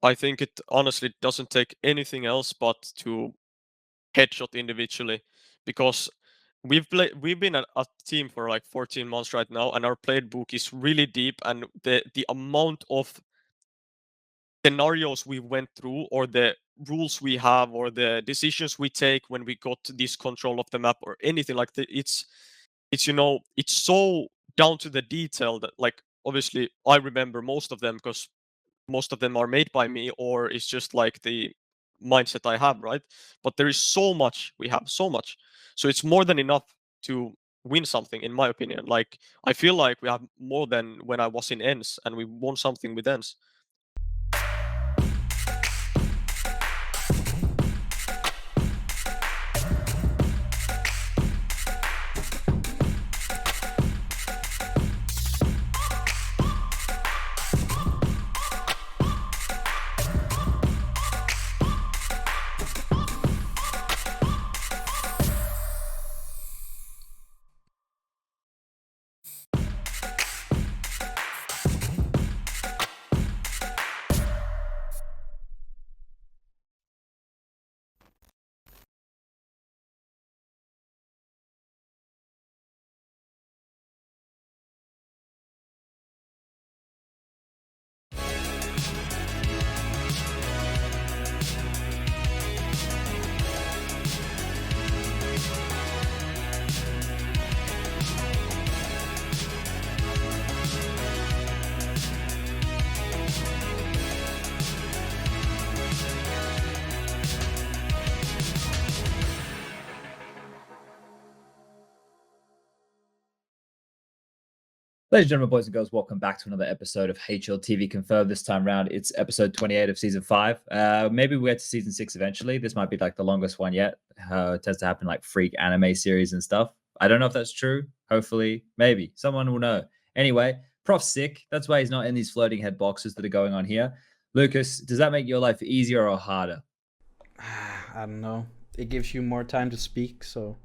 I think it honestly doesn't take anything else but to headshot individually, because we've been a team for like 14 months right now, and our playbook is really deep, and the amount of scenarios we went through, or the rules we have, or the decisions we take when we got this control of the map or anything like that, it's it's so down to the detail that, like, obviously I remember most of them because most of them are made by me, or it's just like the mindset I have, right? But there is so much, we have so much, so it's more than enough to win something, in my opinion. Like, I feel like we have more than when I was in ENCE, and we won something with ENCE. Ladies and gentlemen, boys and girls, welcome back to another episode of HLTV Confirmed. This time around, it's episode 28 of season 5. Maybe we'll get to season 6 eventually. This might be like the longest one yet. It tends to happen like freak anime series and stuff. I don't know if that's true. Hopefully, maybe. Someone will know. Anyway, Prof's sick. That's why he's not in these floating head boxes that are going on here. Lucas, does that make your life easier or harder? I don't know. It gives you more time to speak, so...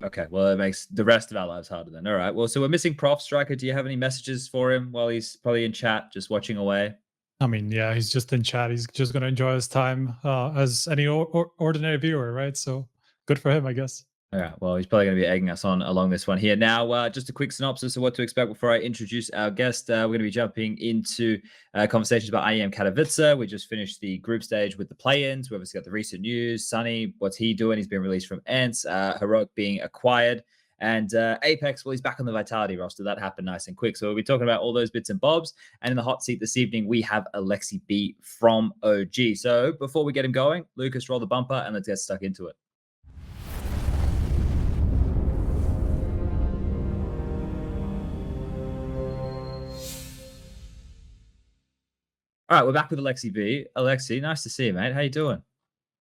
Okay, well, it makes the rest of our lives harder then. All right, well, so we're missing Prof. Striker. Do you have any messages for him while he's probably in chat, just watching away? I mean, yeah, he's just in chat. He's just going to enjoy his time as any ordinary viewer, right? So good for him, I guess. All right, well, he's probably going to be egging us on along this one here. Now, just a quick synopsis of what to expect before I introduce our guest. We're going to be jumping into conversations about IEM Katowice. We just finished the group stage with the play-ins. We obviously got the recent news. Sunny, what's he doing? He's been released from ENCE. Heroic being acquired. And Apex, well, he's back on the Vitality roster. That happened nice and quick. So we'll be talking about all those bits and bobs. And in the hot seat this evening, we have Aleksib from OG. So before we get him going, Lucas, roll the bumper and let's get stuck into it. All right, we're back with Aleksib. Alexi, nice to see you, mate. How you doing?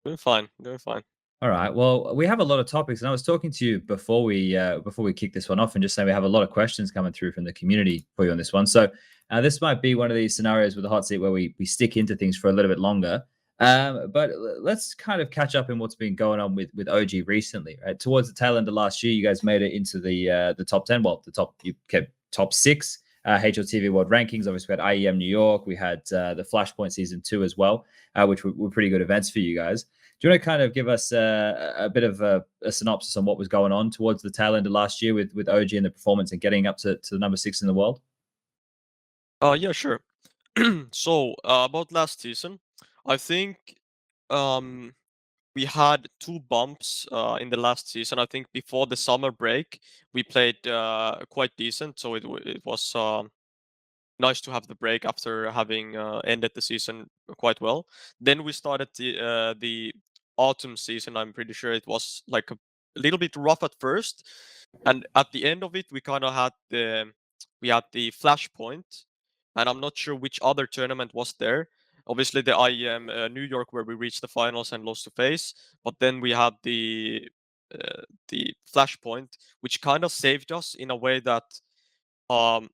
Doing fine, doing fine. All right. Well, we have a lot of topics, and I was talking to you before we kick this one off, and just saying we have a lot of questions coming through from the community for you on this one. So this might be one of these scenarios with the hot seat where we stick into things for a little bit longer. But let's kind of catch up in what's been going on with OG recently. Right towards the tail end of last year, you guys made it into the top 10. Well, you kept top 6. HLTV World Rankings. Obviously, we had IEM New York. We had the Flashpoint Season 2 as well, which were pretty good events for you guys. Do you want to kind of give us a bit of a synopsis on what was going on towards the tail end of last year with OG and the performance and getting up to the number 6 in the world? Yeah, sure. So, about last season, I think we had 2 bumps in the last season. I think before the summer break, we played quite decent, so it was nice to have the break after having ended the season quite well. Then we started the autumn season. I'm pretty sure it was like a little bit rough at first, and at the end of it, we kind of had the Flashpoint, and I'm not sure which other tournament was there. Obviously, the IEM New York, where we reached the finals and lost to FaZe, but then we had the Flashpoint, which kind of saved us in a way that um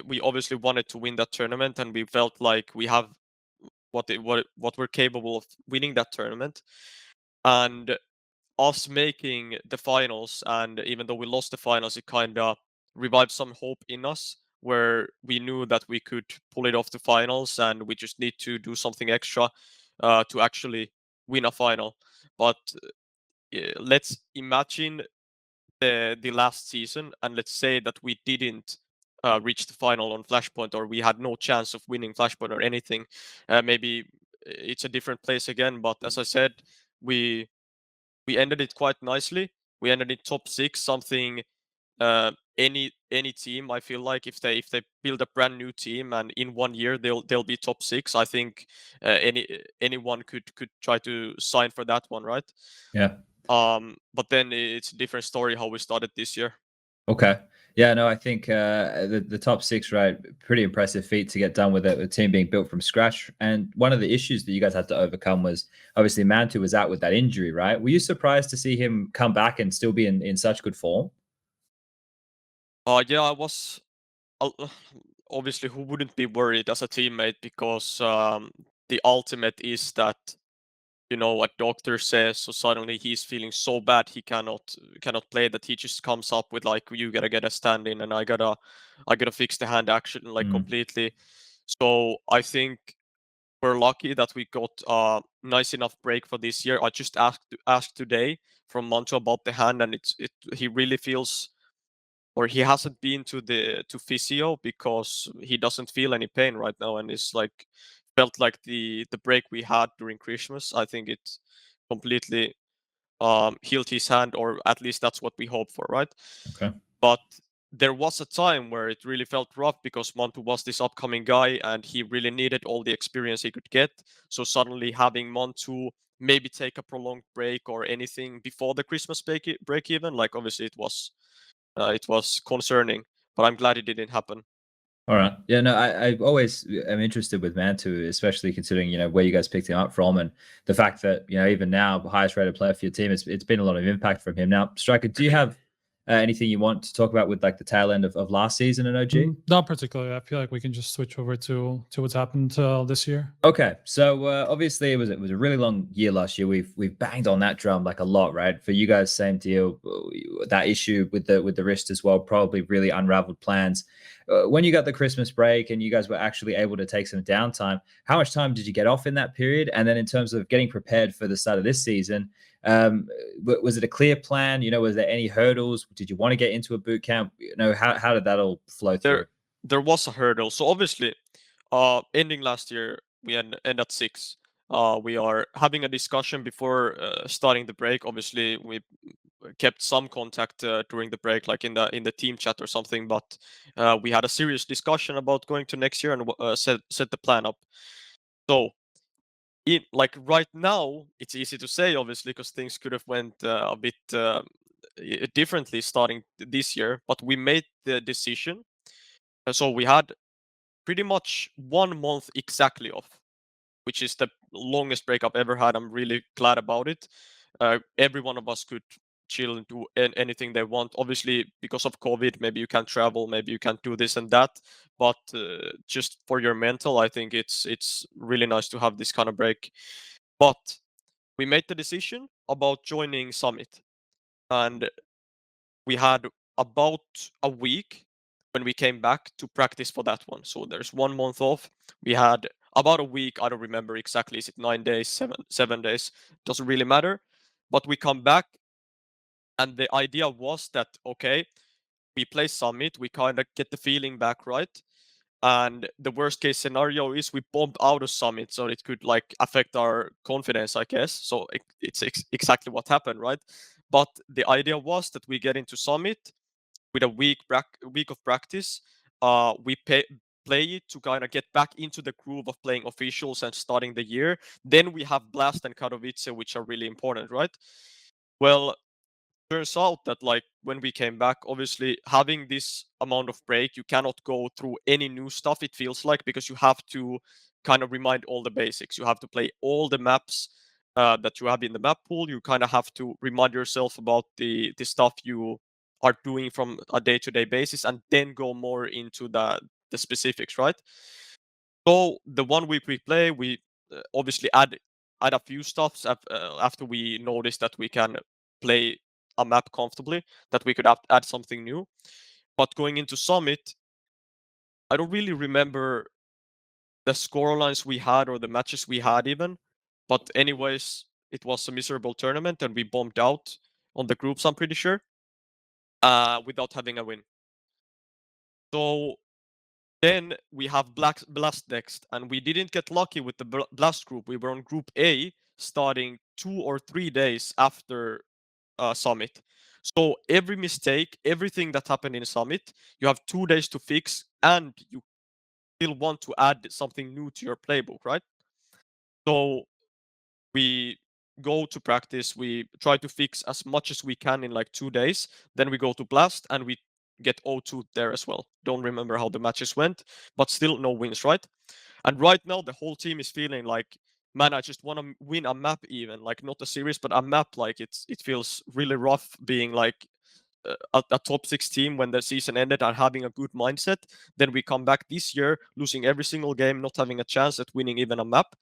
we obviously wanted to win that tournament, and we felt like we have what we're capable of winning that tournament. And us making the finals, and even though we lost the finals, it kind of revived some hope in us where we knew that we could pull it off to finals, and we just need to do something extra to actually win a final. But let's imagine the last season, and let's say that we didn't reach the final on Flashpoint, or we had no chance of winning Flashpoint or anything. Maybe it's a different place again. But as I said, we ended it quite nicely. We ended in top 6, something any team, I feel like, if they build a brand new team and in 1 year they'll be top 6, I think anyone could try to sign for that one, right? Yeah. But then it's a different story how we started this year. Okay. Yeah, no, I think the top 6, right? Pretty impressive feat to get done with a team being built from scratch. And one of the issues that you guys had to overcome was obviously Mantu was out with that injury, right? Were you surprised to see him come back and still be in such good form? Yeah, I was. Obviously, who wouldn't be worried as a teammate, because the ultimate is that, you know, a doctor says, so suddenly he's feeling so bad he cannot play, that he just comes up with like, you gotta get a stand in, and I gotta fix the hand action like completely. So I think we're lucky that we got a nice enough break for this year. I just asked today from Mancho about the hand, and he really feels, or he hasn't been to physio because he doesn't feel any pain right now, and it's like felt like the break we had during Christmas. I think it completely healed his hand, or at least that's what we hope for, right? Okay. But there was a time where it really felt rough because Mantu was this upcoming guy and he really needed all the experience he could get. So suddenly having Mantu maybe take a prolonged break or anything before the Christmas break even, like obviously it was concerning, but I'm glad it didn't happen. All right. Yeah, no, I always am interested with Mantu, especially considering, you know, where you guys picked him up from and the fact that, you know, even now, the highest rated player for your team, it's been a lot of impact from him. Now, Striker, do you have anything you want to talk about with like the tail end of last season in OG? Not particularly. I feel like we can just switch over to what's happened this year. Okay, so obviously it was a really long year last year. We've banged on that drum like a lot, right? For you guys, same deal. That issue with the wrist as well probably really unraveled plans. When you got the Christmas break and you guys were actually able to take some downtime, how much time did you get off in that period? And then in terms of getting prepared for the start of this season, was it a clear plan? You know, was there any hurdles? Did you want to get into a boot camp? You know, how did that all flow through? There was a hurdle. So obviously, ending last year, we end at 6. We are having a discussion before starting the break. Obviously, we kept some contact during the break, like in the team chat or something. But we had a serious discussion about going to next year and set the plan up. So, like right now, it's easy to say, obviously, because things could have went a bit differently starting this year. But we made the decision. So we had pretty much 1 month exactly off, which is the longest break I've ever had. I'm really glad about it. Every one of us could chill and do anything they want. Obviously, because of COVID, maybe you can't travel, maybe you can't do this and that. But just for your mental, I think it's really nice to have this kind of break. But we made the decision about joining Summit, and we had about a week when we came back to practice for that one. So there's 1 month off. We had about a week. I don't remember exactly. Is it 9 days, 7 days? Doesn't really matter. But we come back, and the idea was that, okay, we play Summit. We kind of get the feeling back, right? And the worst case scenario is we bomb out of Summit, so it could like affect our confidence, I guess. So it's exactly what happened, right? But the idea was that we get into Summit with a week of practice. We play it to kind of get back into the groove of playing officials and starting the year. Then we have Blast and Katowice, which are really important, right? Well, turns out that like when we came back, obviously having this amount of break, you cannot go through any new stuff, it feels like, because you have to kind of remind all the basics. You have to play all the maps that you have in the map pool. You kind of have to remind yourself about the stuff you are doing from a day-to-day basis, and then go more into the specifics, right? So the 1 week we play, we obviously add a few stuffs after we noticed that we can play a map comfortably, that we could add something new. But going into Summit, I don't really remember the scorelines we had or the matches we had even. But anyways, it was a miserable tournament and we bombed out on the groups, I'm pretty sure, without having a win. So then we have Blast next, and we didn't get lucky with the Blast group. We were on Group A starting 2 or 3 days after Summit. So every mistake, everything that happened in Summit, you have 2 days to fix, and you still want to add something new to your playbook, right? So we go to practice, we try to fix as much as we can in like 2 days, then we go to Blast and we get 0-2 there as well. Don't remember how the matches went, but still no wins, right? And right now the whole team is feeling like, man, I just want to win a map, even like not a series but a map. Like it feels really rough being like a top 6 team when the season ended and having a good mindset. Then we come back this year losing every single game, not having a chance at winning even a map.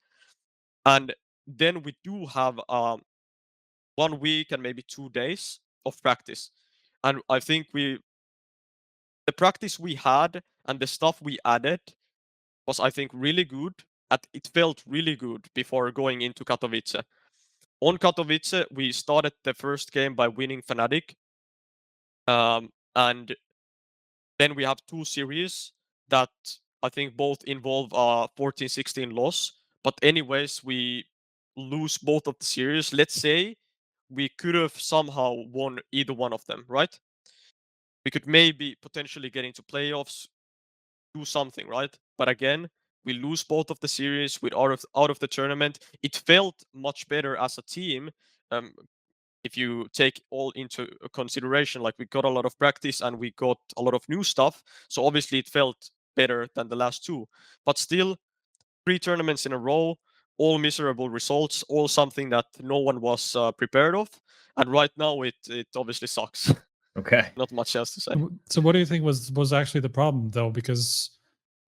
And then we do have 1 week and maybe 2 days of practice. And I think the practice we had and the stuff we added was, I think, really good. It felt really good before going into Katowice. On Katowice, we started the first game by winning Fnatic. And then we have 2 series that I think both involve 14-16 loss. But anyways, we lose both of the series. Let's say we could have somehow won either one of them, right? We could maybe potentially get into playoffs, do something, right? But again, we lose both of the series, we're out of the tournament. It felt much better as a team. If you take all into consideration, like we got a lot of practice and we got a lot of new stuff. So obviously it felt better than the last 2. But still, 3 tournaments in a row, all miserable results, all something that no one was prepared of. And right now it obviously sucks. Okay. Not much else to say. So what do you think was actually the problem though? Because,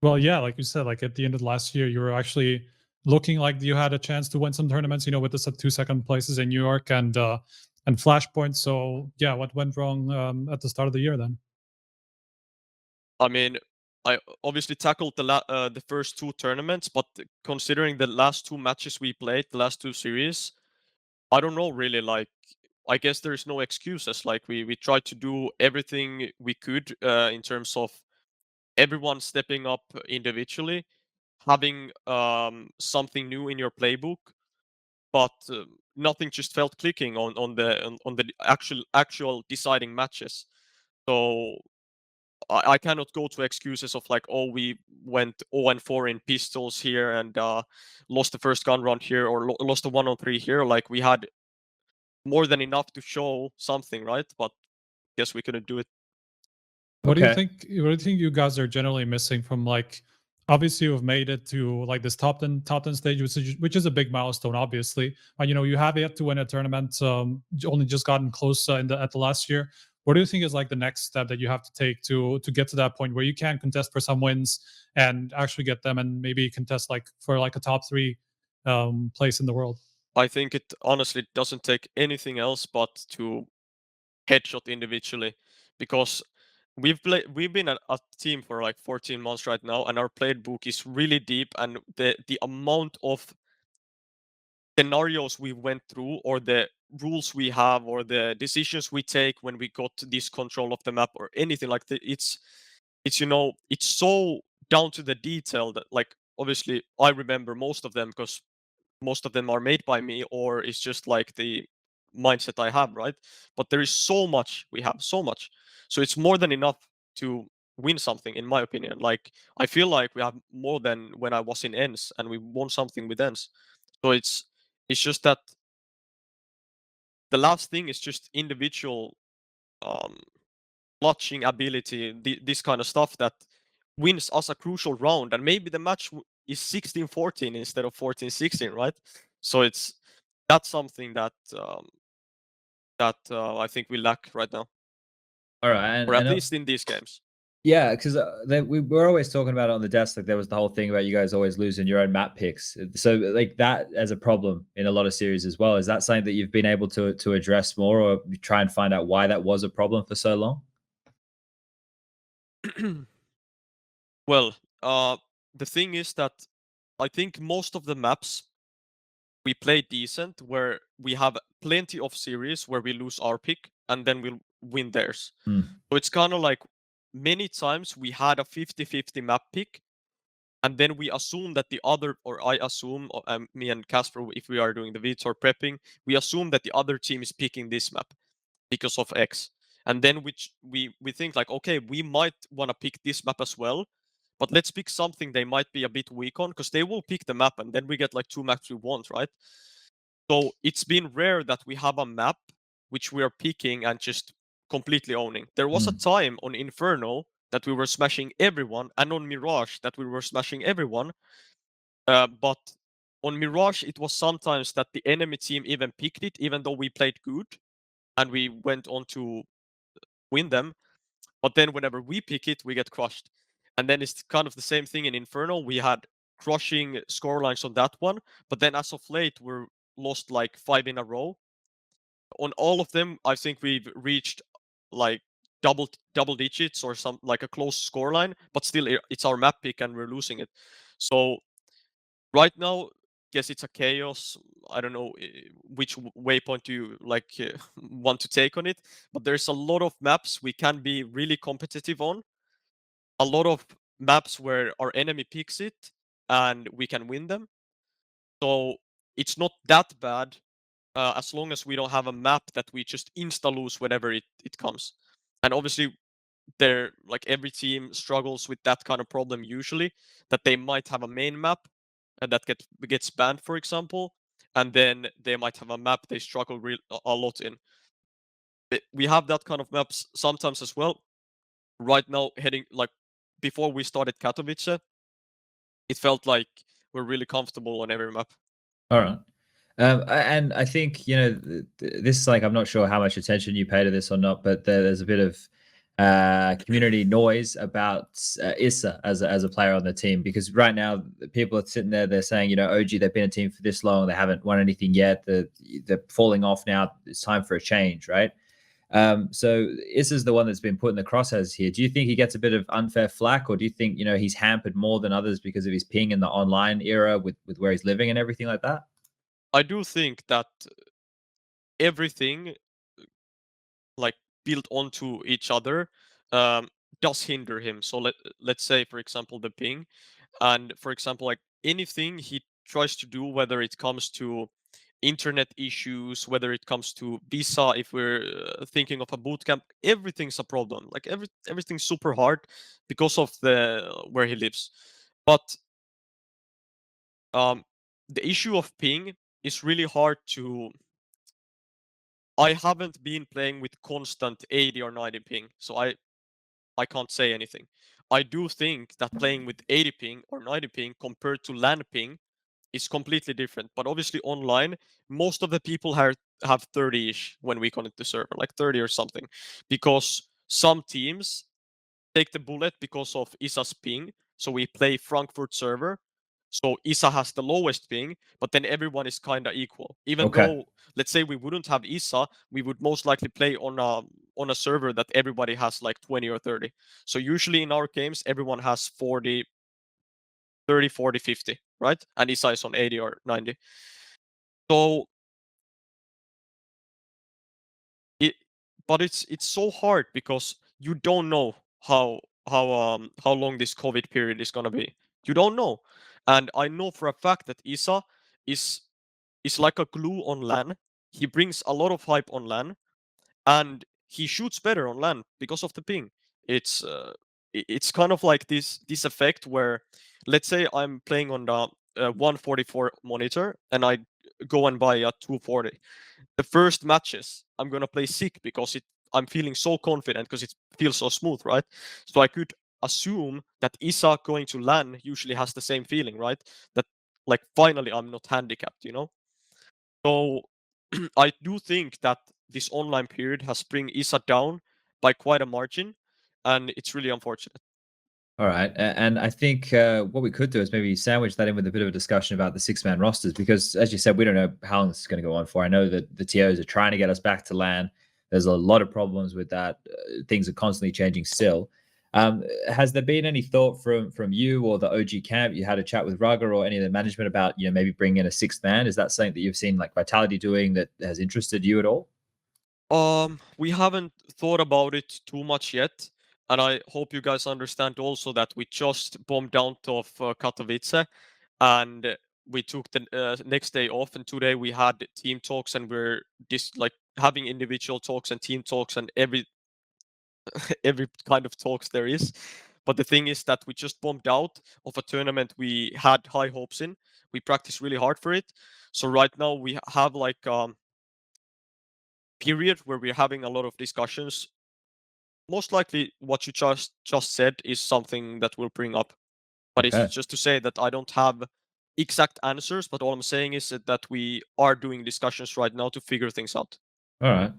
well, yeah, like you said, like at the end of last year, you were actually looking like you had a chance to win some tournaments, you know, with the 2 second places in New York and Flashpoint. So yeah, what went wrong at the start of the year then? I mean, I obviously tackled the first 2 tournaments, but considering the last 2 matches we played, the last 2 series, I don't know really. Like, I guess there's no excuses. Like we tried to do everything we could in terms of everyone stepping up individually, having something new in your playbook, but nothing just felt clicking on the actual deciding matches. So I cannot go to excuses of like, oh, we went 0-4 in pistols here and lost the first gun round here, or lost the 1-3 here. Like we had more than enough to show something, right? But guess we couldn't do it. What do you Okay. think? What do you think you guys are generally missing from, like, obviously you've made it to like this top 10 stage, which is a big milestone, obviously. You know, you have yet to win a tournament, only just gotten close at the last year. What do you think is like the next step that you have to take to get to that point where you can contest for some wins and actually get them and maybe contest like for like a top 3 place in the world? I think it honestly doesn't take anything else but to headshot individually, because we've been a team for like 14 months right now, and our playbook is really deep, and the amount of scenarios we went through, or the rules we have, or the decisions we take when we got this control of the map, or anything like that, it's you know, it's so down to the detail that, like, obviously I remember most of them because most of them are made by me, or it's just like the mindset I have, right? But there is so much, we have so much, so it's more than enough to win something, in my opinion. Like, I feel like we have more than when I was in ENCE and we won something with ENCE. So it's just that the last thing is just individual um clutching ability, this kind of stuff that wins us a crucial round, and maybe the match is 16-14 instead of 14-16, right? So that's something that I think we lack right now, All right. or at least in these games. Yeah, because we were always talking about it on the desk. Like there was the whole thing about you guys always losing your own map picks. So like that as a problem in a lot of series as well. Is that something that you've been able to address more, or try and find out why that was a problem for so long? Well, the thing is that I think most of the maps we play decent, where we have plenty of series where we lose our pick and then we'll win theirs. Hmm. So it's kind of like many times we had a 50-50 map pick, and then we assume that the other, or I assume, me and Casper, if we are doing the VTOR prepping, we assume that the other team is picking this map because of X. And then we think like, okay, we might want to pick this map as well, but let's pick something they might be a bit weak on, because they will pick the map and then we get like 2 maps we want, right? So it's been rare that we have a map which we are picking and just completely owning. There was a time on Inferno that we were smashing everyone, and on Mirage that we were smashing everyone. But on Mirage, it was sometimes that the enemy team even picked it, even though we played good, and we went on to win them. But then whenever we pick it, we get crushed. And then it's kind of the same thing in Inferno. We had crushing scorelines on that one, but then as of late, we're lost like 5 in a row. On all of them, I think we've reached like double digits or some like a close scoreline, but still it's our map pick and we're losing it. So right now, guess it's a chaos. I don't know which waypoint you like want to take on it, but there's a lot of maps we can be really competitive on. A lot of maps where our enemy picks it and we can win them. So it's not that bad, as long as we don't have a map that we just insta lose whenever it comes. And obviously, there like every team struggles with that kind of problem usually, that they might have a main map and that gets banned, for example, and then they might have a map they struggle a lot in. We have that kind of maps sometimes as well. Right now, heading like before we started Katowice, it felt like we're really comfortable on every map. All right. And I think, you know, this is like, I'm not sure how much attention you pay to this or not, but there's a bit of community noise about ISSAA as a player on the team, because right now people are sitting there, they're saying, you know, OG, they've been a team for this long, they haven't won anything yet, they're falling off now, it's time for a change, right? So ISSAA's the one that's been put in the crosshairs here. Do you think he gets a bit of unfair flack, or do you think, you know, he's hampered more than others because of his ping in the online era with where he's living and everything like that? I do think that everything like built onto each other does hinder him. So let's say, for example, the ping, and for example, like anything he tries to do, whether it comes to internet issues, whether it comes to visa, if we're thinking of a bootcamp, everything's a problem. Like everything's super hard because of the where he lives. But the issue of ping is really hard to. I haven't been playing with constant 80 or 90 ping, so I can't say anything. I do think that playing with 80 ping or 90 ping compared to LAN ping is completely different. But obviously online, most of the people have 30-ish when we connect the server, like 30 or something, because some teams take the bullet because of ISSAA's ping. So we play Frankfurt server. So ISSAA has the lowest ping, but then everyone is kind of equal. Even Okay. though, let's say we wouldn't have ISSAA, we would most likely play on a server that everybody has like 20 or 30. So usually in our games, everyone has 40, 30, 40, 50, right? And ISSAA is on 80 or 90. So it, but it's so hard because you don't know how long this COVID period is gonna be. You don't know, and I know for a fact that ISSAA is like a glue on LAN. He brings a lot of hype on LAN, and he shoots better on LAN because of the ping. It's it's kind of like this effect where, let's say I'm playing on the 144 monitor and I go and buy a 240. The first matches I'm gonna play sick because I'm feeling so confident because it feels so smooth, right? So I could assume that ISSAA going to LAN usually has the same feeling, right? That like finally I'm not handicapped, you know? So I do think that this online period has bring ISSAA down by quite a margin, and it's really unfortunate. All right. And I think what we could do is maybe sandwich that in with a bit of a discussion about the 6-man rosters, because as you said, we don't know how long this is going to go on for. I know that the TOs are trying to get us back to LAN. There's a lot of problems with that. Things are constantly changing still. Has there been any thought from you or the OG camp? You had a chat with ruggah or any of the management about maybe bringing in a sixth man? Is that something that you've seen like Vitality doing that has interested you at all? We haven't thought about it too much yet, and I hope you guys understand also that we just bombed out of Katowice, and we took the next day off, and today we had team talks, and we're just like having individual talks and team talks and every every kind of talks there is. But the thing is that we just bombed out of a tournament we had high hopes in. We practiced really hard for it. So right now we have like period where we're having a lot of discussions. Most likely what you just said is something that we'll bring up. But Okay. it's just to say that I don't have exact answers, but all I'm saying is that we are doing discussions right now to figure things out. All right.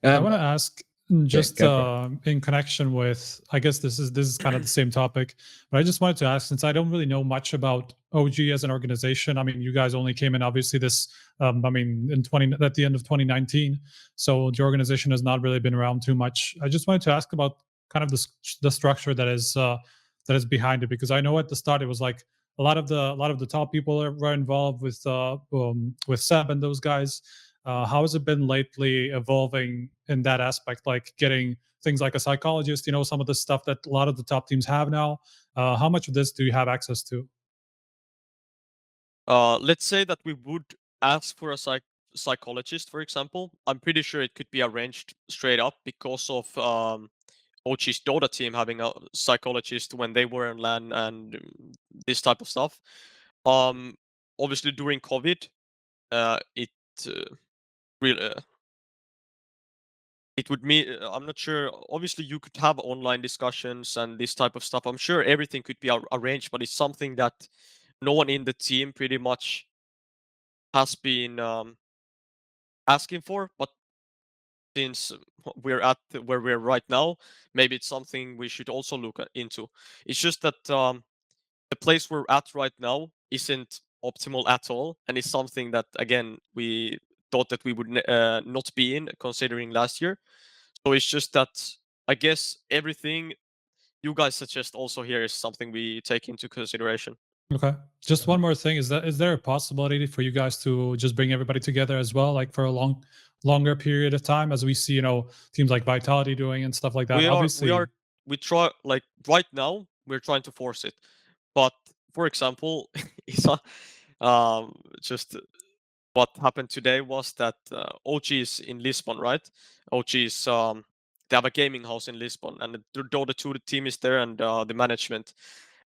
I want to ask just go for in connection with, I guess this is kind of the same topic, but I just wanted to ask, since I don't really know much about OG as an organization. I mean, you guys only came in obviously this, I mean, at the end of 2019, so the organization has not really been around too much. I just wanted to ask about kind of the structure that is behind it, because I know at the start it was like a lot of the top people were involved with Seb and those guys. How has it been lately evolving in that aspect, like getting things like a psychologist, some of the stuff that a lot of the top teams have now? How much of this do you have access to? Let's say that we would ask for a psychologist, for example. I'm pretty sure it could be arranged straight up because of OG's Dota team having a psychologist when they were in LAN and this type of stuff. Obviously during COVID, it really it would mean I'm not sure. Obviously, you could have online discussions and this type of stuff. I'm sure everything could be arranged, but it's something that no one in the team pretty much has been asking for. But since we're at where we're right now, maybe it's something we should also look into. It's just that the place we're at right now isn't optimal at all, and it's something that again we thought that we would not be in considering last year. So it's just that I guess everything you guys suggest also here is something we take into consideration. Okay. Just one more thing. Is there a possibility for you guys to just bring everybody together as well, like for a longer period of time, as we see, teams like Vitality doing and stuff like that? We try like right now we're trying to force it. But for example, just what happened today was that OG is in Lisbon, right? OG is they have a gaming house in Lisbon, and the Dota 2 team is there, and the management.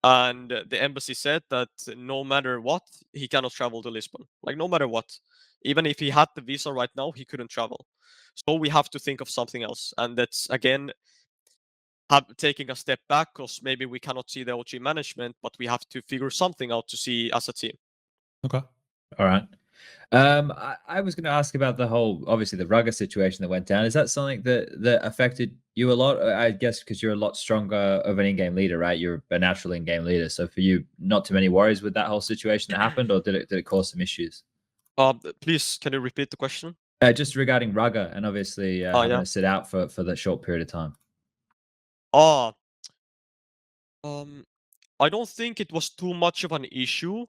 And the embassy said that no matter what, he cannot travel to Lisbon. Like no matter what, even if he had the visa right now, he couldn't travel. So we have to think of something else, and that's again taking a step back because maybe we cannot see the OG management, but we have to figure something out to see as a team. Okay. All right. I was going to ask about the whole, obviously, the ruggah situation that went down. Is that something that affected you a lot? I guess because you're a lot stronger of an in-game leader, right? You're a natural in-game leader. So for you, not too many worries with that whole situation that happened, or did it cause some issues? Please, can you repeat the question? Just regarding ruggah and obviously having to sit out for that short period of time. I don't think it was too much of an issue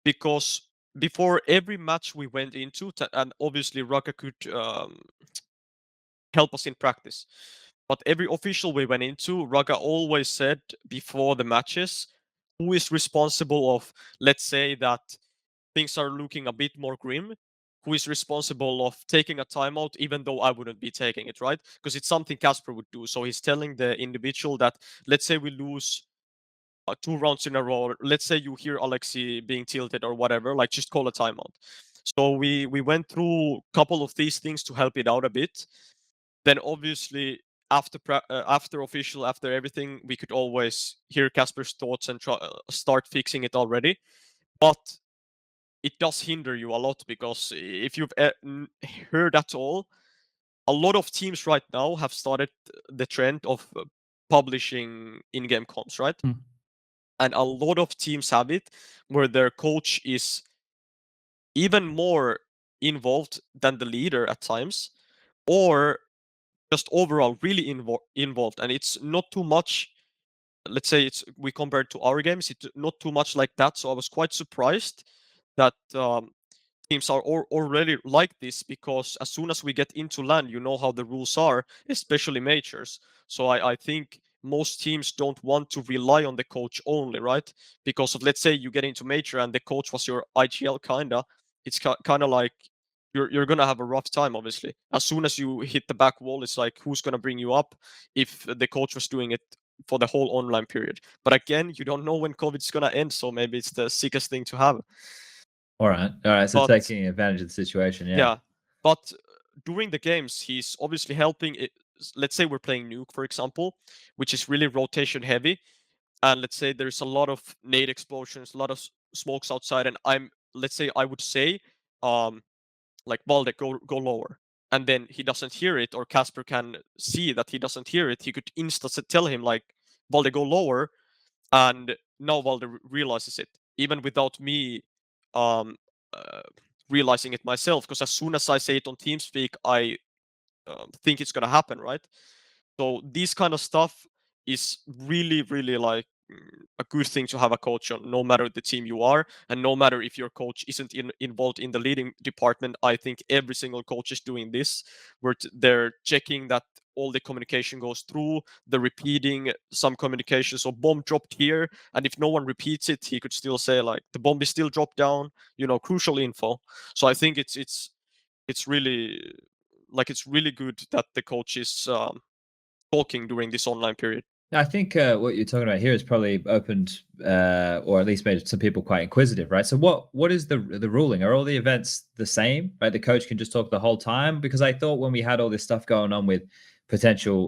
because before every match we went into, and obviously ruggah could help us in practice. But every official we went into, ruggah always said before the matches who is responsible of, let's say that things are looking a bit more grim, who is responsible of taking a timeout, even though I wouldn't be taking it, right? Because it's something Casper would do. So he's telling the individual that, let's say we lose 2 rounds in a row. Let's say you hear Aleksib being tilted or whatever, like just call a timeout. So we went through a couple of these things to help it out a bit. Then obviously after official, after everything, we could always hear Casper's thoughts and start fixing it already. But it does hinder you a lot because if you've heard at all, a lot of teams right now have started the trend of publishing in-game comps, right? Mm. And a lot of teams have it where their coach is even more involved than the leader at times, or just overall really involved. And it's not too much let's say we compared to our games, it's not too much like that. So I was quite surprised that teams are already like this, because as soon as we get into LAN, you know how the rules are, especially majors. So I think most teams don't want to rely on the coach only, right? Because of, let's say you get into major and the coach was your IGL kinda, it's kind of like you're gonna have a rough time. Obviously, as soon as you hit the back wall, it's like, who's gonna bring you up if the coach was doing it for the whole online period? But again, you don't know when COVID's gonna end, so maybe it's the sickest thing to have. All right. So But taking advantage of the situation. Yeah. yeah, but during the games, he's obviously helping. Let's say we're playing Nuke, for example, which is really rotation heavy, and let's say there's a lot of nade explosions, a lot of smokes outside, and let's say I would say, like, Balde, go lower, and then he doesn't hear it, or Casper can see that he doesn't hear it. He could instantly tell him, like, Balde, go lower, and now Balde realizes it, even without me um, uh, realizing it myself, because as soon as I say it on TeamSpeak, I think it's gonna happen, right? So this kind of stuff is really, really like a good thing to have a coach on, no matter the team you are, and no matter if your coach isn't involved in the leading department. I think every single coach is doing this, where they're checking that all the communication goes through, the repeating some communication. So bomb dropped here, and if no one repeats it, he could still say, like, the bomb is still dropped down, crucial info. So I think it's really, like, it's really good that the coach is talking during this online period. I think what you're talking about here has probably opened, or at least made some people quite inquisitive, right? So what is the ruling? Are all the events the same, right? The coach can just talk the whole time? Because I thought when we had all this stuff going on with potential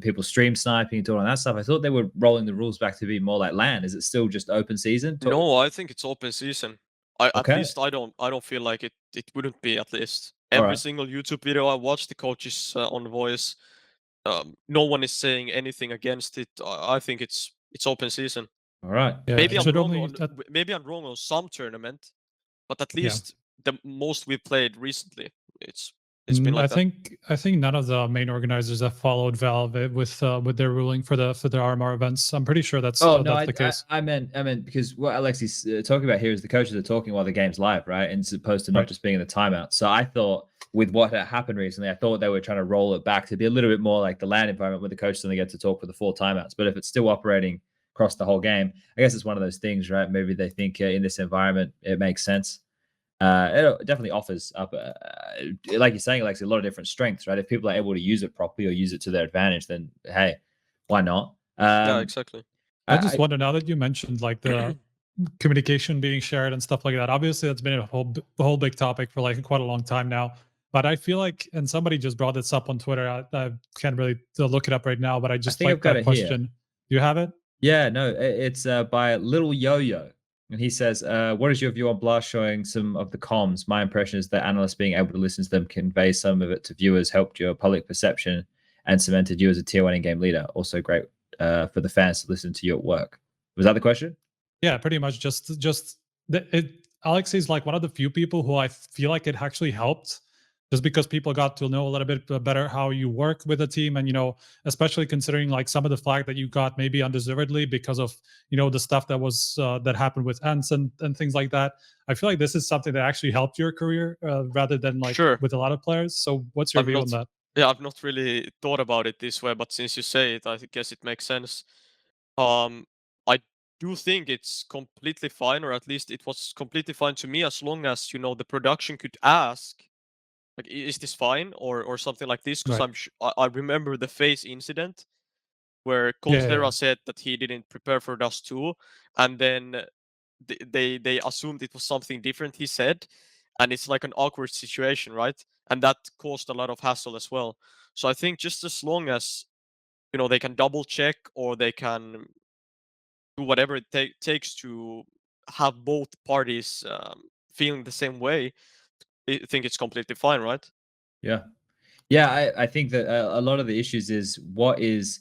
people stream sniping and doing all that stuff, I thought they were rolling the rules back to be more like LAN. Is it still just open season? No, I think it's open season. At Okay. least I don't feel like it wouldn't be. At least All every right. single YouTube video I watch, the coach is on voice. No one is saying anything against it. I think it's open season. All right. Yeah, Maybe it I'm should wrong only on that, maybe I'm wrong on some tournament, but at Yeah. least the most we've played recently, it's been like I that. think none of the main organizers have followed Valve with their ruling for the RMR events. I'm pretty sure that's Oh no, that's the case. I meant because what Alexi's talking about here is the coaches are talking while the game's live, right? And supposed to not Right. just being in the timeout. So I thought with what had happened recently, I thought they were trying to roll it back to be a little bit more like the LAN environment where the coaches only get to talk for the 4 timeouts. But if it's still operating across the whole game, I guess it's one of those things, right? Maybe they think in this environment it makes sense. It definitely offers up, like you're saying, Alexi, a lot of different strengths, right? If people are able to use it properly or use it to their advantage, then hey, why not? Yeah, exactly. I just wonder, now that you mentioned like the communication being shared and stuff like that. Obviously, that's been a whole big topic for like quite a long time now. But I feel like, and somebody just brought this up on Twitter. I can't really look it up right now, but I just think like I've got that it here. question. Do you have it? Yeah, no, it's by Little Yo-Yo. And he says, what is your view on Blast showing some of the comms? My impression is that analysts being able to listen to them convey some of it to viewers helped your public perception and cemented you as a tier 1 in-game leader. Also great for the fans to listen to you at work. Was that the question? Yeah, pretty much. Alex is like one of the few people who I feel like it actually helped, just because people got to know a little bit better how you work with a team, and especially considering like some of the flag that you got maybe undeservedly because of the stuff that was that happened with ENCE and things like that. I feel like this is something that actually helped your career rather than like Sure. with a lot of players. So what's your view on that? Yeah, I've not really thought about it this way, but since you say it, I guess it makes sense. I do think it's completely fine, or at least it was completely fine to me, as long as the production could ask, like, is this fine, or something like this? Because Right. I remember the FaZe incident where Yeah. Coltera said that he didn't prepare for Dust 2, and then they assumed it was something different he said, and it's like an awkward situation, right? And that caused a lot of hassle as well. So I think just as long as they can double check, or they can do whatever it takes to have both parties feeling the same way, I think it's completely fine, right? Yeah. Yeah, I think that a lot of the issues is what is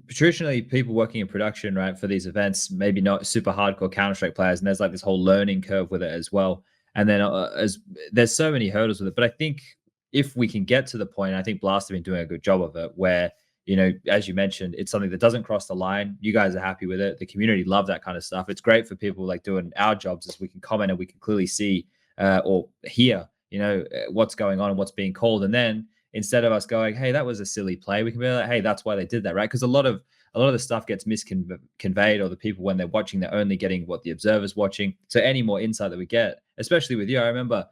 traditionally people working in production, right, for these events, maybe not super hardcore Counter-Strike players, and there's like this whole learning curve with it as well. And then as there's so many hurdles with it, but I think if we can get to the point, I think Blast have been doing a good job of it, where you know, as you mentioned, it's something that doesn't cross the line. You guys are happy with it. The community love that kind of stuff. It's great for people like doing our jobs, as we can comment and we can clearly see or hear, you know, what's going on and what's being called. And then instead of us going, hey, that was a silly play, we can be like, hey, that's why they did that, right? Because a lot of the stuff gets misconveyed, or the people, when they're watching, they're only getting what the observer's watching. So any more insight that we get, especially with you, I remember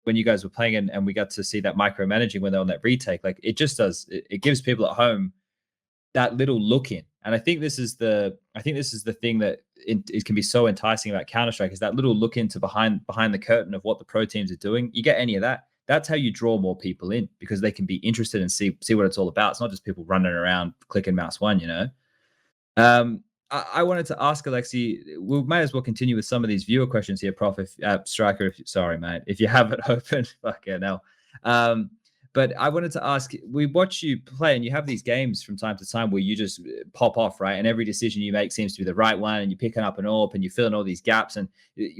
when you guys were playing and we got to see that micromanaging when they're on that retake, like it just does, it gives people at home that little look in. And I think this is the thing that it can be so enticing about Counter-Strike, is that little look into behind the curtain of what the pro teams are doing. You get any of that, that's how you draw more people in, because they can be interested and see what it's all about. It's not just people running around clicking mouse one, you know. I wanted to ask Aleksib, we might as well continue with some of these viewer questions here, Prof. If Striker, sorry, mate, if you have it open, fuck yeah, no. But I wanted to ask, we watch you play and you have these games from time to time where you just pop off, right? And every decision you make seems to be the right one, and you're picking up an AWP and you're filling all these gaps. And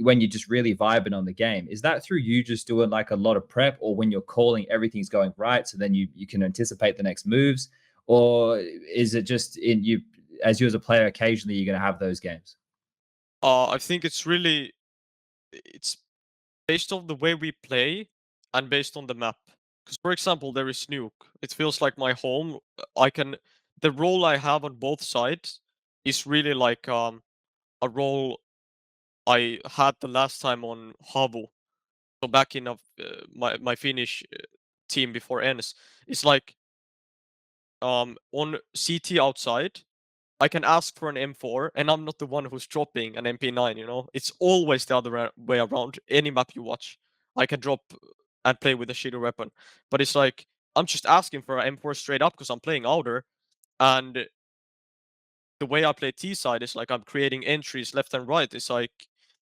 when you're just really vibing on the game, is that through you just doing like a lot of prep, or when you're calling, everything's going right, so then you can anticipate the next moves? Or is it just in you, as you as a player, occasionally you're going to have those games? I think it's based on the way we play and based on the map. Because, for example, there is Nuke. It feels like my home. The role I have on both sides is really like a role I had the last time on Havu. So back in my Finnish team before ENCE, it's like on CT outside, I can ask for an M4, and I'm not the one who's dropping an MP9, you know? It's always the other way around. Any map you watch, I can drop and play with a shitty weapon. But it's like, I'm just asking for an M4 straight up because I'm playing outer, and the way I play T side is like I'm creating entries left and right. It's like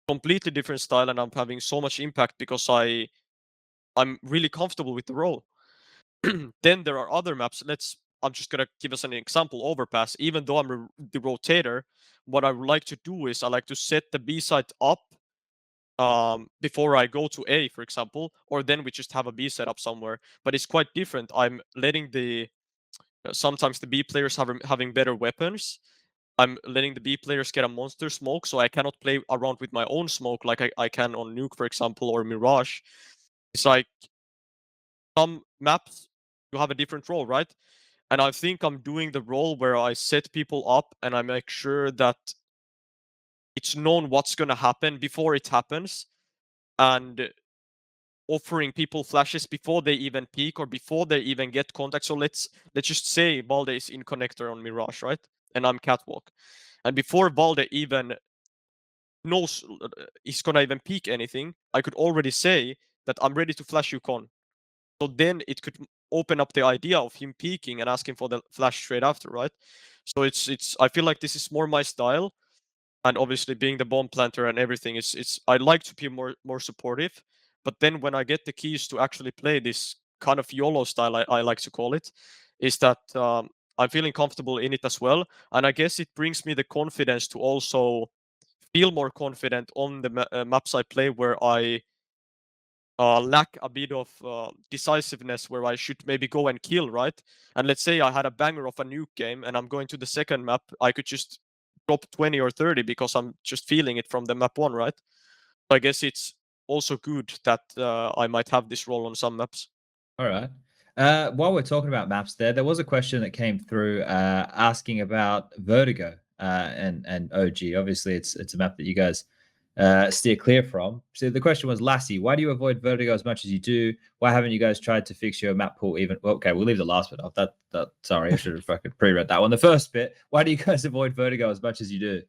completely different style, and I'm having so much impact because I'm really comfortable with the role. Then there are other maps. I'm just gonna give us an example. Overpass. Even though I'm the rotator, what I would like to do is I like to set the B side up before I go to A, for example, or then we just have a B set up somewhere. But it's quite different. I'm letting sometimes the B players having better weapons. I'm letting the B players get a monster smoke, so I cannot play around with my own smoke like I can on Nuke, for example, or Mirage. It's like some maps you have a different role, right? And I think I'm doing the role where I set people up and I make sure that it's known what's gonna happen before it happens, and offering people flashes before they even peek or before they even get contact. So let's just say Balde is in connector on Mirage, right? And I'm catwalk. And before Balde even knows he's gonna even peek anything, I could already say that I'm ready to flash you con. So then it could open up the idea of him peeking and asking for the flash straight after, right? So it's I feel like this is more my style, and obviously being the bomb planter and everything, it's I like to be more supportive. But then when I get the keys to actually play this kind of YOLO style, I like to call it, is that I'm feeling comfortable in it as well, and I guess it brings me the confidence to also feel more confident on the maps I play, where I lack a bit of decisiveness, where I should maybe go and kill, right? And let's say I had a banger of a Nuke game and I'm going to the second map, I could just drop 20 or 30 because I'm just feeling it from the map one, right? So I guess it's also good that I might have this role on some maps. All right. While we're talking about maps, there was a question that came through asking about Vertigo and OG. Obviously, it's a map that you guys steer clear from. So the question was, Lassie, why do you avoid Vertigo as much as you do? Why haven't you guys tried to fix your map pool even? Well, okay, we'll leave the last bit off. That sorry, I should have fucking pre-read that one. The first bit, why do you guys avoid Vertigo as much as you do?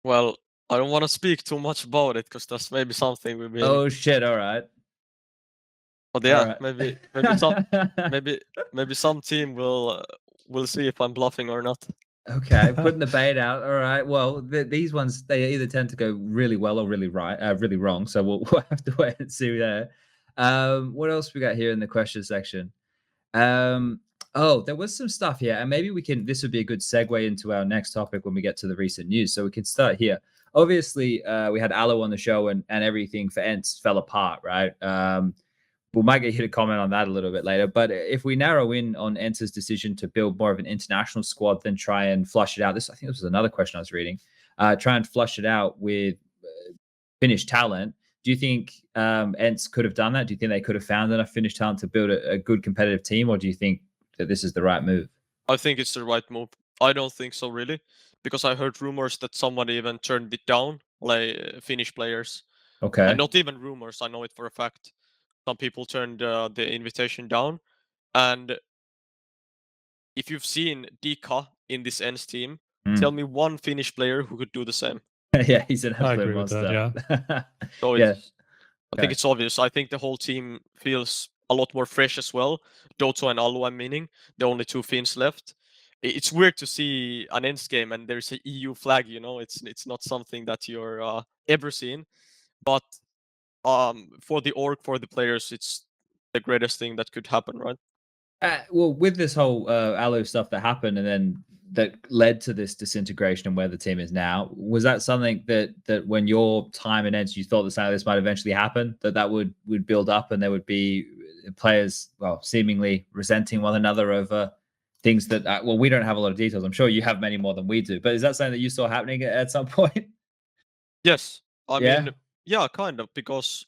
Well, I don't want to speak too much about it because that's maybe something we've been. Oh shit! All right. But yeah, All right. maybe some team will see if I'm bluffing or not. Okay, putting the bait out. All right. Well, these ones, they either tend to go really well or really really wrong. So we'll have to wait and see there. What else we got here in the question section? Oh, there was some stuff here, and maybe this would be a good segue into our next topic when we get to the recent news. So we can start here. Obviously, we had Aloe on the show, and everything for ENCE fell apart, right? we might get you to comment on that a little bit later. But if we narrow in on ENCE's decision to build more of an international squad than try and flush it out, I think this was another question I was reading. Try and flush it out with Finnish talent. Do you think ENCE could have done that? Do you think they could have found enough Finnish talent to build a good competitive team, or do you think that this is the right move? I think it's the right move. I don't think so, really, because I heard rumors that someone even turned it down, like Finnish players. Okay. And not even rumors, I know it for a fact. Some people turned the invitation down. And if you've seen Dika in this ENCE team, tell me one Finnish player who could do the same. Yeah, he's an I absolute agree with monster. that, yeah. So Yeah. I think it's obvious. I think the whole team feels a lot more fresh as well. Doto and Alu, I'm meaning, the only two Finns left. It's weird to see an ENCE game and there's an EU flag. You know, it's not something that you're ever seen. But for the org, for the players, it's the greatest thing that could happen, right? Well, with this whole Alu stuff that happened and then that led to this disintegration and where the team is now, was that something that when your time in ENCE, you thought that something like this might eventually happen, that would build up and there would be players, well, seemingly resenting one another over things that, well, we don't have a lot of details. I'm sure you have many more than we do, but is that something that you saw happening at some point? Yes. I Yeah? mean, yeah, kind of, because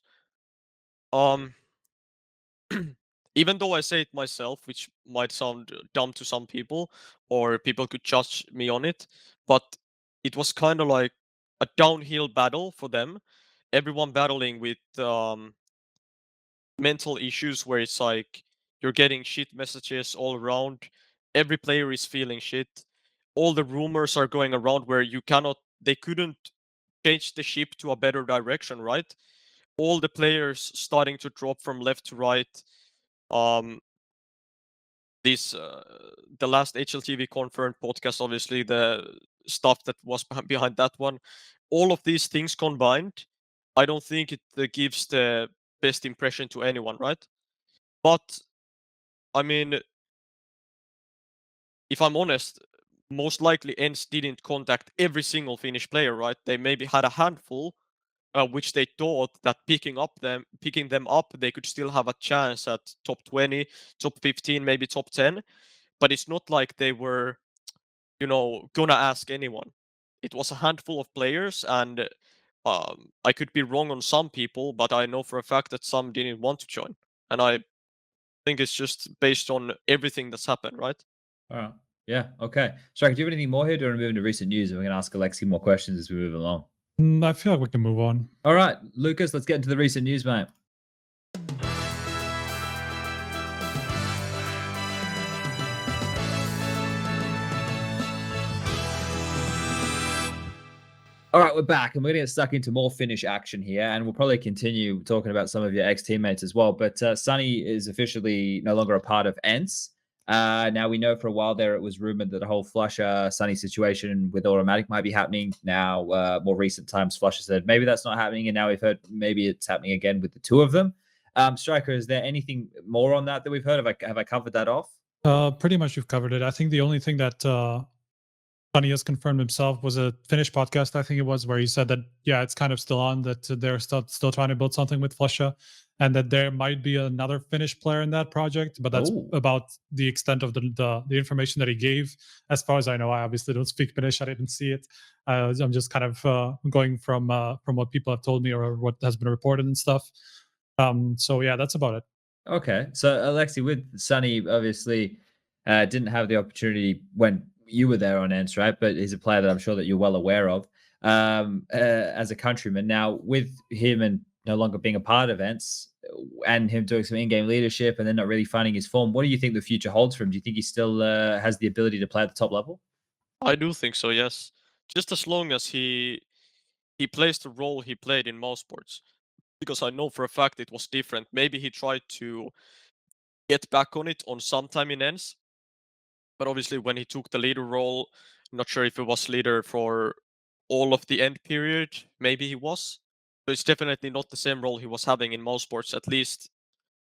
even though I say it myself, which might sound dumb to some people, or people could judge me on it, but it was kind of like a downhill battle for them. Everyone battling with mental issues where it's like you're getting shit messages all around. Every player is feeling shit. All the rumors are going around where they couldn't change the ship to a better direction, right? All the players starting to drop from left to right. The last HLTV Confirmed podcast, obviously the stuff that was behind that one, all of these things combined, I don't think it gives the best impression to anyone, right? But I mean, if I'm honest, most likely ENCE didn't contact every single Finnish player, right? They maybe had a handful, which they thought that picking them up, they could still have a chance at top 20, top 15, maybe top 10. But it's not like they were, gonna ask anyone. It was a handful of players, and I could be wrong on some people, but I know for a fact that some didn't want to join. And I think it's just based on everything that's happened, right? All right. Yeah. Okay. Striker, do you have anything more here? Do you want to move into recent news? And we're going to ask Aleksib more questions as we move along. I feel like we can move on. All right, Lucas, let's get into the recent news, mate. All right, we're back, and we're going to get stuck into more Finnish action here, and we'll probably continue talking about some of your ex-teammates as well. But Sunny is officially no longer a part of ENCE. Now, we know for a while there it was rumored that the whole Flusher Sunny situation with Automatic might be happening. Now, more recent times, Flusher said maybe that's not happening, and now we've heard maybe it's happening again with the two of them. Striker, is there anything more on that we've heard? Have I covered that off? Pretty much you've covered it. I think the only thing that Sunny has confirmed himself was a Finnish podcast, I think it was, where he said that, yeah, it's kind of still on, that they're still trying to build something with Flusher, and that there might be another Finnish player in that project, but that's about the extent of the information that he gave. As far as I know, I obviously don't speak Finnish. I didn't see it. I'm just kind of going from what people have told me or what has been reported and stuff. So yeah, that's about it. Okay. So Aleksib, with Sunny, obviously didn't have the opportunity when you were there on ENCE, right? But he's a player that I'm sure that you're well aware of as a countryman. Now, with him and no longer being a part of ENCE and him doing some in-game leadership and then not really finding his form, what do you think the future holds for him? Do you think he still has the ability to play at the top level? I do think so, yes. Just as long as he plays the role he played in mouse sports. Because I know for a fact it was different. Maybe he tried to get back on it on some time in ENCE. But obviously when he took the leader role, I'm not sure if it was leader for all of the end period. Maybe he was. So it's definitely not the same role he was having in mouse sports, at least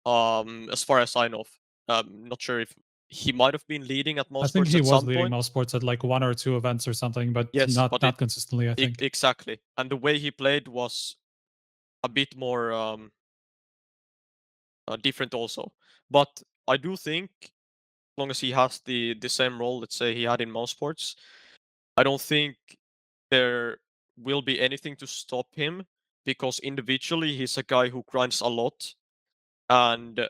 as far as I know. Not sure if he might have been leading at mouse I think sports he at was some leading point. mouse sports at like 1 or 2 events or something, but Yes, not but not consistently, I think. Exactly. And the way he played was a bit more different also. But I do think, as long as he has the same role, let's say he had in mouse sports, I don't think there will be anything to stop him, because individually he's a guy who grinds a lot and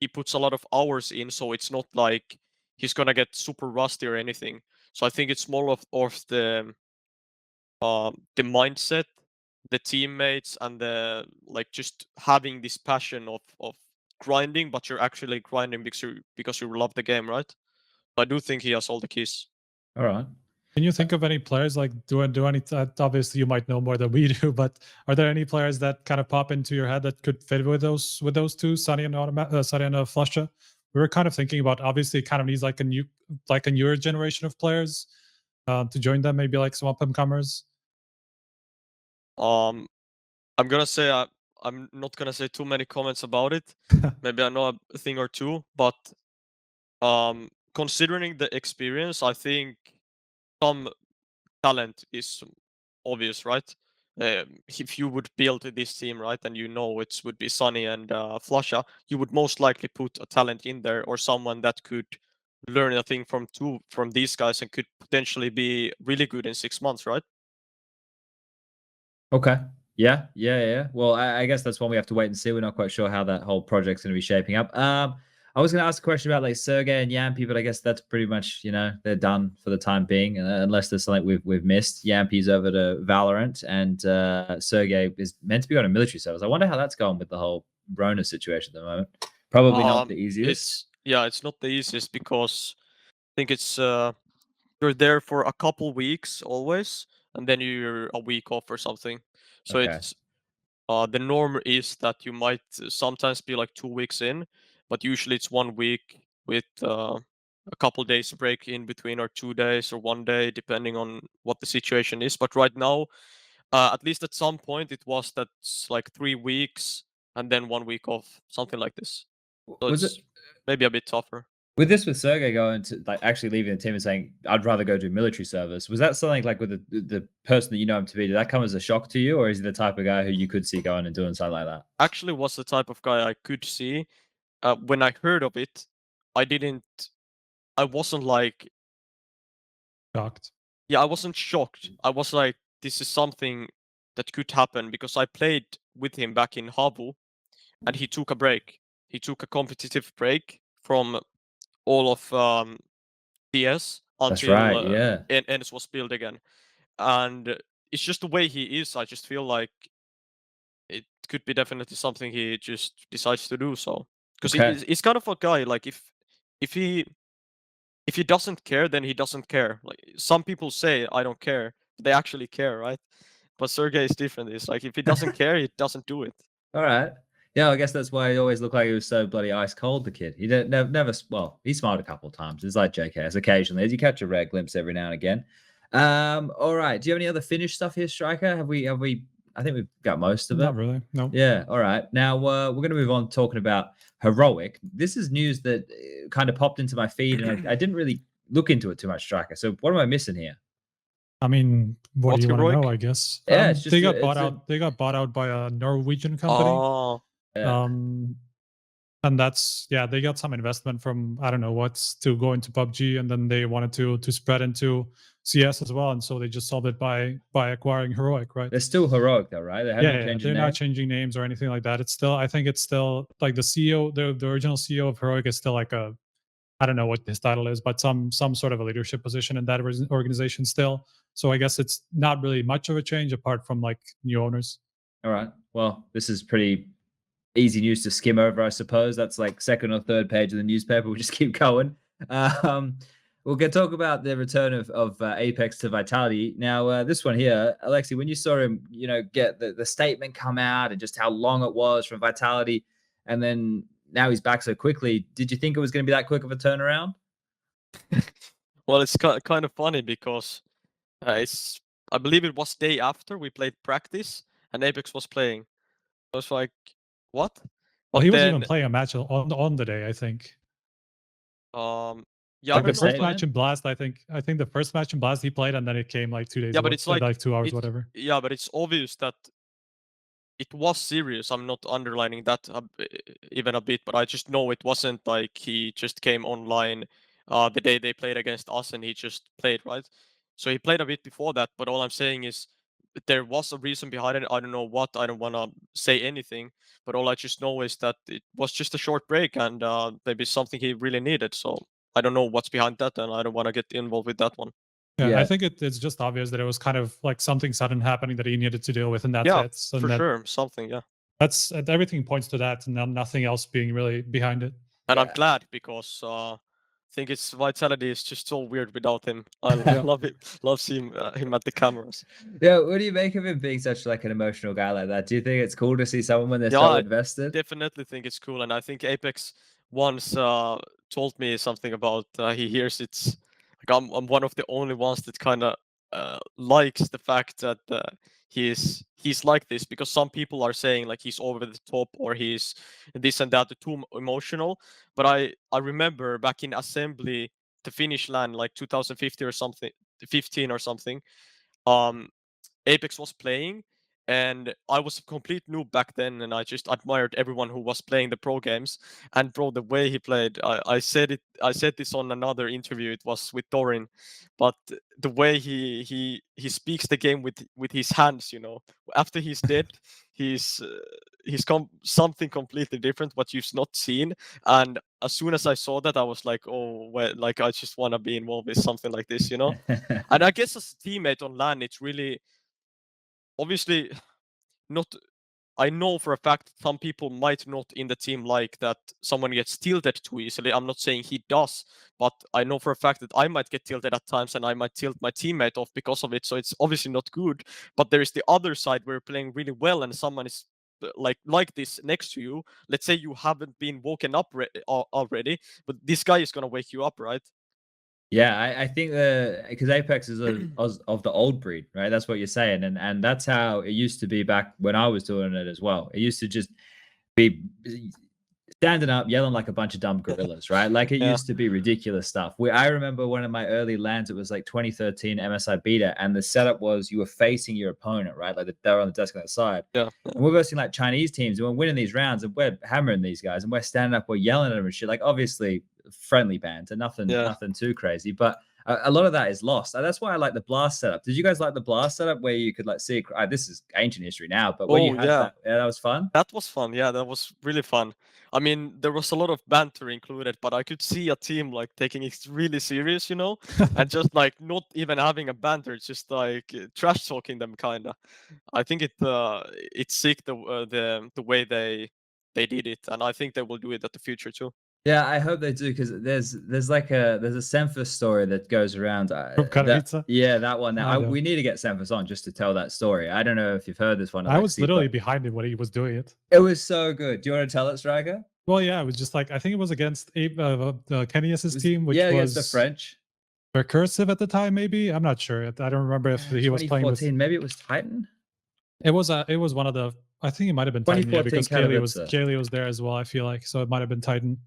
he puts a lot of hours in, so it's not like he's gonna get super rusty or anything. So I think it's more of the mindset, the teammates, and the like just having this passion of grinding, but you're actually grinding because you love the game, right? I do think he has all the keys. All right. Can you think of any players like do any? Obviously, you might know more than we do, but are there any players that kind of pop into your head that could fit with those two, Sunny and Flusha? We were kind of thinking about, obviously it kind of needs like a newer generation of players to join them, maybe like some up and comers. I'm gonna say I'm not gonna say too many comments about it. Maybe I know a thing or two, but considering the experience, I think some talent is obvious, right? If you would build this team, right, and you know it would be Sunny and Flusha, you would most likely put a talent in there or someone that could learn a thing from these guys and could potentially be really good in 6 months, right? Okay. Yeah. Well, I guess that's one we have to wait and see. We're not quite sure how that whole project's going to be shaping up. I was going to ask a question about like Sergey and Yampy, but I guess that's pretty much, they're done for the time being, unless there's something we've missed. Yampy's over to Valorant, and Sergey is meant to be on a military service. I wonder how that's going with the whole Rona situation at the moment. Probably not the easiest. It's not the easiest, because I think it's you're there for a couple weeks always, and then you're a week off or something. So Okay. it's the norm is that you might sometimes be like 2 weeks in, but usually it's 1 week with a couple days break in between, or 2 days or 1 day, depending on what the situation is. But right now, at least at some point, it was that's like 3 weeks and then 1 week off, something like this. So Was it's it maybe a bit tougher. with Sergey going to like actually leaving the team and saying I'd rather go do military service? Was that something like with the person that you know him to be? Did that come as a shock to you, or is he the type of guy who you could see going and doing something like that? Actually, was the type of guy I could see. When I heard of it, I wasn't like, Shocked. yeah, I wasn't shocked. I was like, this is something that could happen, because I played with him back in Havu, and he took a break. He took a competitive break from all of DS That's until right. Yeah. ENCE was built again. And it's just the way he is. I just feel like it could be definitely something he just decides to do. So, because Okay. he's kind of a guy, like if he doesn't care, then he doesn't care. Like some people say, I don't care, but they actually care, right? But Sergey is different. It's like if he doesn't care, he doesn't do it. All right. Yeah, I guess that's why he always looked like he was so bloody ice cold. The kid. He never. Well, he smiled a couple of times. It's like JKS occasionally, as you catch a rare glimpse every now and again. All right. Do you have any other Finnish stuff here, Striker? Have we? I think we've got most of it. Not really. No. Yeah. All right. Now we're going to move on talking about Heroic. This is news that kind of popped into my feed, and I didn't really look into it too much, Striker. So what am I missing here? I mean, what What's do you want to Heroic? know? I guess. Yeah, it's just they got bought out. They got bought out by a Norwegian company. Oh, Yeah. And that's they got some investment from I don't know what's to go into PUBG, and then they wanted to spread into CS as well, and so they just solved it by acquiring Heroic, right? They're still Heroic though, right? They haven't changed they're the not name. changing names or anything like that. It's still, I think it's still like the CEO, the original CEO of Heroic is still like a, I don't know what his title is, but some sort of a leadership position in that organization still. So I guess it's not really much of a change apart from like new owners. All right. Well, this is pretty easy news to skim over, I suppose. That's like second or third page of the newspaper. We'll just keep going. We'll talk about the return of Apex to Vitality. Now, this one here, Aleksib, when you saw him, get the statement come out and just how long it was from Vitality, and then now he's back so quickly, did you think it was going to be that quick of a turnaround? well, it's kind of funny because I believe it was day after we played practice and Apex was playing. I was like, what? Well, But he wasn't then, even playing a match on the day, I think. yeah, Like I The don't first know. match in Blast, I think the first match in Blast he played, and then it came like 2 days. Yeah, but it's like 2 hours, it's, whatever. yeah, but it's obvious that it was serious. I'm not underlining that even a bit, but I just know it wasn't like he just came online the day they played against us and he just played, right? So he played a bit before that, but all I'm saying is there was a reason behind it. I don't know what. I don't want to say anything, but all I just know is that it was just a short break and maybe something he really needed. So I don't know what's behind that, and I don't want to get involved with that one. Yeah, Yeah. I think it's just obvious that it was kind of like something sudden happening that he needed to deal with, and that's Yeah, it. And for that, sure, something. Yeah, that's everything points to that, and nothing else being really behind it. and I'm Yeah. glad because I think his vitality is just so weird without him. I Yeah. love it. Love seeing him at the cameras. Yeah, what do you make of him being such like an emotional guy like that? Do you think it's cool to see someone when they're Yeah, so I invested? definitely think it's cool, and I think Apex once told me something about he hears it's like I'm one of the only ones that kind of likes the fact that he's like this, because some people are saying like he's over the top or he's this and that, too emotional. But I remember back in assembly, the Finnish LAN like 2050 or something, 15 or something. Apex was playing, and I was a complete noob back then, and I just admired everyone who was playing the pro games. And bro, the way he played, I said it. I said this on another interview. It was with Dorin, but the way he speaks the game with his hands, you know, after he's dead, he's something completely different what you've not seen. And as soon as I saw that, I was like, oh well, like I just want to be involved with something like this, you know. And I guess as a teammate on LAN, it's really obviously not. I know for a fact some people might not in the team like that someone gets tilted too easily. I'm not saying he does, but I know for a fact that I might get tilted at times and I might tilt my teammate off because of it. So it's obviously not good. But there is the other side where you're playing really well and someone is like this next to you. Let's say you haven't been woken up already, but this guy is gonna wake you up, right? Yeah, I think because Apex is of the old breed, right? That's what you're saying, and that's how it used to be back when I was doing it as well. It used to just be standing up, yelling like a bunch of dumb gorillas, right? Like it Yeah. used to be ridiculous stuff. I remember one of my early lands. It was like 2013 MSI beta, and the setup was you were facing your opponent, right? Like they're on the desk on that side. Yeah. And we're versing like Chinese teams, and we're winning these rounds, and we're hammering these guys, and we're standing up, we're yelling at them and shit. Like obviously friendly banter, nothing too crazy, but a lot of that is lost. And that's why I like the blast setup. Did you guys like the blast setup where you could like see this is ancient history now, but where you had that, that was fun. That was fun. Yeah, that was really fun. I mean, there was a lot of banter included, but I could see a team like taking it really serious, you know, and just like not even having a banter, just like trash talking them, kinda. I think it's sick the way they did it, and I think they will do it at the future too. Yeah, I hope they do because there's like there's a Semphis story that goes around. From Katowice? Yeah, that one. I know. We need to get Semphis on just to tell that story. I don't know if you've heard this one. I was Aleksib, literally but behind him when he was doing it. it was so good. Do you want to tell it, Striker? Well, yeah, it was just like I think it was against Kenny's team, which against the was French. Recursive at the time. Maybe I'm not sure. I don't remember if he was playing with. Maybe it was Titan. It was one of the. I think it might have been Titan, yeah, because Katowice. Kaylee was there as well. I feel like so it might have been Titan.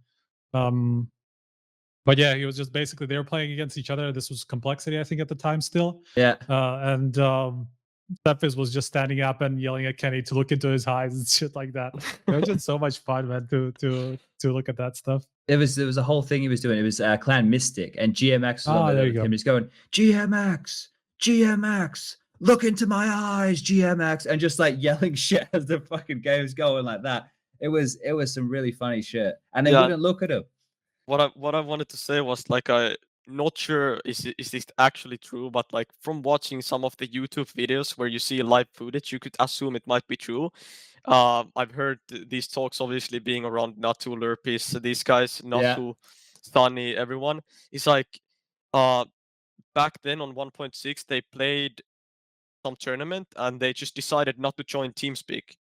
But yeah, he was just basically they were playing against each other. This was Complexity, I think, at the time still. Yeah. And Semphis was just standing up and yelling at Kenny to look into his eyes and shit like that. It was just so much fun, man, to look at that stuff. There was a whole thing he was doing. It was Clan Mystic and GMX was on there you go. him. He's going GMX, look into my eyes, GMX, and just like yelling shit as the fucking game's going like that. It was some really funny shit, and they wouldn't look at him. What I wanted to say was like I not sure is this actually true, but like from watching some of the YouTube videos where you see live footage, you could assume it might be true. I've heard these talks obviously being around Natu, Lurpis, these guys, Natu, Sunny, everyone. It's like back then on 1.6 they played some tournament and they just decided not to join TeamSpeak.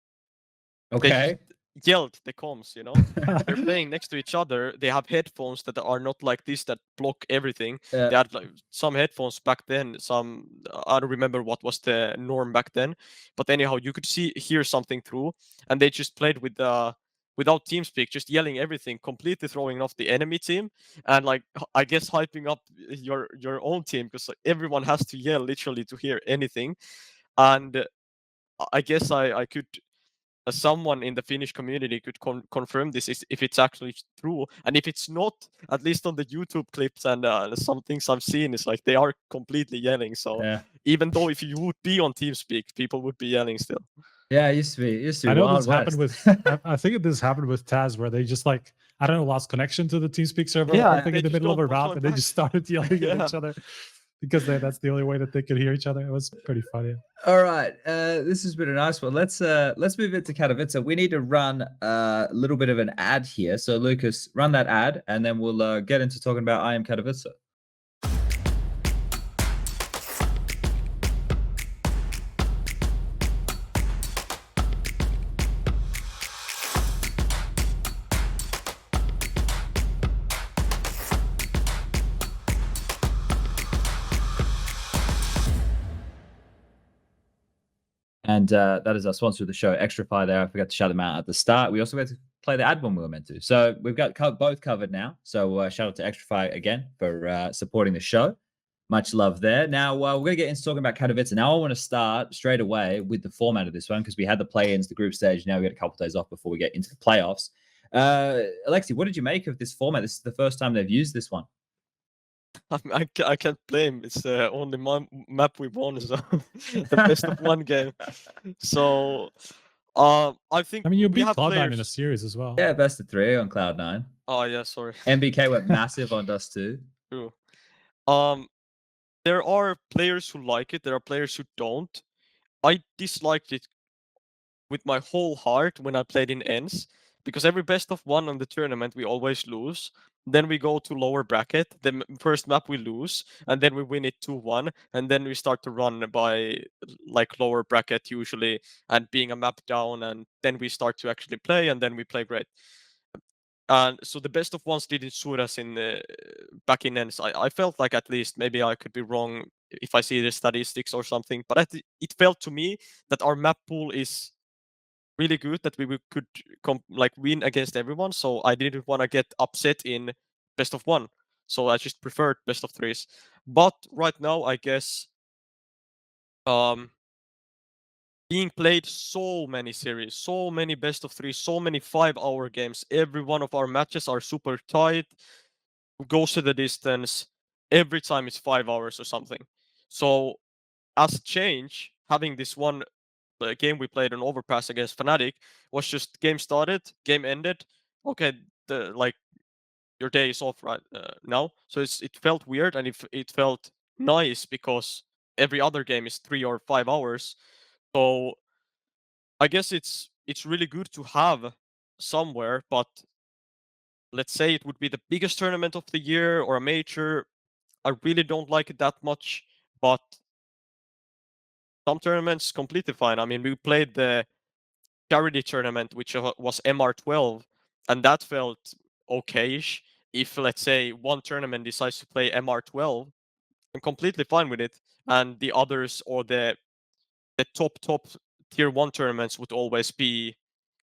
Okay. They yelled the comms, you know. They're playing next to each other. They have headphones that are not like this that block everything. They had like some headphones back then. Some I don't remember what was the norm back then, but anyhow, you could hear something through, and they just played with without TeamSpeak, just yelling everything, completely throwing off the enemy team, and like I guess hyping up your own team because like, everyone has to yell literally to hear anything, and I guess I could someone in the Finnish community could confirm this if it's actually true, and if it's not, at least on the YouTube clips and some things I've seen, it's like they are completely yelling. So Yeah. even though if you would be on TeamSpeak, people would be yelling still. Yeah, it used to be I know Wild this happened West. with. I think this happened with Taz, where they just like I don't know lost connection to the TeamSpeak server. Yeah, I think they in the just middle of don't a round, join and they back. just started yelling at Yeah. each other because that's the only way that they could hear each other. It was pretty funny. All right, this has been a nice one. Let's move into Katowice. We need to run a little bit of an ad here. So Lucas, run that ad, and then we'll get into talking about IEM Katowice. And that is our sponsor of the show, Extrafy. There, I forgot to shout them out at the start. We also got to play the ad when we were meant to. So we've got both covered now. So shout out to Extrafy again for supporting the show. Much love there. Now we're going to get into talking about Katowice. Now I want to start straight away with the format of this one because we had the play-ins, the group stage. Now we got a couple of days off before we get into the playoffs. Aleksib, what did you make of this format? This is the first time they've used this one. I can't blame. It's the only map we won, so the best of one game. So, I think I mean, you we beat have Cloud9 in a players. series as well. Yeah, best of 3 on Cloud9. Oh yeah, sorry. MBK went massive on Dust 2. True. There are players who like it. There are players who don't. I disliked it with my whole heart when I played in ENCE, because every best of one on the tournament we always lose. Then we go to lower bracket. The first map we lose, and then we win it 2-1, and then we start to run by like lower bracket usually, and being a map down, and then we start to actually play, and then we play great. And so the best of ones didn't suit us in back in ENCE. I felt like, at least, maybe I could be wrong if I see the statistics or something, but it felt to me that our map pool is really good, that we could like win against everyone. So I didn't want to get upset in best of one. So I just preferred best of threes. But right now, I guess being played so many series, so many best of three, so many 5-hour games. Every one of our matches are super tight, goes to the distance. Every time it's 5 hours or something. So as a change, having this one game we played on Overpass against Fnatic was just game started, game ended. Okay, your day is off right now. So it felt weird, and it felt nice because every other game is 3 or 5 hours. So I guess it's really good to have somewhere, but let's say it would be the biggest tournament of the year or a major. I really don't like it that much, but some tournaments completely fine. I mean, we played the charity tournament, which was MR12, and that felt okayish. If, let's say, one tournament decides to play MR12, I'm completely fine with it, and the others, or the top tier 1 tournaments, would always be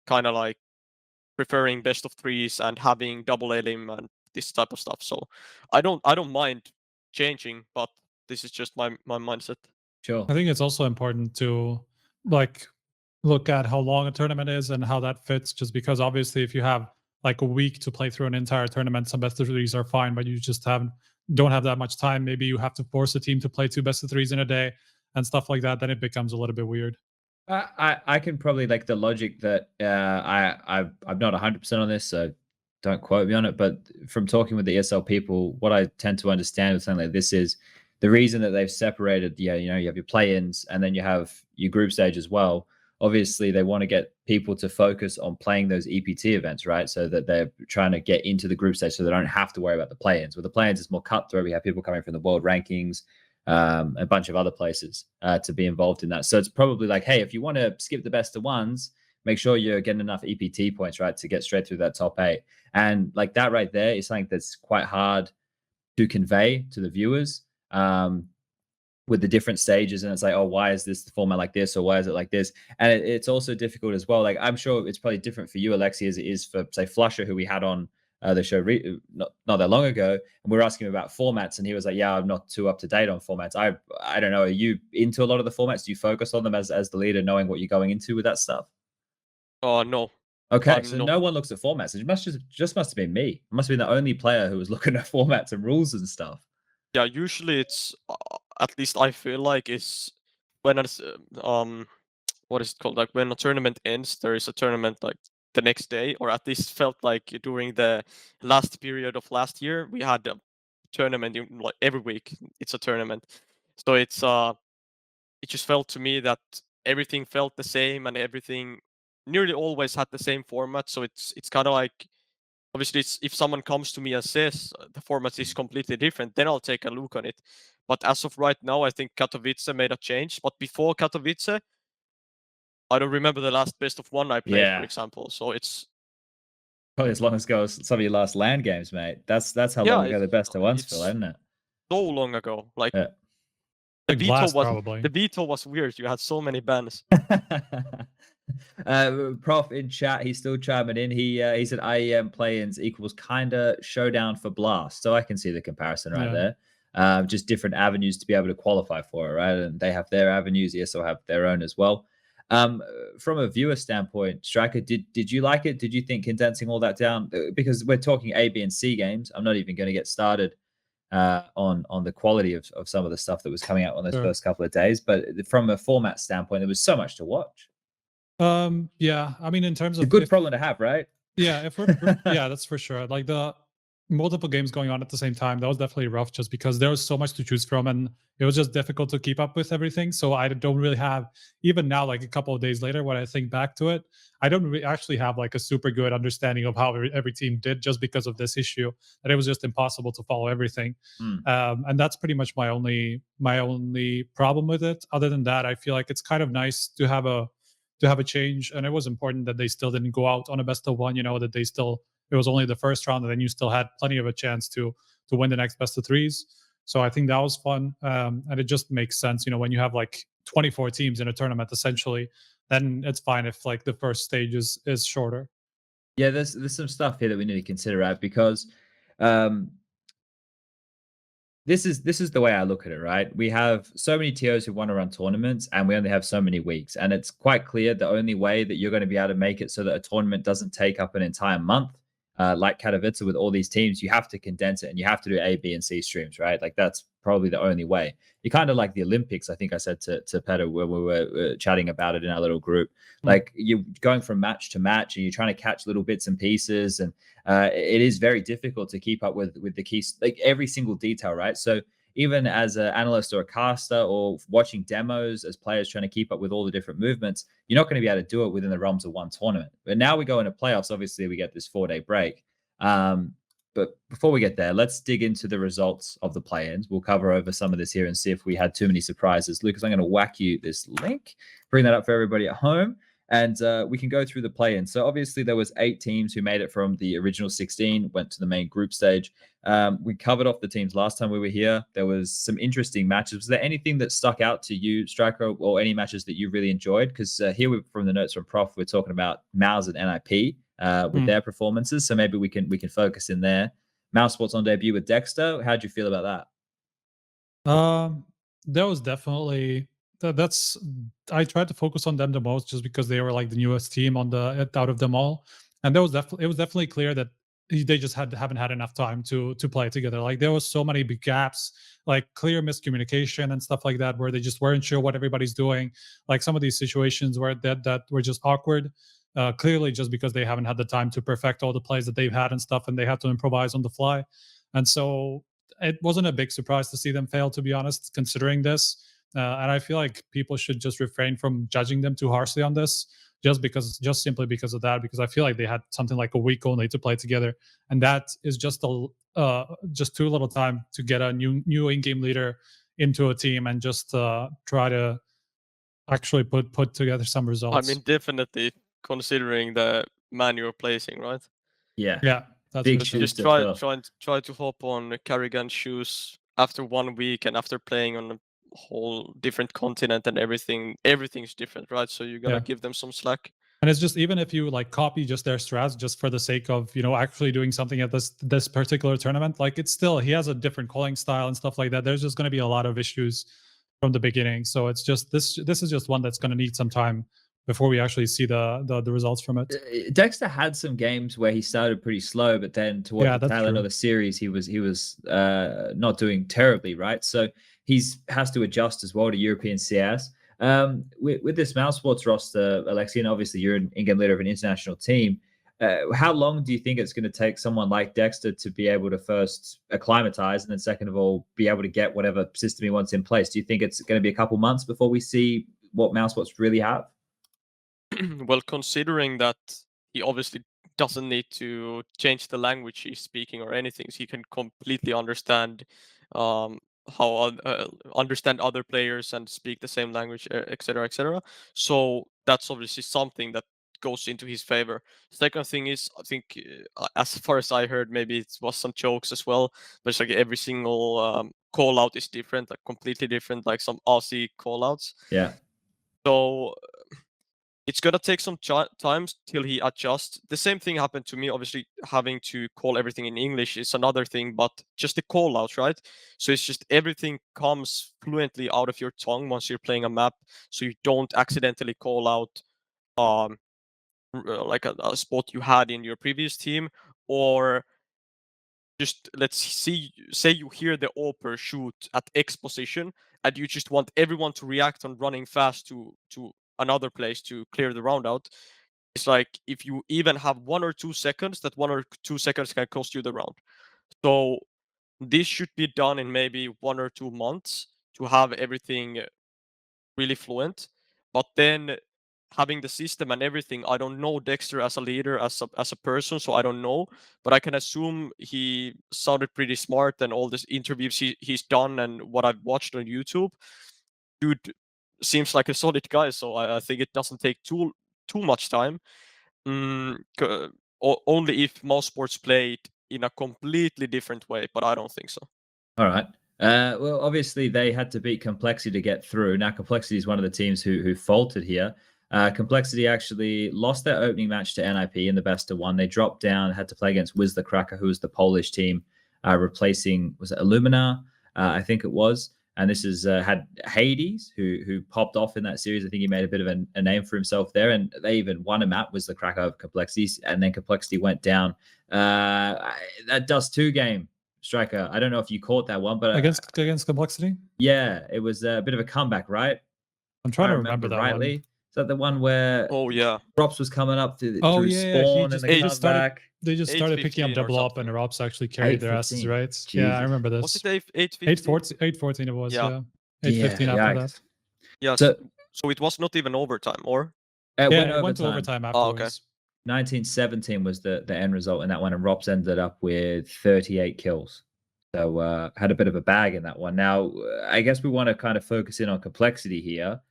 kind of like preferring best of threes and having double elim and this type of stuff. So I don't mind changing, but this is just my mindset. Sure. I think it's also important to like look at how long a tournament is and how that fits, just because obviously if you have like a week to play through an entire tournament, some best of threes are fine, but you just don't have that much time. Maybe you have to force a team to play 2 best of threes in a day and stuff like that. Then it becomes a little bit weird. I can probably like the logic that I'm not 100% on this, so don't quote me on it. But from talking with the ESL people, what I tend to understand with something like this is the reason that they've separated. Yeah, you have your play-ins and then you have your group stage as well. Obviously, they want to get people to focus on playing those EPT events, right? So that they're trying to get into the group stage, so they don't have to worry about the play-ins. With the play-ins, it's more cutthroat. We have people coming from the world rankings, a bunch of other places to be involved in that. So it's probably like, hey, if you want to skip the best of ones, make sure you're getting enough EPT points, right, to get straight through that top 8. And like that right there is something that's quite hard to convey to the viewers with the different stages. And it's like, oh, why is this the format like this, or why is it like this? And it's also difficult as well. Like, I'm sure it's probably different for you, Aleksib, as it is for, say, Flusher, who we had on the show not that long ago, and we were asking him about formats, and he was like, yeah, I'm not too up to date on formats. I don't know, are you into a lot of the formats? Do you focus on them as the leader, knowing what you're going into with that stuff? No. Okay, so No. no one looks at formats. It must have been me. I must have been the only player who was looking at formats and rules and stuff. Yeah, usually it's at least I feel like it's when it's what is it called? Like when a tournament ends, there is a tournament like the next day, or at least felt like during the last period of last year, we had a tournament like every week. It's a tournament, so it just felt to me that everything felt the same and everything nearly always had the same format. So it's kind of like obviously if someone comes to me and says the format is completely different, then I'll take a look on it. But as of right now, I think Katowice made a change. But before Katowice, I don't remember the last best of one I played, for Yeah. example. So it's Probably as long ago as some of your last LAN games, mate. That's how long ago the best of ones feel, it's isn't it? so long ago. Like Yeah. the Like veto Blast, was probably. the veto was weird. You had so many bans. Prof in chat, he's still chiming in. He said IEM play-ins equals kinda showdown for Blast. So I can see the comparison right Yeah. there. Just different avenues to be able to qualify for it, right? And they have their avenues, ESO have their own as well. From a viewer standpoint, Striker, did you like it? Did you think condensing all that down? Because we're talking A, B, and C games. I'm not even going to get started on the quality of some of the stuff that was coming out on those Sure. first couple of days. But from a format standpoint, there was so much to watch. Yeah, I mean, in terms It's a of good problem to have, right? yeah, if we're yeah, that's for sure. Like the multiple games going on at the same time, that was definitely rough just because there was so much to choose from and it was just difficult to keep up with everything. So I don't really have, even now, like a couple of days later, when I think back to it, I don't actually have like a super good understanding of how every team did just because of this issue, that it was just impossible to follow everything. And that's pretty much my only problem with it. Other than that, I feel like it's kind of nice to have a change, and it was important that they still didn't go out on a best of one. You know, that they still, it was only the first round, and then you still had plenty of a chance to win the next best of threes. So I think that was fun, and it just makes sense. You know, when you have like 24 teams in a tournament, essentially, then it's fine if like the first stage is shorter. Yeah, there's some stuff here that we need to consider, right? Because this is the way I look at it, right? We have so many TOs who want to run tournaments, and we only have so many weeks. And it's quite clear the only way that you're going to be able to make it so that a tournament doesn't take up an entire month, like Katowice with all these teams, you have to condense it and you have to do A, B, and C streams, right? Like that's probably the only way. You're kind of like the Olympics, I think I said to Petter when we were chatting about it in our little group. Like you're going from match to match and you're trying to catch little bits and pieces, and it is very difficult to keep up with the keys, like every single detail, right? So even as an analyst or a caster or watching demos as players trying to keep up with all the different movements, you're not going to be able to do it within the realms of one tournament. But now we go into playoffs, obviously we get this 4-day break. But before we get there, let's dig into the results of the play-ins. We'll cover over some of this here and see if we had too many surprises. Lucas, I'm going to whack you this link, bring that up for everybody at home, and we can go through the play-in. So obviously there was 8 teams who made it from the original 16, went to the main group stage. We covered off the teams last time we were here. There was some interesting matches. Was there anything that stuck out to you, Striker, or any matches that you really enjoyed? Because here from the notes from Prof, we're talking about mouz and NIP with their performances. So maybe we can focus in there. mousesports on debut with Dexter. How'd you feel about that? That was definitely that's I tried to focus on them the most just because they were like the newest team on the out of them all, and it was definitely clear that they just haven't had enough time to play together. Like there was so many big gaps, like clear miscommunication and stuff like that, where they just weren't sure what everybody's doing. Like some of these situations where that were just awkward. Clearly, just because they haven't had the time to perfect all the plays that they've had and stuff, and they had to improvise on the fly, and so it wasn't a big surprise to see them fail, to be honest, considering this. And I feel like people should just refrain from judging them too harshly on this, just simply because of that. Because I feel like they had something like a week only to play together, and that is just too little time to get a new in-game leader into a team and just try to actually put together some results. I mean, definitely considering the man you're placing, right? Yeah. That's big for sure. shoes Just to fill. try to hop on karrigan's shoes after 1 week and after playing on a whole different continent and everything's different, right? So you gotta give them some slack. And it's just, even if you like copy just their strats just for the sake of, you know, actually doing something at this particular tournament, like it's still, he has a different calling style and stuff like that. There's just going to be a lot of issues from the beginning. So it's just this is just one that's going to need some time before we actually see the results from it. Dexter had some games where he started pretty slow, but then towards Yeah, the that's tail end true. of the series, he was not doing terribly, right? So he's has to adjust as well to European CS. With this mouse sports roster, Aleksib, and obviously you're an in-game leader of an international team. How long do you think it's going to take someone like Dexter to be able to first acclimatize, and then second of all, be able to get whatever system he wants in place? Do you think it's going to be a couple months before we see what mouse sports really have? Well, considering that he obviously doesn't need to change the language he's speaking or anything, so he can completely understand how understand other players and speak the same language, etc., etc. So that's obviously something that goes into his favor. Second thing is, I think, as far as I heard, maybe it was some jokes as well, but it's like every single call out is different, like completely different, like some Aussie call outs. Yeah. So it's gonna take some time till he adjusts. The same thing happened to me. Obviously, having to call everything in English is another thing, but just the call out, right? So it's just everything comes fluently out of your tongue once you're playing a map, so you don't accidentally call out like a spot you had in your previous team, or just let's say you hear the Oper shoot at X position, and you just want everyone to react on running fast to another place to clear the round out. It's like if you even have 1 or 2 seconds, that 1 or 2 seconds can cost you the round. So this should be done in maybe 1 or 2 months to have everything really fluent. But then having the system and everything, I don't know Dexter as a leader, as a person, so I don't know. But I can assume he sounded pretty smart, and all these interviews he's done and what I've watched on YouTube, dude seems like a solid guy. So I think it doesn't take too much time. Only if mouse sports played in a completely different way, but I don't think so. All right. Well, obviously they had to beat Complexity to get through. Now, Complexity is one of the teams who faltered here. Complexity actually lost their opening match to NIP in the best of one. They dropped down, had to play against Wiz the Cracker, who was the Polish team, replacing, was it Illumina? I think it was. And this is had Hades, who popped off in that series. I think he made a bit of a name for himself there. And they even won a map, Wiz the Cracker of Complexity. And then Complexity went down. That Dust 2 game. Striker, I don't know if you caught that one, but Against Complexity? yeah, it was a bit of a comeback, right? I'm trying to remember that rightly. one. Is that the one where yeah, Props was coming up through yeah, spawn and the comeback? They just started picking up 8:15 or double up, and something. the Rops actually carried their asses, 8:15. right? Yeah, I remember this. Was it 8:15? 8:14 it was, Yeah. yeah. 8:15 after that. Yes. So- So it was not even overtime, or? It Yeah, it went to overtime Oh, okay. afterwards. 1917 was the end result in that one, and Rops ended up with 38 kills. So had a bit of a bag in that one. Now, I guess we want to kind of focus in on Complexity here.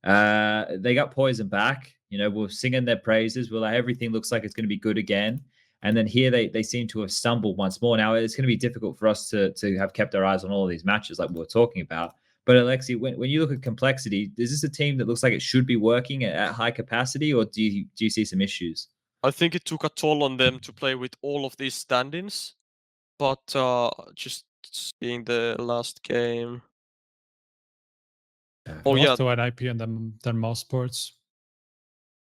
They got Poison back. You know, we're singing their praises. We're like, everything looks like it's going to be good again. And then here they seem to have stumbled once more. Now, it's going to be difficult for us to have kept our eyes on all of these matches like we were talking about. But Aleksib, when you look at Complexity, is this a team that looks like it should be working at high capacity, or do you see some issues? I think it took a toll on them to play with all of these stand-ins. But just seeing the last game. Oh yeah, Lost to NIP and then Mouse Sports.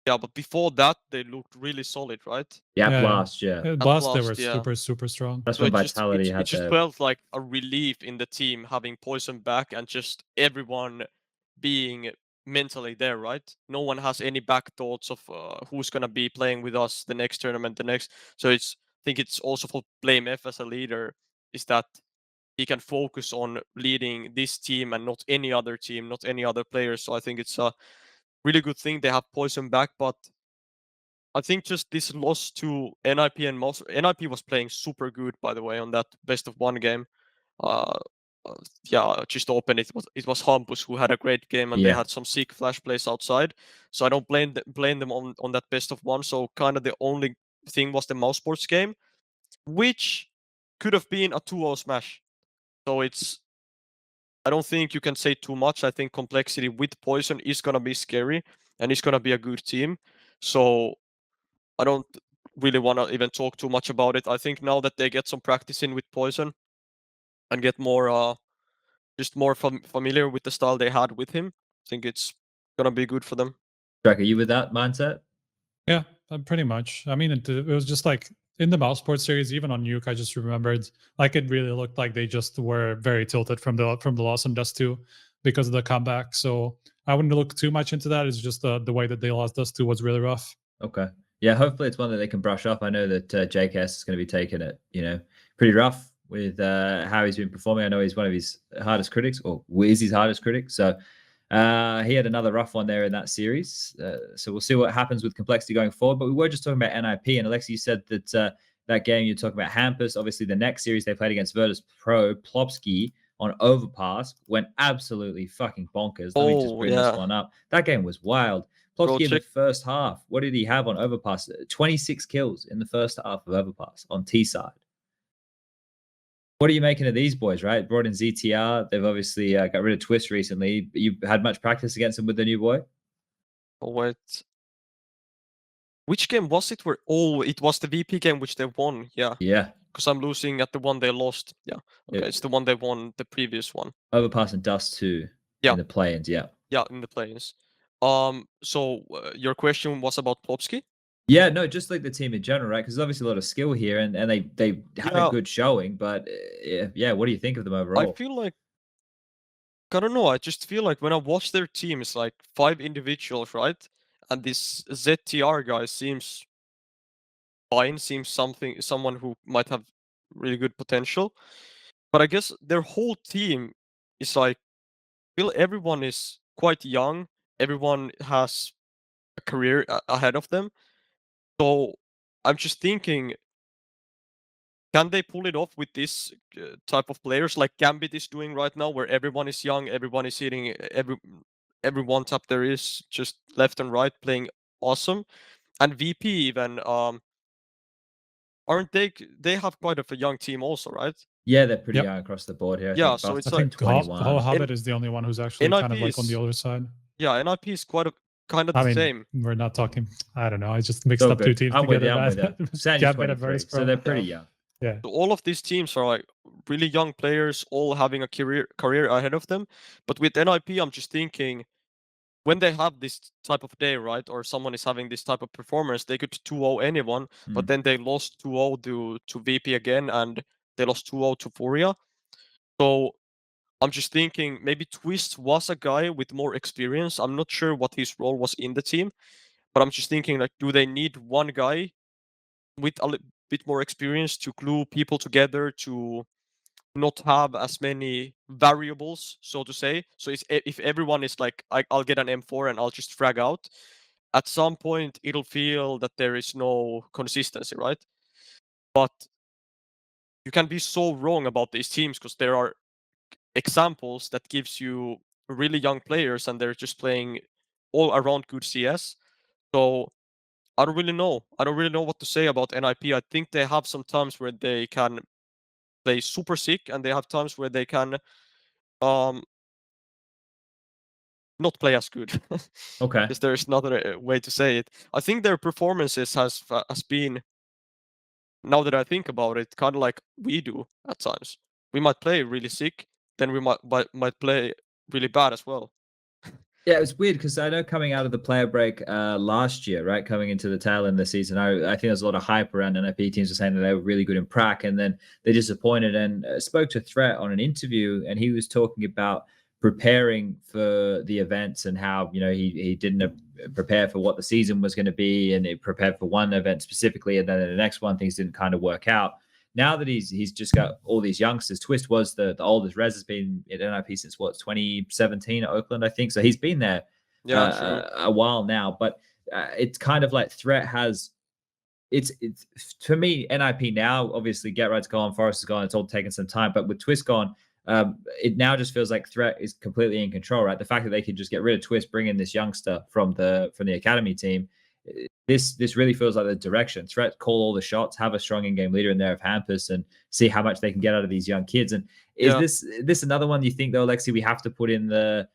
yeah, but before that they looked really solid, right? Yeah, Yeah, Blast, yeah. At Blast, they Blast, were yeah. super strong. That's So when it just, Vitality it had just the... felt like a relief in the team having Poison back and just everyone being mentally there, right? No one has any back thoughts of who's gonna be playing with us the next tournament, the next. So I think it's also for Blame F as a leader is that he can focus on leading this team and not any other team, not any other players. So I think it's a really good thing they have Poison back, but I think just this loss to NIP and most NIP was playing super good, by the way, on that best of one game. Uh, yeah, just to open it was Hampus who had a great game, and they Yeah. had some sick flash plays outside. So I don't blame them on that best of one. So kind of the only thing was the mouse sports game, which could have been a 2-0 smash. So I don't think you can say too much. I think Complexity with Poison is gonna be scary, and it's gonna be a good team. So I don't really want to even talk too much about it. I think now that they get some practice in with Poison and get more just more familiar with the style they had with him, I think it's gonna be good for them. Jack, are you with that mindset? Yeah, pretty much. I mean, it was just like in the mouse sport series, even on Nuke, I just remembered like it really looked like they just were very tilted from the loss in Dust 2 because of the comeback. So I wouldn't look too much into that. It's just the way that they lost Dust 2 was really rough. Okay. Yeah, hopefully it's one that they can brush up. I know that JKS is going to be taking it, pretty rough with how he's been performing. I know he's one of his hardest critics, or is his hardest critic. So he had another rough one there in that series. So we'll see what happens with Complexity going forward. But we were just talking about NIP, and Aleksib, you said that that game you're talking about Hampus. Obviously, the next series they played against Virtus Pro, Bubzkji on Overpass went absolutely fucking bonkers. Let me just bring this one up. That game was wild. Bubzkji in the first half, what did he have on Overpass? 26 kills in the first half of Overpass on T side. What are you making of these boys, right? Brought in ZTR. They've obviously got rid of Twist recently. You had much practice against them with the new boy? Oh, wait. Which game was it? It was the VP game which they won. Yeah. Yeah. Because I'm losing at the one they lost. Yeah. Okay, it's the one they won, the previous one. Overpass and Dust 2 in the play-ins, yeah. Yeah, in the play-ins. So your question was about Bubzkji? Yeah, no, just like the team in general, right? Because there's obviously a lot of skill here, and they had a good showing. But yeah, what do you think of them overall? I feel like, I don't know. I just feel like when I watch their team, it's like 5 individuals, right? And this ZTR guy seems fine, seems someone who might have really good potential. But I guess their whole team is like, I feel everyone is quite young. Everyone has a career ahead of them. So I'm just thinking, can they pull it off with this type of players like Gambit is doing right now, where everyone is young, everyone is hitting every one tap there is, just left and right, playing awesome. And VP even, aren't they have quite of a young team also, right? Yeah, they're pretty young across the board here. Yeah, so it's I think 21. Hobbit is the only one who's actually kind of like on the older side. Yeah, NIP is kind of the same. We're not talking. I don't know. I just mixed up two teams I'm together. with that. SANJIing's 23, so they're pretty young. Yeah. So all of these teams are like really young players, all having a career ahead of them. But with NIP, I'm just thinking, when they have this type of day, right, or someone is having this type of performance, they could 2-0 anyone, but then they lost 2-0 to VP again, and they lost 2-0 to Furia. So I'm just thinking maybe Twist was a guy with more experience. I'm not sure what his role was in the team, but I'm just thinking, like, do they need one guy with a bit more experience to glue people together, to not have as many variables, so to say? So if everyone is like, I'll get an M4 and I'll just frag out, at some point it'll feel that there is no consistency, right? But you can be so wrong about these teams, because there are examples that gives you really young players and they're just playing all around good CS. So I don't really know. I don't really know what to say about NIP. I think they have some times where they can play super sick, and they have times where they can not play as good. Okay. Because there's another way to say it. I think their performances has been, now that I think about it, kind of like we do at times. We might play really sick, then we might play really bad as well. Yeah, it's weird because I know coming out of the player break last year, right, coming into the tail end of the season, I think there's a lot of hype around NIP teams were saying that they were really good in prac, and then they disappointed. And spoke to Threat on an interview, and he was talking about preparing for the events and how he didn't prepare for what the season was going to be, and he prepared for one event specifically, and then the next one things didn't kind of work out. Now that he's just got all these youngsters, Twist was the oldest. Rez has been at NIP since 2017 at Oakland, I think. So he's been there a while now. But it's kind of like Threat has. It's for me, NIP now. Obviously, Get Right's gone, Forest is gone. It's all taken some time, but with Twist gone, it now just feels like Threat is completely in control. Right, the fact that they could just get rid of Twist, bring in this youngster from the academy team. This really feels like the direction. Threat call all the shots, have a strong in-game leader in there of Hampus, and see how much they can get out of these young kids. And is this another one you think though, Aleksib, we have to put in the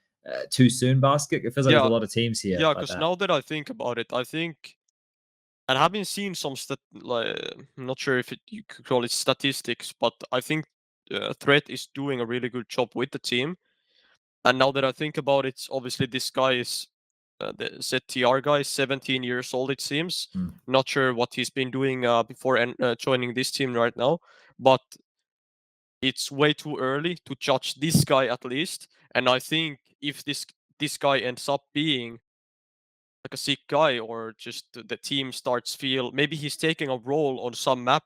too soon basket? It feels like there's a lot of teams here. Yeah, because now that I think about it, I think, and having seen some I'm not sure if you could call it statistics, but I think Threat is doing a really good job with the team. And now that I think about it, obviously this guy is the ZTR guy, 17 years old it seems. Not sure what he's been doing before joining this team right now, but it's way too early to judge this guy at least. And I think if this guy ends up being like a sick guy, or just the team starts feel maybe he's taking a role on some map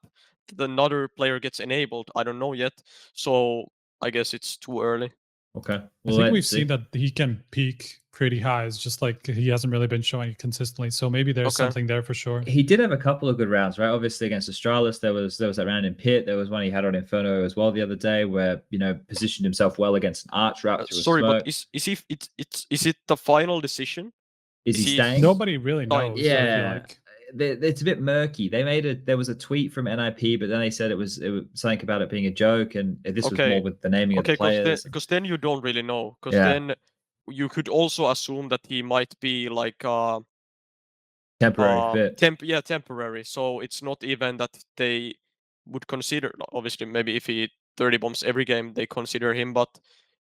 that another player gets enabled. I don't know yet, so I guess it's too early. Okay. I think we've seen that he can peak pretty high. It's just like he hasn't really been showing it consistently. So maybe there's something there for sure. He did have a couple of good rounds, right? Obviously against Astralis, there was that round in Pit. There was one he had on Inferno as well the other day, where positioned himself well against an arch wrap through sorry, a smoke. but is it the final decision? Is he staying? Nobody really knows. Yeah. It's a bit murky. There was a tweet from NIP, but then they said it was something about it being a joke, and this was more with the naming of the players. Because then you don't really know. Because then you could also assume that he might be like temporary fit. Temporary. So it's not even that they would consider. Obviously, maybe if he 30 bombs every game, they consider him, but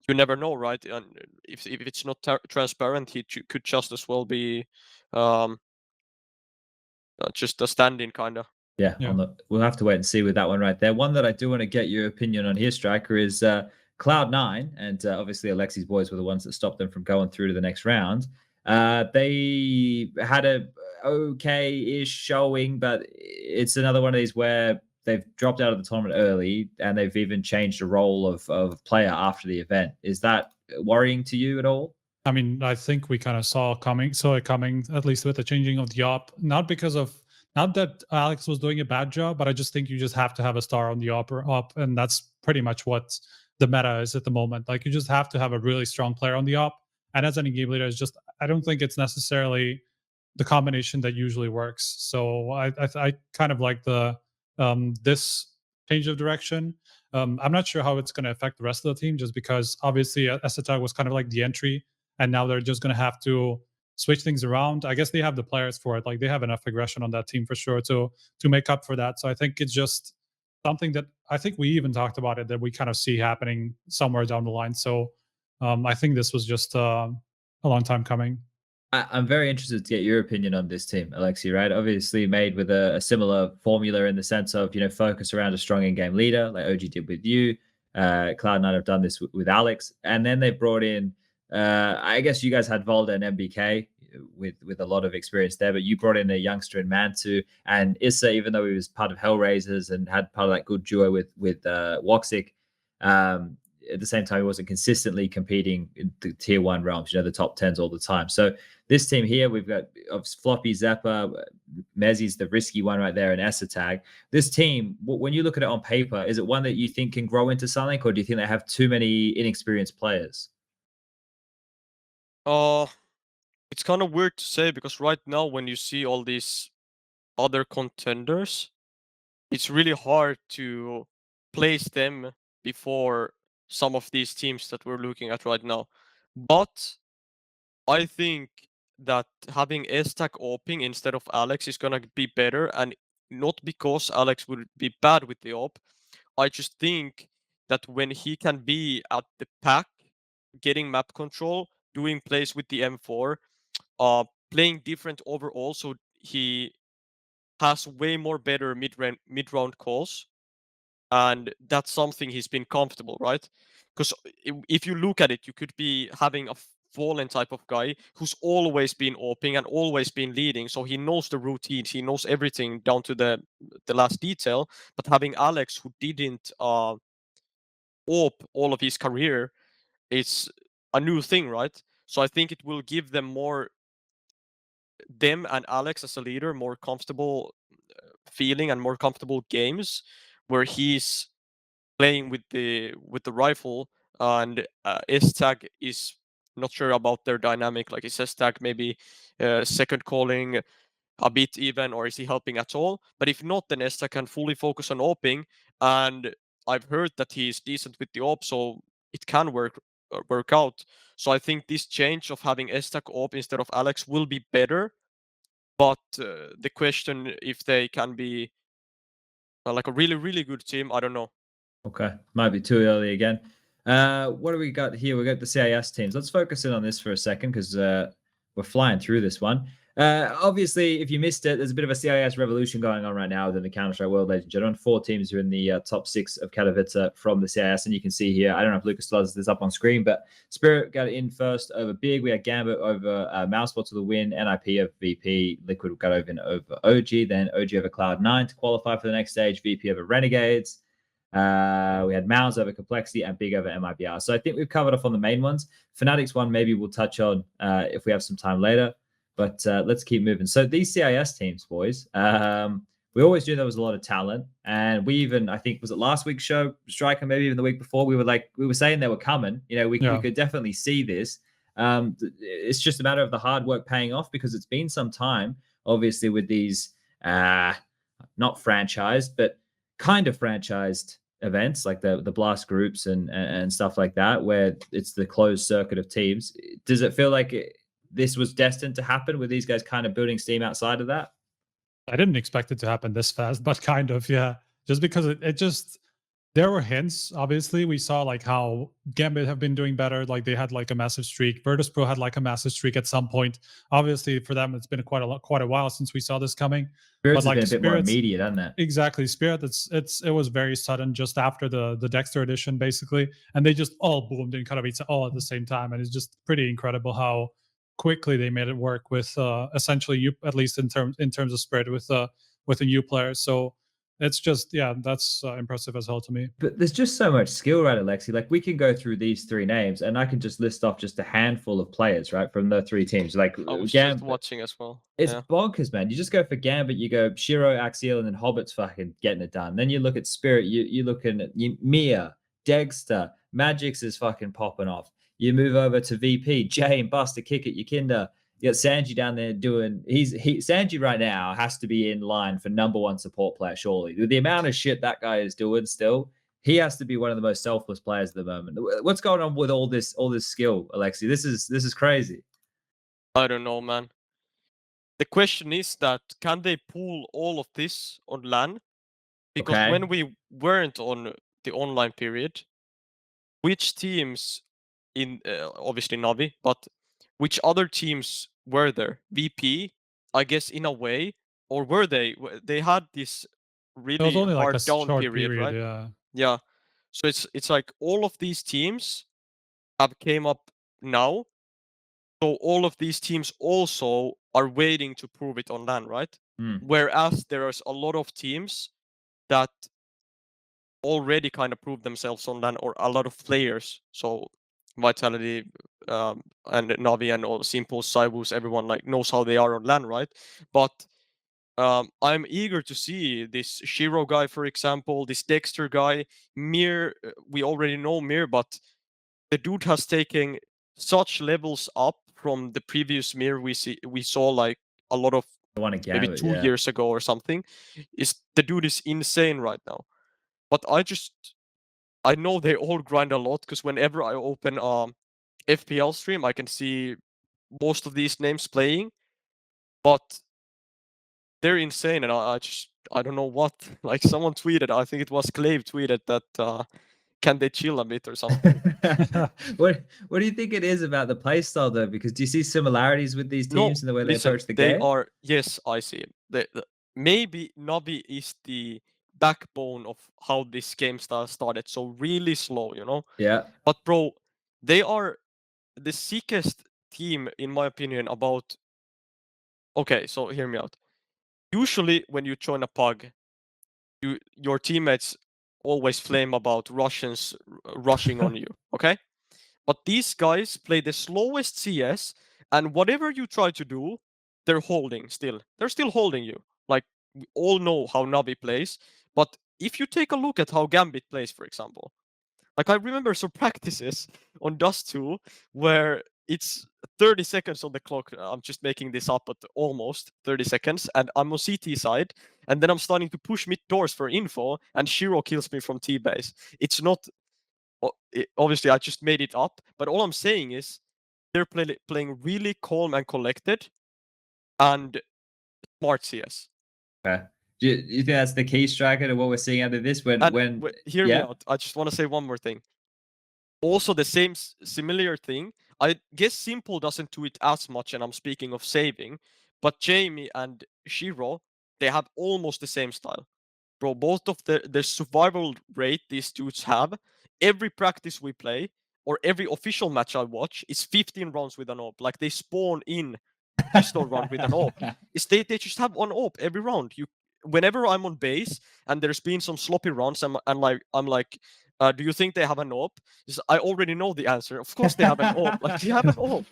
you never know, right? And if it's not transparent, he could just as well be just a stand-in kind of. Yeah. We'll have to wait and see with that one right there. One that I do want to get your opinion on here, Striker, is Cloud9, and obviously Aleksib's boys were the ones that stopped them from going through to the next round. They had a okay-ish showing, but it's another one of these where they've dropped out of the tournament early, and they've even changed the role of player after the event. Is that worrying to you at all? I mean, I think we kind of saw it coming, at least with the changing of the op. Not that Alex was doing a bad job, but I just think you just have to have a star on the op, and that's pretty much what the meta is at the moment. Like, you just have to have a really strong player on the op. And as any game leader, I don't think it's necessarily the combination that usually works. So I kind of like this change of direction. I'm not sure how it's going to affect the rest of the team, just because obviously ISSAA was kind of like the entry, and now they're just going to have to switch things around. I guess they have the players for it. Like, they have enough aggression on that team for sure to make up for that. So I think it's just something that I think we even talked about it, that we kind of see happening somewhere down the line. So I think this was just a long time coming. I'm very interested to get your opinion on this team, Aleksib, right? Obviously made with a similar formula in the sense of, focus around a strong in-game leader, like OG did with you. Cloud9 have done this with Alex. And then they brought in, I guess you guys had Volda and MBK with a lot of experience there, but you brought in a youngster in Mantu, and ISSAA, even though he was part of Hellraisers and had part of that good duo with Woxic, at the same time, he wasn't consistently competing in the tier 1 realms, the top 10s all the time. So this team here, we've got Floppy, Zeppa, Mezzi's the risky one right there, and ESSAA. This team, when you look at it on paper, is it one that you think can grow into something, or do you think they have too many inexperienced players? It's kind of weird to say, because right now when you see all these other contenders, it's really hard to place them before some of these teams that we're looking at right now. But I think that having STAC oping instead of Alex is gonna be better, and not because Alex will be bad with the op. I just think that when he can be at the pack, getting map control, doing plays with the M4, playing different overall, so he has way more better mid-round calls, and that's something he's been comfortable, right? Because if you look at it, you could be having a Fallen type of guy who's always been oping and always been leading, so he knows the routines, he knows everything down to the last detail. But having Alex, who didn't op all of his career, it's a new thing, right? So I think it will give them and Alex as a leader more comfortable feeling and more comfortable games, where he's playing with the rifle, and S-Tag is not sure about their dynamic. Like, is S-Tag maybe second calling a bit even, or is he helping at all? But if not, then S-Tag can fully focus on oping, and I've heard that he's decent with the op, so it can work out. So I think this change of having S-Tag op instead of Alex will be better, but the question if they can be like a really, really good team, I don't know. Okay, might be too early again. What do we got here? We got the CIS teams. Let's focus in on this for a second, because we're flying through this one. Obviously, if you missed it, there's a bit of a CIS revolution going on right now within the Counter-Strike world, ladies and gentlemen. 4 teams are in the top 6 of Katowice from the CIS, and you can see here, I don't know if Lucas still has this up on screen, but Spirit got in first over Big. We had Gambit over Mousebot to the win, NIP over VP, Liquid got over OG, then OG over Cloud9 to qualify for the next stage, VP over Renegades. We had mouz over Complexity and Big over MIBR. So I think we've covered off on the main ones. Fanatics one, maybe we'll touch on if we have some time later. But let's keep moving. So these CIS teams, boys, we always knew there was a lot of talent. And we even, I think, was it last week's show, Striker, maybe even the week before, we were saying they were coming. You know, we could definitely see this. It's just a matter of the hard work paying off because it's been some time, obviously, with these not franchised, but kind of franchised events like the blast groups and stuff like that, where it's the closed circuit of teams. Does it feel like this was destined to happen with these guys kind of building steam outside of that? I didn't expect it to happen this fast, but kind of, yeah. Just because it just, there were hints. Obviously, we saw like how Gambit have been doing better. Like they had like a massive streak. Virtus.pro had like a massive streak at some point. Obviously, for them, it's been quite a while since we saw this coming. Spirits but like has been a bit more immediate, hasn't it? Exactly, Spirit. It was very sudden, just after the Dexter edition, basically, and they just all boomed in Katowice all at the same time, and it's just pretty incredible how quickly they made it work with essentially you, at least in terms of Spirit with a new player. So it's just, yeah, that's impressive as hell to me. But there's just so much skill, right, Aleksib? Like we can go through these 3 names and I can just list off just a handful of players, right, from the 3 teams. Like I was just watching as well. It's bonkers, man. You just go for Gambit, you go Shiro, Axial, and then Hobbit's fucking getting it done. Then you look at Spirit, you're looking at Mia, Dexter, Magix is fucking popping off. You move over to VP, Jay and Buster kick at Yakinda. You got SANJIing down there doing. SANJIing right now has to be in line for #1 support player. Surely, with the amount of shit that guy is doing, still he has to be one of the most selfless players at the moment. What's going on with all this skill, Aleksib? This is crazy. I don't know, man. The question is that can they pull all of this on LAN? Because when we weren't on the online period, which teams in obviously Navi, but which other teams were there? VP, I guess, in a way, or were they? They had this really hard like down period, right? Yeah. So it's like all of these teams have came up now. So all of these teams also are waiting to prove it on LAN, right? Whereas there's a lot of teams that already kind of proved themselves on LAN, or a lot of players. So Vitality and Navi and all Simple, Cybus, everyone like knows how they are on LAN, right? But I'm eager to see this Shiro guy, for example, this Dexter guy, Mir. We already know Mir, but the dude has taken such levels up from the previous Mir we saw like a lot of maybe 2 years ago or something. The dude is insane right now. But I know they all grind a lot because whenever I open FPL stream, I can see most of these names playing, but they're insane, and I don't know what. Like someone tweeted, I think it was Clave tweeted that can they chill a bit or something. What do you think it is about the playstyle though? Because do you see similarities with these teams in the way they approach the game? Yes, I see it. Maybe Navi is the backbone of how this game started, so really slow, you know. Yeah. But bro, they are the sickest team in my opinion about. Okay, so hear me out. Usually when you join a pug, your teammates always flame about Russians rushing on you, okay? But these guys play the slowest CS, and whatever you try to do, they're holding still. They're still holding you. Like, we all know how Navi plays, but if you take a look at how Gambit plays, for example, like I remember some practices on Dust 2 where it's 30 seconds on the clock. I'm just making this up, but almost 30 seconds. And I'm on CT side. And then I'm starting to push mid doors for info. And Shiro kills me from T-base. It's not... Obviously, I just made it up. But all I'm saying is they're playing really calm and collected. And smart CS. Okay. Do you think that's the key, Striker, to what we're seeing out of this? Hear me out. I just want to say one more thing. Also, the similar thing I guess Simple doesn't do it as much, and I'm speaking of saving, but Jamie and Shiro, they have almost the same style. Bro, both of the survival rate these dudes have, every practice we play, or every official match I watch, is 15 rounds with an AWP. Like, they spawn in pistol round with an AWP. They just have one AWP every round. Whenever I'm on base and there's been some sloppy rounds, I'm like, do you think they have an AWP? I already know the answer. Of course they have an AWP. Like, they have an AWP.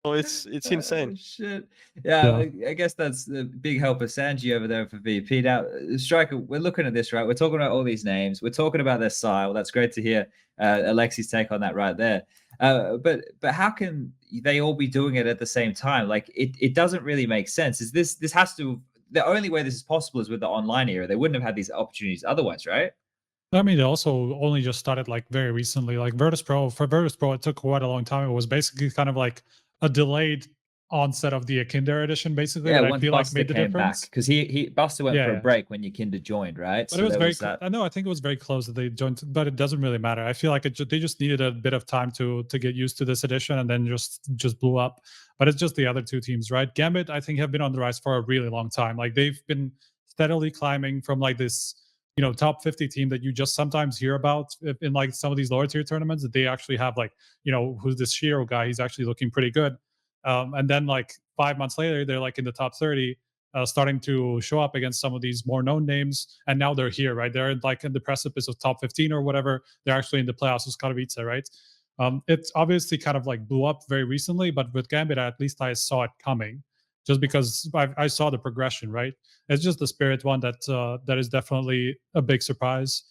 So it's insane. Oh, shit. Yeah, I guess that's the big help of Sanji over there for VP. Now, Striker, we're looking at this, right? We're talking about all these names. We're talking about their style. That's great to hear Alexi's take on that right there. But how can they all be doing it at the same time? Like, it doesn't really make sense. This has to, the only way this is possible is with the online era. They wouldn't have had these opportunities otherwise, right? I mean, they also only just started like very recently. Like Virtus Pro, it took quite a long time. It was basically kind of like a delayed onset of the Kinder edition, basically. Yeah, that I once feel Buster like made the came back, difference. because Buster went for a Yeah. break when Kinder joined, right? But it was very. I know. I think it was very close that they joined, but it doesn't really matter. I feel like they just needed a bit of time to get used to this edition, and then just blew up. But it's just the other two teams, right? Gambit, I think, have been on the rise for a really long time. Like, they've been steadily climbing from like this, top 50 team that you just sometimes hear about in like some of these lower tier tournaments, that they actually have like, who's this Shiro guy? He's actually looking pretty good. And then like 5 months later, they're like in the top 30, starting to show up against some of these more known names. And now they're here, right? They're like in the precipice of top 15 or whatever. They're actually in the playoffs with Katowice, right? It's obviously kind of like blew up very recently, but with Gambit, at least I saw it coming, just because I saw the progression, right? It's just the Spirit one that is definitely a big surprise,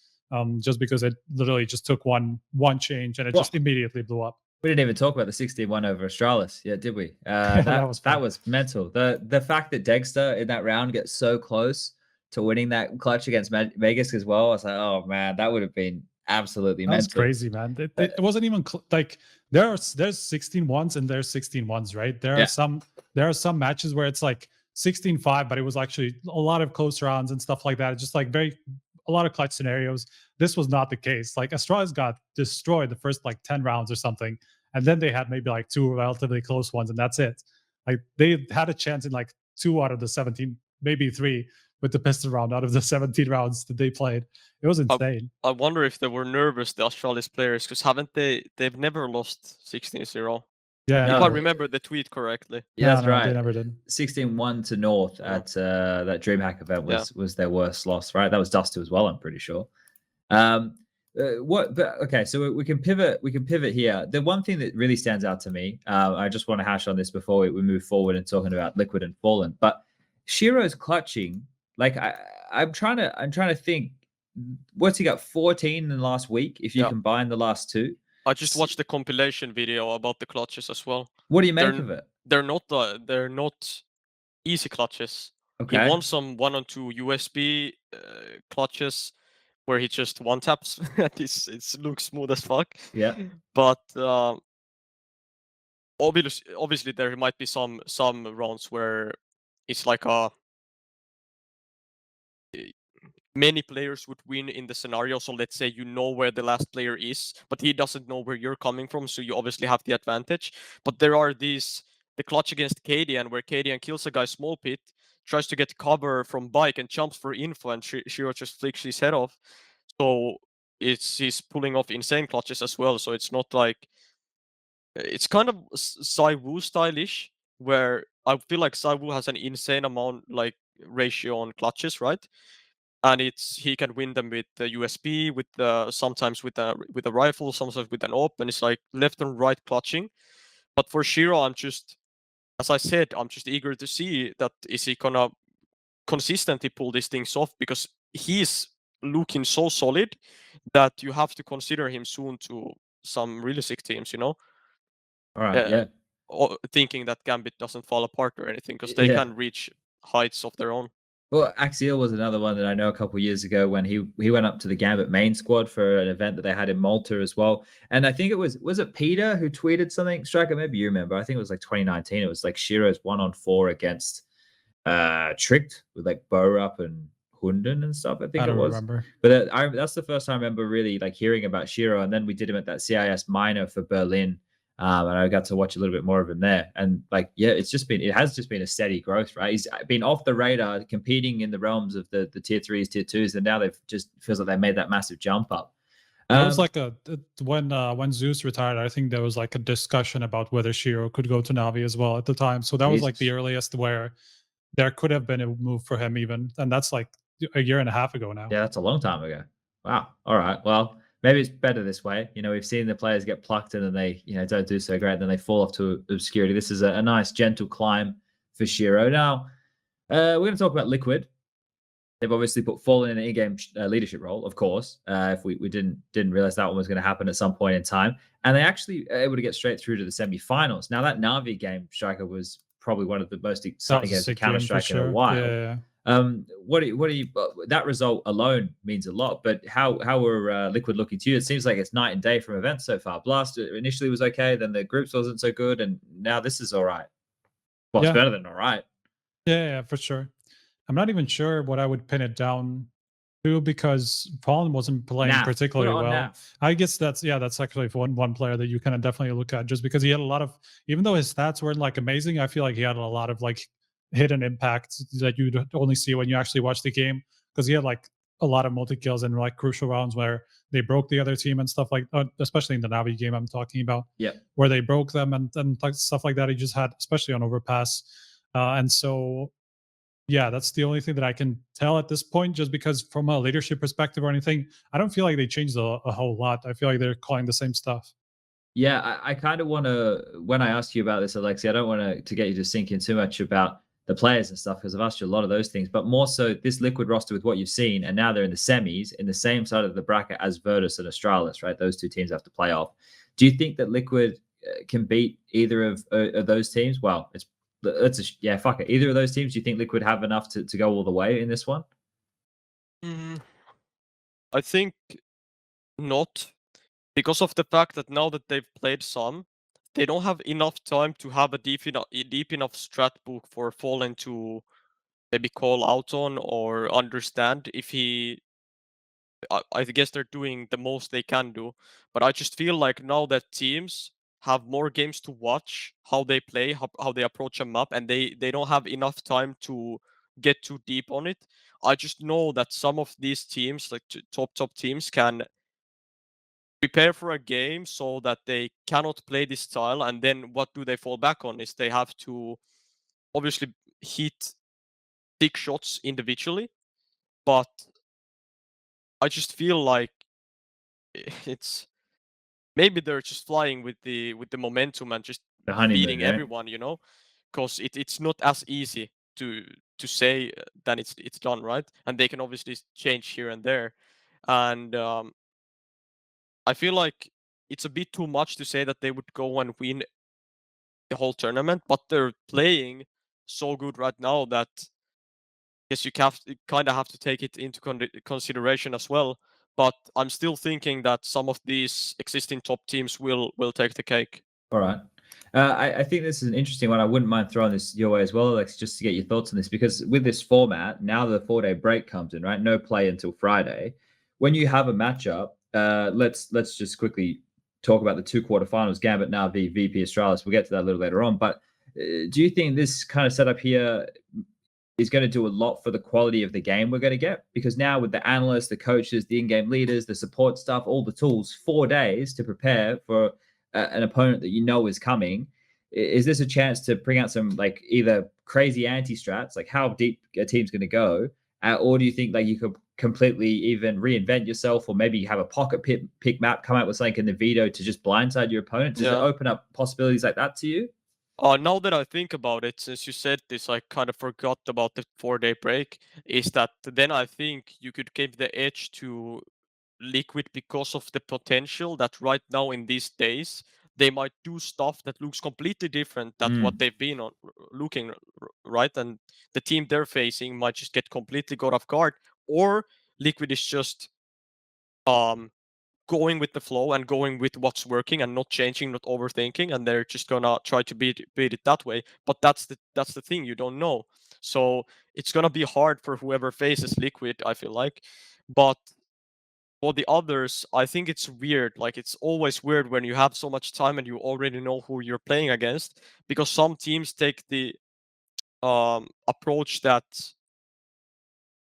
just because it literally just took one change and it just immediately blew up. We didn't even talk about the 16-1 over Astralis, yeah, did we? That was mental. The fact that Dexter in that round gets so close to winning that clutch against Vegas as well, I was like, oh man, that would have been absolutely mental. That's crazy, man. It wasn't even like there's 16-1s and there's 16-1s, right? There are some matches where it's like 16-5, but it was actually a lot of close rounds and stuff like that. It's just like a lot of clutch scenarios. This was not the case. Like, Astralis got destroyed the first like 10 rounds or something, and then they had maybe like 2 relatively close ones, and that's it. Like, they had a chance in like 2 out of the 17, maybe 3 with the pistol round out of the 17 rounds that they played. It was insane. I wonder if they were nervous, the Astralis players, because they've never lost 16-0. Yeah, if I remember the tweet correctly. Yeah, that's right. They never did. 16-1 to North at that DreamHack event was their worst loss, right? That was Duster as well, I'm pretty sure. Okay, so we can pivot. We can pivot here. The one thing that really stands out to me, I just want to hash on this before we move forward and talking about Liquid and Fallen. But Shiro's clutching. Like, I'm trying to think. What's he got? 14 in the last week. If you combine the last 2. I just watched the compilation video about the clutches as well. What do you make of it? They're not easy clutches. Okay. He won some 1-on-2 USB clutches where he just one taps. It looks smooth as fuck. Yeah. But obviously there might be some rounds where it's like many players would win in the scenario. So let's say you know where the last player is, but he doesn't know where you're coming from, so you obviously have the advantage. But there are the clutch against Kadian, where Kadian kills a guy small pit, tries to get cover from bike and jumps for info, and Shiro just flicks his head off. So he's pulling off insane clutches as well. So it's not like, it's kind of SANJIing stylish, where I feel like SANJIing has an insane amount, like, ratio on clutches, right? And he can win them with the USB, with sometimes with a rifle, sometimes with an AWP, and it's like left and right clutching. But for Shiro, as I said, I'm just eager to see that is he gonna consistently pull these things off, because he's looking so solid that you have to consider him soon to some really sick teams, All right, yeah. Or thinking that Gambit doesn't fall apart or anything, because they can reach heights of their own. Well, Axial was another one that I know a couple of years ago when he went up to the Gambit main squad for an event that they had in Malta as well. And I think it was it Peter who tweeted something? Striker, maybe you remember. I think it was like 2019. It was like Shiro's 1-on-4 against Tricked with like Borup and Hunden and stuff. I think I don't it was. remember. But that's the first time I remember really like hearing about Shiro. And then we did him at that CIS minor for Berlin And I got to watch a little bit more of him there. And like, yeah, it has just been a steady growth, right? He's been off the radar, competing in the realms of the tier 3s, tier 2s, and now they've just feels like they made that massive jump up. There was like when Zeus retired, I think there was like a discussion about whether Shiro could go to Navi as well at the time. So that was like the Jesus. earliest where there could have been a move for him even, and that's like a year and a half ago now. Yeah, that's a long time ago. Wow. All right. Well, maybe it's better this way. You know, we've seen the players get plucked and then they, don't do so great. Then they fall off to obscurity. This is a nice, gentle climb for Shiro. Now, we're going to talk about Liquid. They've obviously put Fallen in an in-game leadership role, of course. If we didn't realize that one was going to happen at some point in time, and they actually are able to get straight through to the semifinals. Now that Navi game, Striker, was probably one of the most exciting games of Counter-Strike in a while. Yeah. What do you that result alone means a lot, but how were Liquid looking to you? It seems like it's night and day from events so far. Blast initially was okay, then the groups wasn't so good, and now this is all right. Well, it's better than all right. Yeah, for sure. I'm not even sure what I would pin it down to because Fallen wasn't playing particularly well. I guess that's actually one player that you kind of definitely look at just because he had a lot of, even though his stats weren't like amazing, I feel like he had a lot of like hidden impacts that you only see when you actually watch the game, because he had like a lot of multi kills and like crucial rounds where they broke the other team and stuff like, especially in the Navi game I'm talking about. Yeah, where they broke them and like stuff like that. He just had, especially on overpass, and so. Yeah, that's the only thing that I can tell at this point, just because from a leadership perspective or anything, I don't feel like they changed a whole lot. I feel like they're calling the same stuff. Yeah, I kind of want to, when I ask you about this, Alexi, I don't want to get you to sink in too much about the players and stuff, because I've asked you a lot of those things, but more so this Liquid roster with what you've seen, and now they're in the semis, in the same side of the bracket as Virtus and Astralis, right? Those two teams have to play off. Do you think that Liquid can beat either of those teams? Well, fuck it. Either of those teams, do you think Liquid have enough to go all the way in this one? I think not, because of the fact that now that they've played some, they don't have enough time to have a deep enough strat book for Fallen to maybe call out on or understand if he. I guess they're doing the most they can do, but I just feel like now that teams have more games to watch, how they play, how they approach a map, and they don't have enough time to get too deep on it. I just know that some of these teams, like top teams, can prepare for a game so that they cannot play this style, and then what do they fall back on is they have to obviously hit 6 shots individually, but I just feel like it's maybe they're just flying with the momentum and just The honeymoon, feeding yeah. everyone, because it's not as easy to say that it's done, right? And they can obviously change here and there, and I feel like it's a bit too much to say that they would go and win the whole tournament, but they're playing so good right now that I guess you kind of have to take it into consideration as well. But I'm still thinking that some of these existing top teams will take the cake. All right. I think this is an interesting one. I wouldn't mind throwing this your way as well, Alex, just to get your thoughts on this, because with this format, now the 4-day break comes in, right? No play until Friday. When you have a matchup, let's just quickly talk about the 2 quarterfinals, Gambit now v VP Astralis. We'll get to that a little later on. But do you think this kind of setup here is going to do a lot for the quality of the game we're going to get? Because now with the analysts, the coaches, the in-game leaders, the support stuff, all the tools, 4 days to prepare for an opponent that you know is coming. Is this a chance to bring out some like either crazy anti-strats, like how deep a team's going to go, or do you think like you could completely even reinvent yourself, or maybe have a pocket pick map, come out with something in the veto to just blindside your opponent? Does it open up possibilities like that to you? Now that I think about it, since you said this, I kind of forgot about the 4-day break. Is that then I think you could give the edge to Liquid because of the potential that right now in these days they might do stuff that looks completely different than what they've been on looking, right, and the team they're facing might just get completely caught off guard, or Liquid is just going with the flow and going with what's working and not changing, not overthinking, and they're just gonna try to beat it that way. But that's the thing, you don't know, so it's gonna be hard for whoever faces Liquid, I feel like. But for the others, I think it's weird. Like, it's always weird when you have so much time and you already know who you're playing against, because some teams take the approach that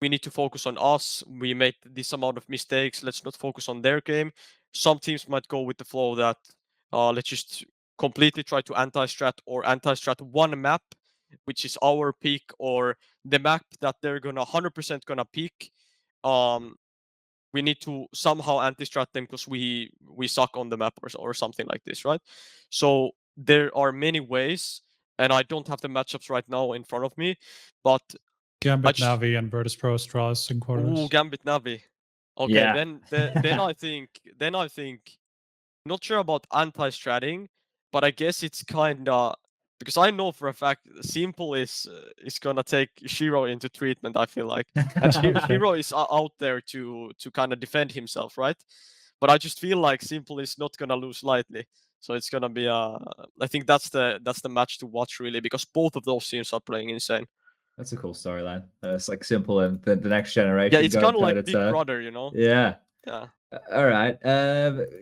we need to focus on us. We made this amount of mistakes. Let's not focus on their game. Some teams might go with the flow that let's just completely try to anti-strat or anti-strat one map, which is our pick, or the map that they're gonna 100% gonna pick. We need to somehow anti-strat them because we suck on the map or something like this, right? So there are many ways, and I don't have the matchups right now in front of me, but Gambit just- Navi and Virtus Pro Astralis in quarters. ooh, Gambit Navi. Okay, Yeah. then I think not sure about anti-stratting, but I guess it's kinda, because I know for a fact Simple is gonna take Shiro into treatment. I feel like, and Shiro is out there to kind of defend himself, right? But I just feel like Simple is not gonna lose lightly. So it's gonna be I think that's the match to watch really, because both of those teams are playing insane. That's a cool storyline. It's like Simple and the next generation. Yeah, it's going kind of like Big toe-to-toe. Brother, you know? Yeah. Yeah. All right.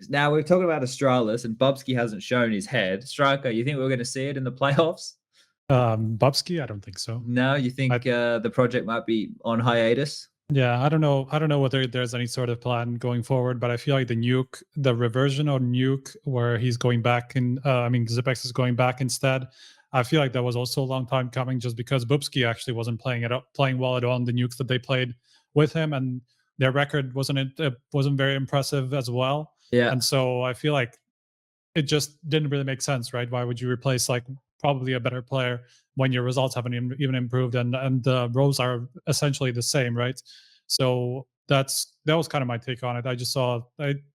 Now we're talking about Astralis, and Bubzkji hasn't shown his head. Striker, you think we're going to see it in the playoffs? Bubzkji, I don't think so. No, you think the project might be on hiatus? Yeah, I don't know. I don't know whether there's any sort of plan going forward, but I feel like the reversion of Nuke, where he's going back and Zipex is going back instead. I feel like that was also a long time coming, just because Bubzkji actually wasn't playing well at all on the nukes that they played with him, and their record wasn't very impressive as well. Yeah. And so I feel like it just didn't really make sense, right? Why would you replace like probably a better player when your results haven't even improved and the roles are essentially the same, right? So that was kind of my take on it. I just saw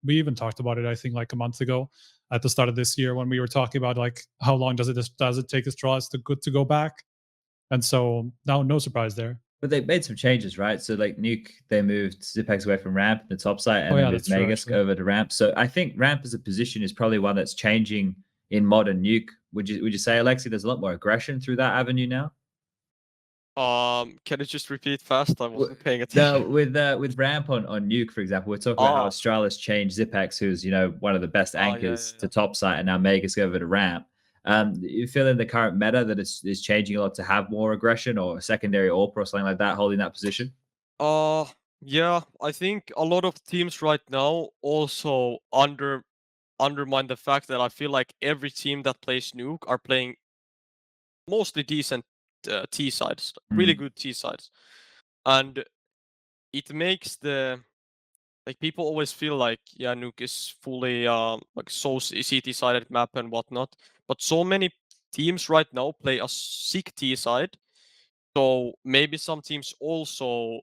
we even talked about it, I think, like a month ago at the start of this year when we were talking about like how long does it take Astralis to go back, and so now no surprise there. But they made some changes, right? So like Nuke, they moved Zipex away from ramp, the top side, and Oh, then yeah, moved that's true, Magus actually. over to ramp. So I think ramp as a position is probably one that's changing in modern Nuke. Would you say, Aleksib, there's a lot more aggression through that avenue now? Can you just repeat fast? I wasn't paying attention. No, with ramp on Nuke, for example, we're talking about how Astralis changed Zipex, who's one of the best anchors to top side, and now Magus go over to ramp. You feel in the current meta that it's changing a lot to have more aggression or a secondary AWP or something like that holding that position? Yeah, I think a lot of teams right now also undermine the fact that I feel like every team that plays Nuke are playing mostly decent T sides, really good T sides, and it makes people always feel like Nuke is fully like so CT sided map and whatnot, but so many teams right now play a sick T side, so maybe some teams also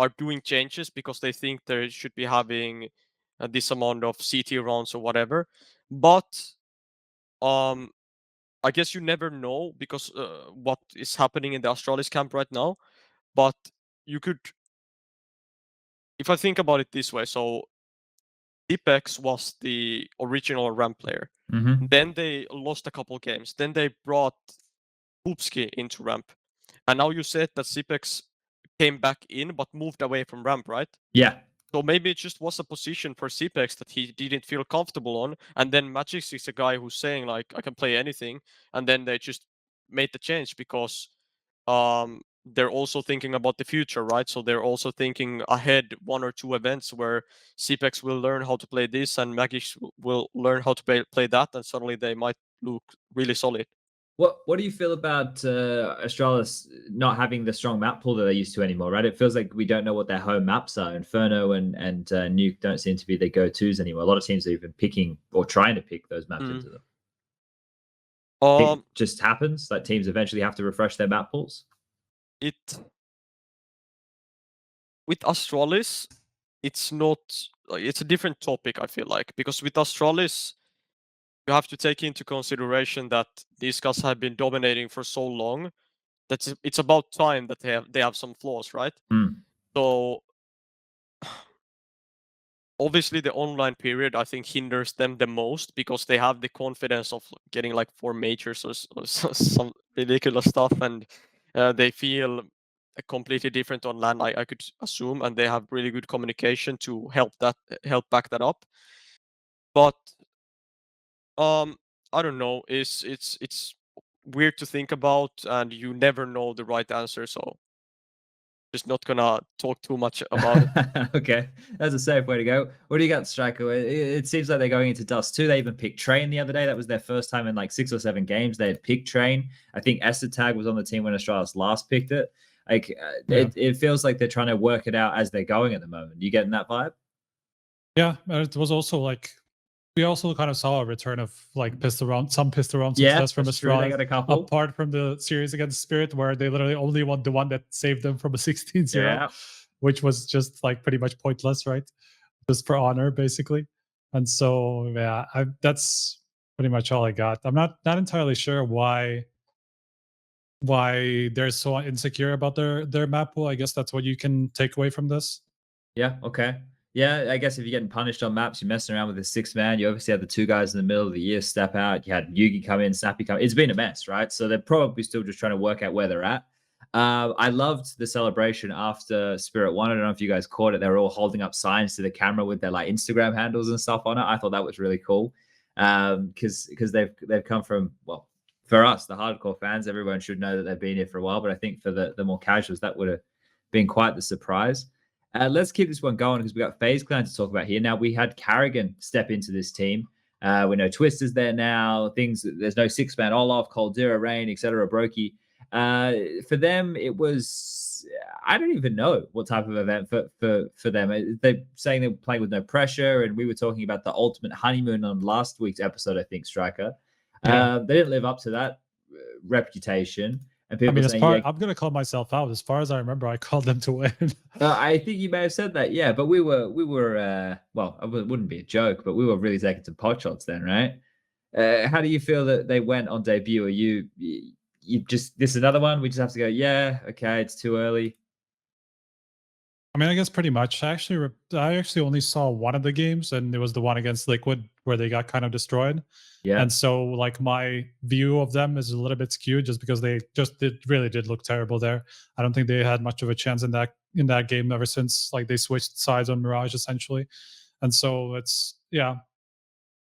are doing changes because they think they should be having this amount of CT rounds or whatever. But I guess you never know because what is happening in the Astralis camp right now. But you could, if I think about it this way, so Dipex was the original ramp player. Mm-hmm. Then they lost a couple games. Then they brought Bubzkji into ramp. And now you said that Zipex came back in but moved away from ramp, right? Yeah. So maybe it just was a position for Zipex that he didn't feel comfortable on, and then Magix is a guy who's saying like I can play anything, and then they just made the change because they're also thinking about the future, right? So they're also thinking ahead 1 or 2 events where Zipex will learn how to play this and Magix will learn how to play that, and suddenly they might look really solid. What do you feel about Astralis not having the strong map pool that they used to anymore, right? It feels like we don't know what their home maps are. Inferno and Nuke don't seem to be their go-tos anymore. A lot of teams are even picking or trying to pick those maps into them. It just happens that teams eventually have to refresh their map pools. With Astralis, it's not. It's a different topic, I feel like, because with Astralis, you have to take into consideration that these guys have been dominating for so long that it's about time that they have some flaws, right? So obviously the online period I think hinders them the most because they have the confidence of getting like 4 majors or some ridiculous stuff, and they feel completely different on LAN, I could assume, and they have really good communication to help back that up. But I don't know. It's weird to think about, and you never know the right answer. So just not gonna talk too much about it. Okay, that's a safe way to go. What do you got, Striker? It seems like they're going into Dust 2. They even picked Train the other day. That was their first time in like 6 or 7 games. They had picked Train. I think ISSAA was on the team when Astralis last picked it. Like, it feels like they're trying to work it out as they're going at the moment. You getting that vibe? Yeah, and it was also like we also kind of saw a return of like pistol round Yeah, success from that's true. They Astralis. got a couple. Apart from the series against Spirit, where they literally only won the one that saved them from a 16-0, Yeah. which was just like pretty much pointless, right? Just for honor, basically. And so yeah, that's pretty much all I got. I'm not entirely sure why they're so insecure about their map pool. I guess that's what you can take away from this. Yeah, okay. Yeah, I guess if you're getting punished on maps, you're messing around with a 6-man. You obviously had the 2 guys in the middle of the year step out. You had Yugi come in, Snappy come. It's been a mess, right? So they're probably still just trying to work out where they're at. I loved the celebration after Spirit won. I don't know if you guys caught it. They were all holding up signs to the camera with their like Instagram handles and stuff on it. I thought that was really cool because they've come from, well, for us, the hardcore fans, everyone should know that they've been here for a while. But I think for the more casuals, that would have been quite the surprise. Let's keep this one going because we got FaZe Clan to talk about here. Now, we had karrigan step into this team. We know Twister's there now. There's no 6-man Olaf, Coldera, Rain, etc. Brokey. For them, it was, I don't even know what type of event for them. They're saying they're playing with no pressure, and we were talking about the ultimate honeymoon on last week's episode, I think, Striker. Yeah. They didn't live up to that reputation. And people saying, I'm gonna call myself out. As far as I remember, I called them to win. I think you may have said that, yeah. But we were well, it wouldn't be a joke, but we were really taking some pot shots then, right? How do you feel that they went on debut? Are you just this is another one? We just have to go, yeah, okay, it's too early. I mean, I guess pretty much. I actually only saw one of the games, and it was the one against Liquid where they got kind of destroyed. Yeah. And so, like, my view of them is a little bit skewed just because they really did look terrible there. I don't think they had much of a chance in that game ever since like they switched sides on Mirage essentially. And so it's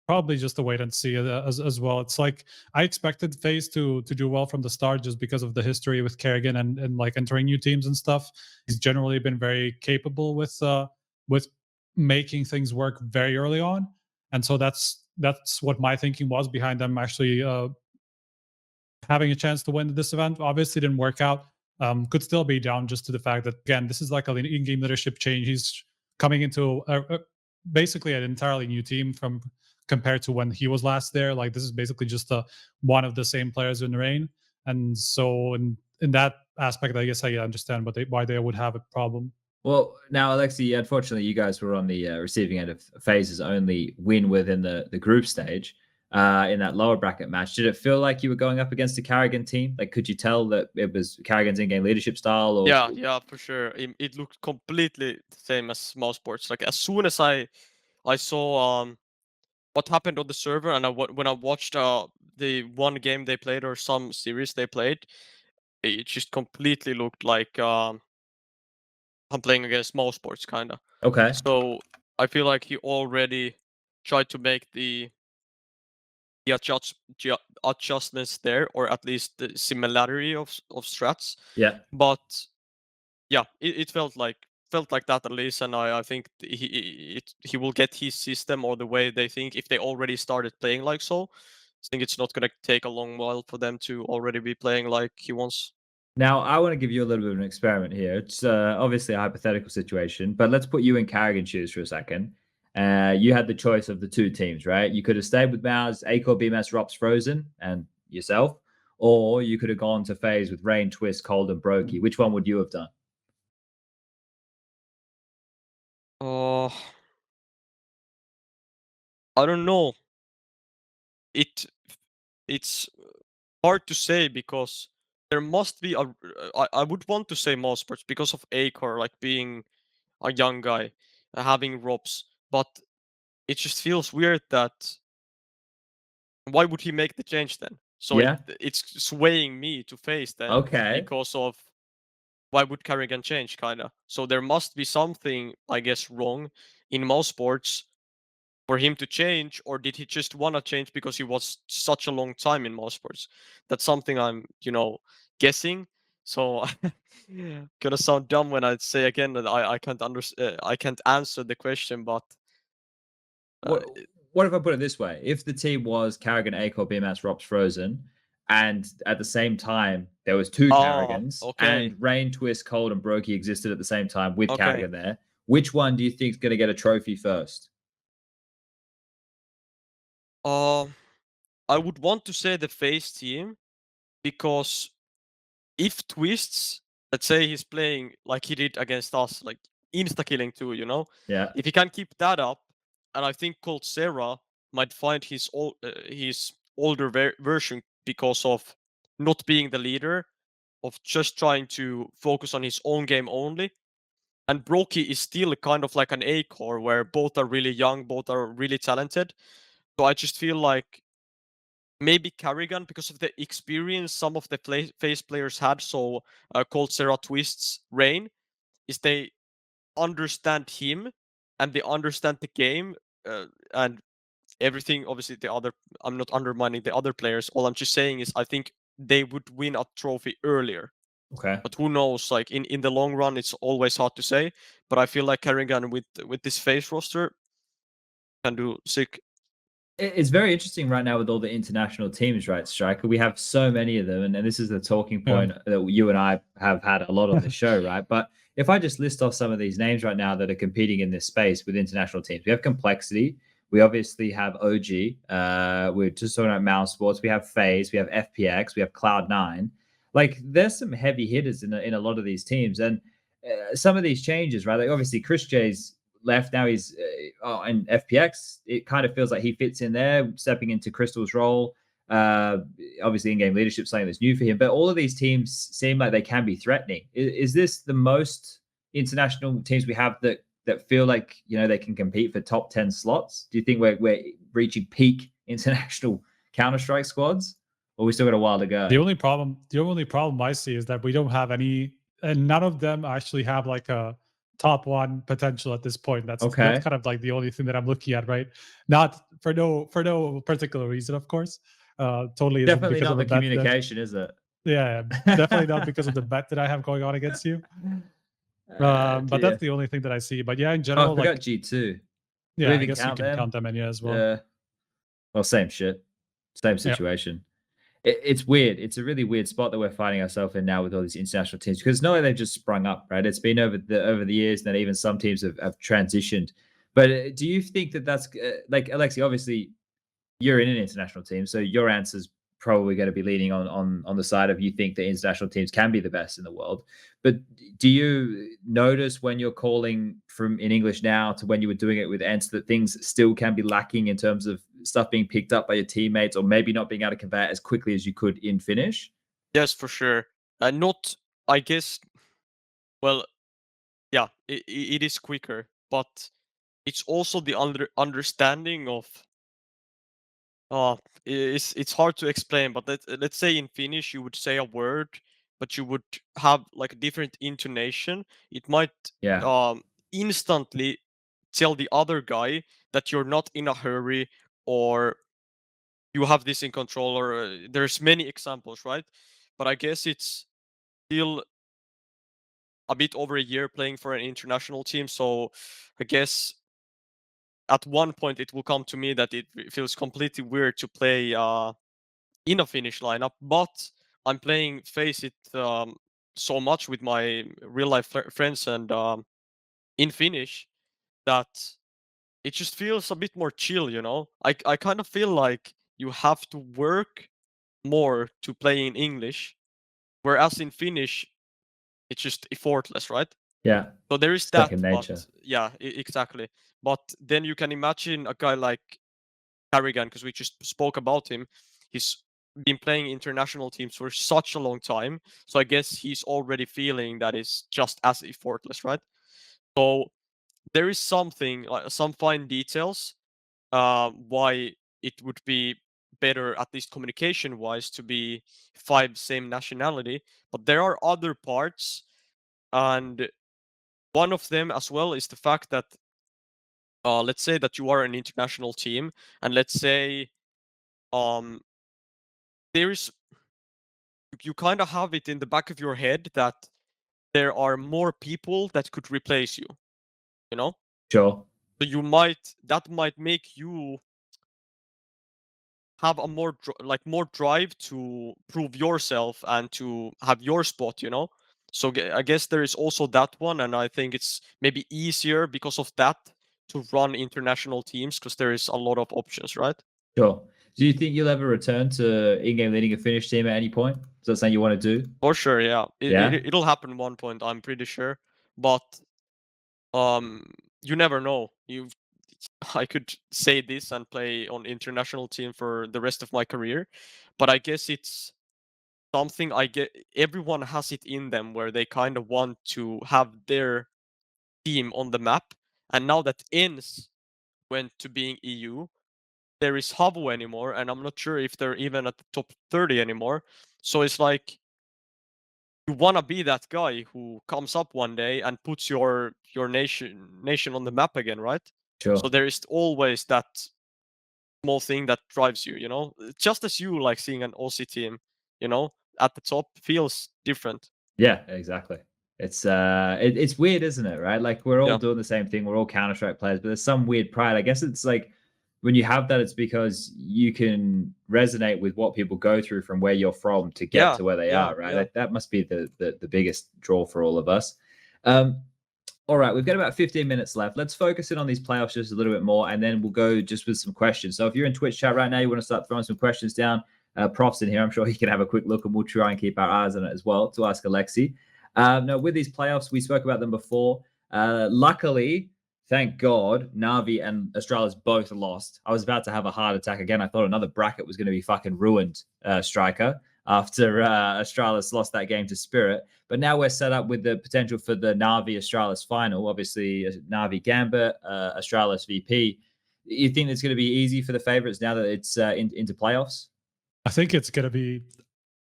probably just a wait and see as well. It's like I expected FaZe to do well from the start just because of the history with karrigan and like entering new teams and stuff. He's generally been very capable with making things work very early on, and so that's what my thinking was behind them actually having a chance to win this event. Obviously, didn't work out. Could still be down just to the fact that again, this is like an in-game leadership change. He's coming into basically an entirely new team compared to when he was last there. Like this is basically just one of the same players in Rain, and so in that aspect, I guess I understand why they would have a problem. Well, now, Aleksib, unfortunately, you guys were on the receiving end of FaZe's only win within the group stage in that lower bracket match. Did it feel like you were going up against a karrigan team? Like, could you tell that it was karrigan's in-game leadership style? Or... Yeah, for sure. It looked completely the same as mousesports. Like as soon as I saw what happened on the server, and when I watched the one game they played or some series they played, it just completely looked like I'm playing against mousesports kinda. Okay. So I feel like he already tried to make the adjustments there, or at least the similarity of strats. Yeah. But yeah, it felt like that at least, and I think he will get his system or the way they think if they already started playing like so. I think it's not gonna take a long while for them to already be playing like he wants. Now, I want to give you a little bit of an experiment here. It's obviously a hypothetical situation, but let's put you in karrigan shoes for a second. You had the choice of the 2 teams, right? You could have stayed with mouz, Acor, BMS, Rops, Frozen, and yourself, or you could have gone to FaZe with Rain, Twist, Cold, and Brokey. Which one would you have done? Oh, I don't know. It's hard to say because there must be a. I would want to say mousesports because of Acor, like being a young guy, having Robs, but it just feels weird that why would he make the change then? So Yeah. it's swaying me to FaZe then Okay. because of why would karrigan change, kinda? So there must be something, I guess, wrong in mouse sports for him to change, or did he just wanna change because he was such a long time in mouse sports? That's something I'm, guessing. So gonna sound dumb when I say again that I can't answer the question, but What what if I put it this way? If the team was karrigan, Acor, BMS, Rops, Frozen, and at the same time there was two karrigans, okay, and Rain, Twist, Cold, and Brokey existed at the same time with okay. karrigan there, which one do you think is going to get a trophy first? I would want to say the FaZe team, because if Twists, let's say he's playing like he did against us, like insta-killing too, Yeah. if he can keep that up, and I think Colt Serra might find his older version because of not being the leader, of just trying to focus on his own game only. And Brokey is still kind of like an A-core where both are really young, both are really talented. So I just feel like maybe karrigan, because of the experience some of the FaZe players had. So Cold Serra, Twists, Rain, is they understand him and they understand the game, and everything. Obviously, I'm not undermining the other players. All I'm just saying is I think they would win a trophy earlier. Okay. But who knows? Like in the long run, it's always hard to say. But I feel like karrigan with this FaZe roster can do sick. It's very interesting right now with all the international teams, right, Striker? We have so many of them, and this is the talking Yeah. point that you and I have had a lot on the show, right? But if I just list off some of these names right now that are competing in this space with international teams, we have Complexity, we obviously have OG, we're just talking about Mouse Sports, we have FaZe, we have FPX, we have Cloud9. Like, there's some heavy hitters in a lot of these teams, and some of these changes, right? Like, obviously, Chris J's left. Now he's in FPX. It kind of feels like he fits in there, stepping into Crystal's role. Obviously, in-game leadership, something that's new for him. But all of these teams seem like they can be threatening. Is this the most international teams we have that feel like they can compete for top 10 slots? Do you think we're reaching peak international Counter-Strike squads, or we still got a while to go? The only problem I see is that we don't have any, and none of them actually have like a top one potential at this point. That's Okay. kind of like the only thing that I'm looking at, right? Not for no particular reason, of course. Totally isn't Definitely because not of the the bet that- communication, is it? yeah, definitely not because of the bet that I have going on against you. But Dear. that's the only thing that I see. But yeah, in Oh, general, I forgot like G2. Do yeah, we I even guess you count can them? count them in, yeah, as well. Yeah. Well, same shit. Same Yeah. situation. It's weird. It's a really weird spot that we're finding ourselves in now with all these international teams, because it's not like they've just sprung up, right? It's been over the years that even some teams have transitioned. But do you think that that's like, Alexi? Obviously, you're in an international team, so your answer's probably going to be leaning on the side of you think the international teams can be the best in the world. But do you notice when you're calling from in English now to when you were doing it with ENCE that things still can be lacking in terms of stuff being picked up by your teammates, or maybe not being able to convey it as quickly as you could in Finnish? Yes, for sure. Not, I guess. Well, yeah, it is quicker, but it's also the understanding of. It's hard to explain, but let's say in Finnish you would say a word, but you would have like a different intonation. It might Yeah. instantly tell the other guy that you're not in a hurry, or you have this in control, or there's many examples, right? But I guess it's still a bit over a year playing for an international team, so I guess at one point it will come to me that it feels completely weird to play in a Finnish lineup, but I'm playing FaZe it so much with my real life friends and in Finnish that it just feels a bit more chill, I kind of feel like you have to work more to play in English, whereas in Finnish it's just effortless, right? Yeah. So there is that, Second nature. but yeah, exactly. But then you can imagine a guy like karrigan, because we just spoke about him. He's been playing international teams for such a long time, so I guess he's already feeling that it's just as effortless, right? So there is something, some fine details, why it would be better, at least communication wise, to be 5 same nationality. But there are other parts and one of them as well is the fact that let's say that you are an international team, and let's say there's you kind of have it in the back of your head that there are more people that could replace you, you know? Sure. So that might make you have a more drive to prove yourself and to have your spot, you know? So I guess there is also that one, and I think it's maybe easier because of that to run international teams because there is a lot of options, right? Sure. Do you think you'll ever return to in-game leading a Finnish team at any point? Is that something you want to do? For sure, yeah. Yeah? It'll happen one point, I'm pretty sure. But you never know. I could say this and play on international team for the rest of my career, but I guess it's something everyone has it in them where they kind of want to have their team on the map. And now that ENCE went to being EU, there is Havo anymore, and I'm not sure if they're even at the top 30 anymore. So it's like you want to be that guy who comes up one day and puts your nation on the map again, right? Sure. So there is always that small thing that drives you, you know? Just as you like seeing an Aussie team, you know, at the top feels different. Yeah, exactly. It's weird, isn't it? Right? Like we're all Yeah. doing the same thing. We're all Counter-Strike players, but there's some weird pride. I guess it's like when you have that, it's because you can resonate with what people go through from where you're from to get Yeah, to where they yeah, are, right? yeah. That must be the biggest draw for all of us. All right, we've got about 15 minutes left. Let's focus in on these playoffs just a little bit more, and then we'll go just with some questions. So if you're in Twitch chat right now, you want to start throwing some questions down, Prof's in here. I'm sure he can have a quick look, and we'll try and keep our eyes on it as well to ask Aleksib. Now, with these playoffs, we spoke about them before. Luckily, thank God, Na'Vi and Astralis both lost. I was about to have a heart attack again. I thought another bracket was going to be fucking ruined, Striker, after Astralis lost that game to Spirit. But now we're set up with the potential for the Na'Vi Astralis final. Obviously, Na'Vi Gambit, Astralis VP. You think it's going to be easy for the favorites now that it's into playoffs? I think it's going to be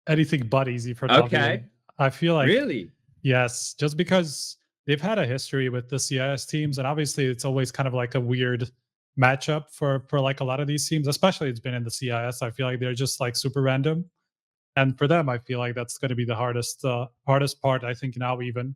anything but easy for Okay. Na'Vi. I feel like Really? Yes, just because they've had a history with the CIS teams, and obviously it's always kind of like a weird matchup for like a lot of these teams, especially it's been in the CIS. I feel like they're just like super random, and for them, I feel like that's going to be the hardest part. I think now even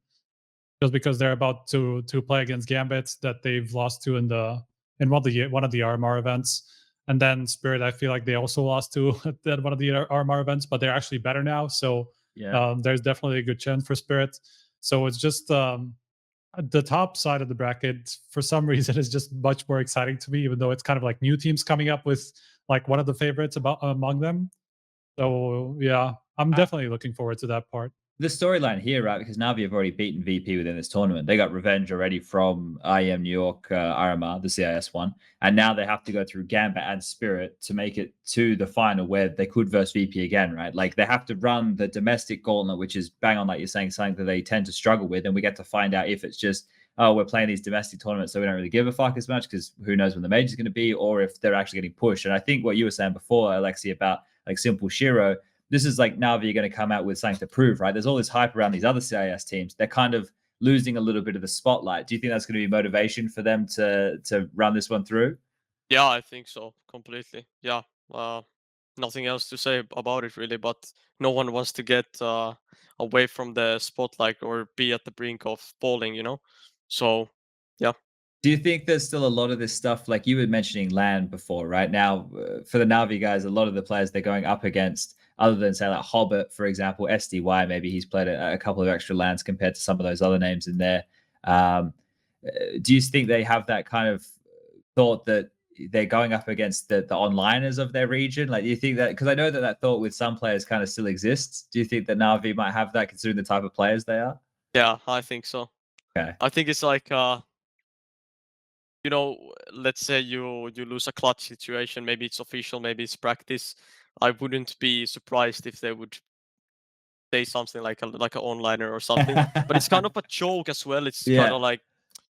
just because they're about to play against Gambit that they've lost to in one of the RMR events. And then Spirit, I feel like they also lost to at one of the RMR events, but they're actually better now. So Yeah. there's definitely a good chance for Spirit. So it's just the top side of the bracket for some reason is just much more exciting to me, even though it's kind of like new teams coming up with like one of the favorites among them. So yeah, I'm definitely looking forward to that part. The storyline here, right? Because Na'Vi have already beaten VP within this tournament. They got revenge already from IEM New York RMR, the CIS one. And now they have to go through Gambit and Spirit to make it to the final where they could verse VP again, right? Like they have to run the domestic gauntlet, which is bang on, like you're saying, something that they tend to struggle with. And we get to find out if it's just, oh, we're playing these domestic tournaments, so we don't really give a fuck as much because who knows when the major is going to be, or if they're actually getting pushed. And I think what you were saying before, Aleksib, about like Simple Shiro, this is like Na'Vi are going to come out with something to prove, right? There's all this hype around these other CIS teams. They're kind of losing a little bit of the spotlight. Do you think that's going to be motivation for them to run this one through? Yeah, I think so completely. Yeah, nothing else to say about it really. But no one wants to get away from the spotlight or be at the brink of falling, you know. So yeah. Do you think there's still a lot of this stuff, like you were mentioning land before, right? Now, for the Na'Vi guys, a lot of the players they're going up against, other than say like Hobbit, for example, SDY, maybe he's played a couple of extra lands compared to some of those other names in there. Do you think they have that kind of thought that they're going up against the onliners of their region? Like, do you think that, because I know that thought with some players kind of still exists. Do you think that Na'Vi might have that considering the type of players they are? Yeah, I think so. Okay. I think it's like you know, let's say you lose a clutch situation, maybe it's official, maybe it's practice. I wouldn't be surprised if they would say something like an onliner or something. But it's kind of a joke as well. It's kind Yeah. of like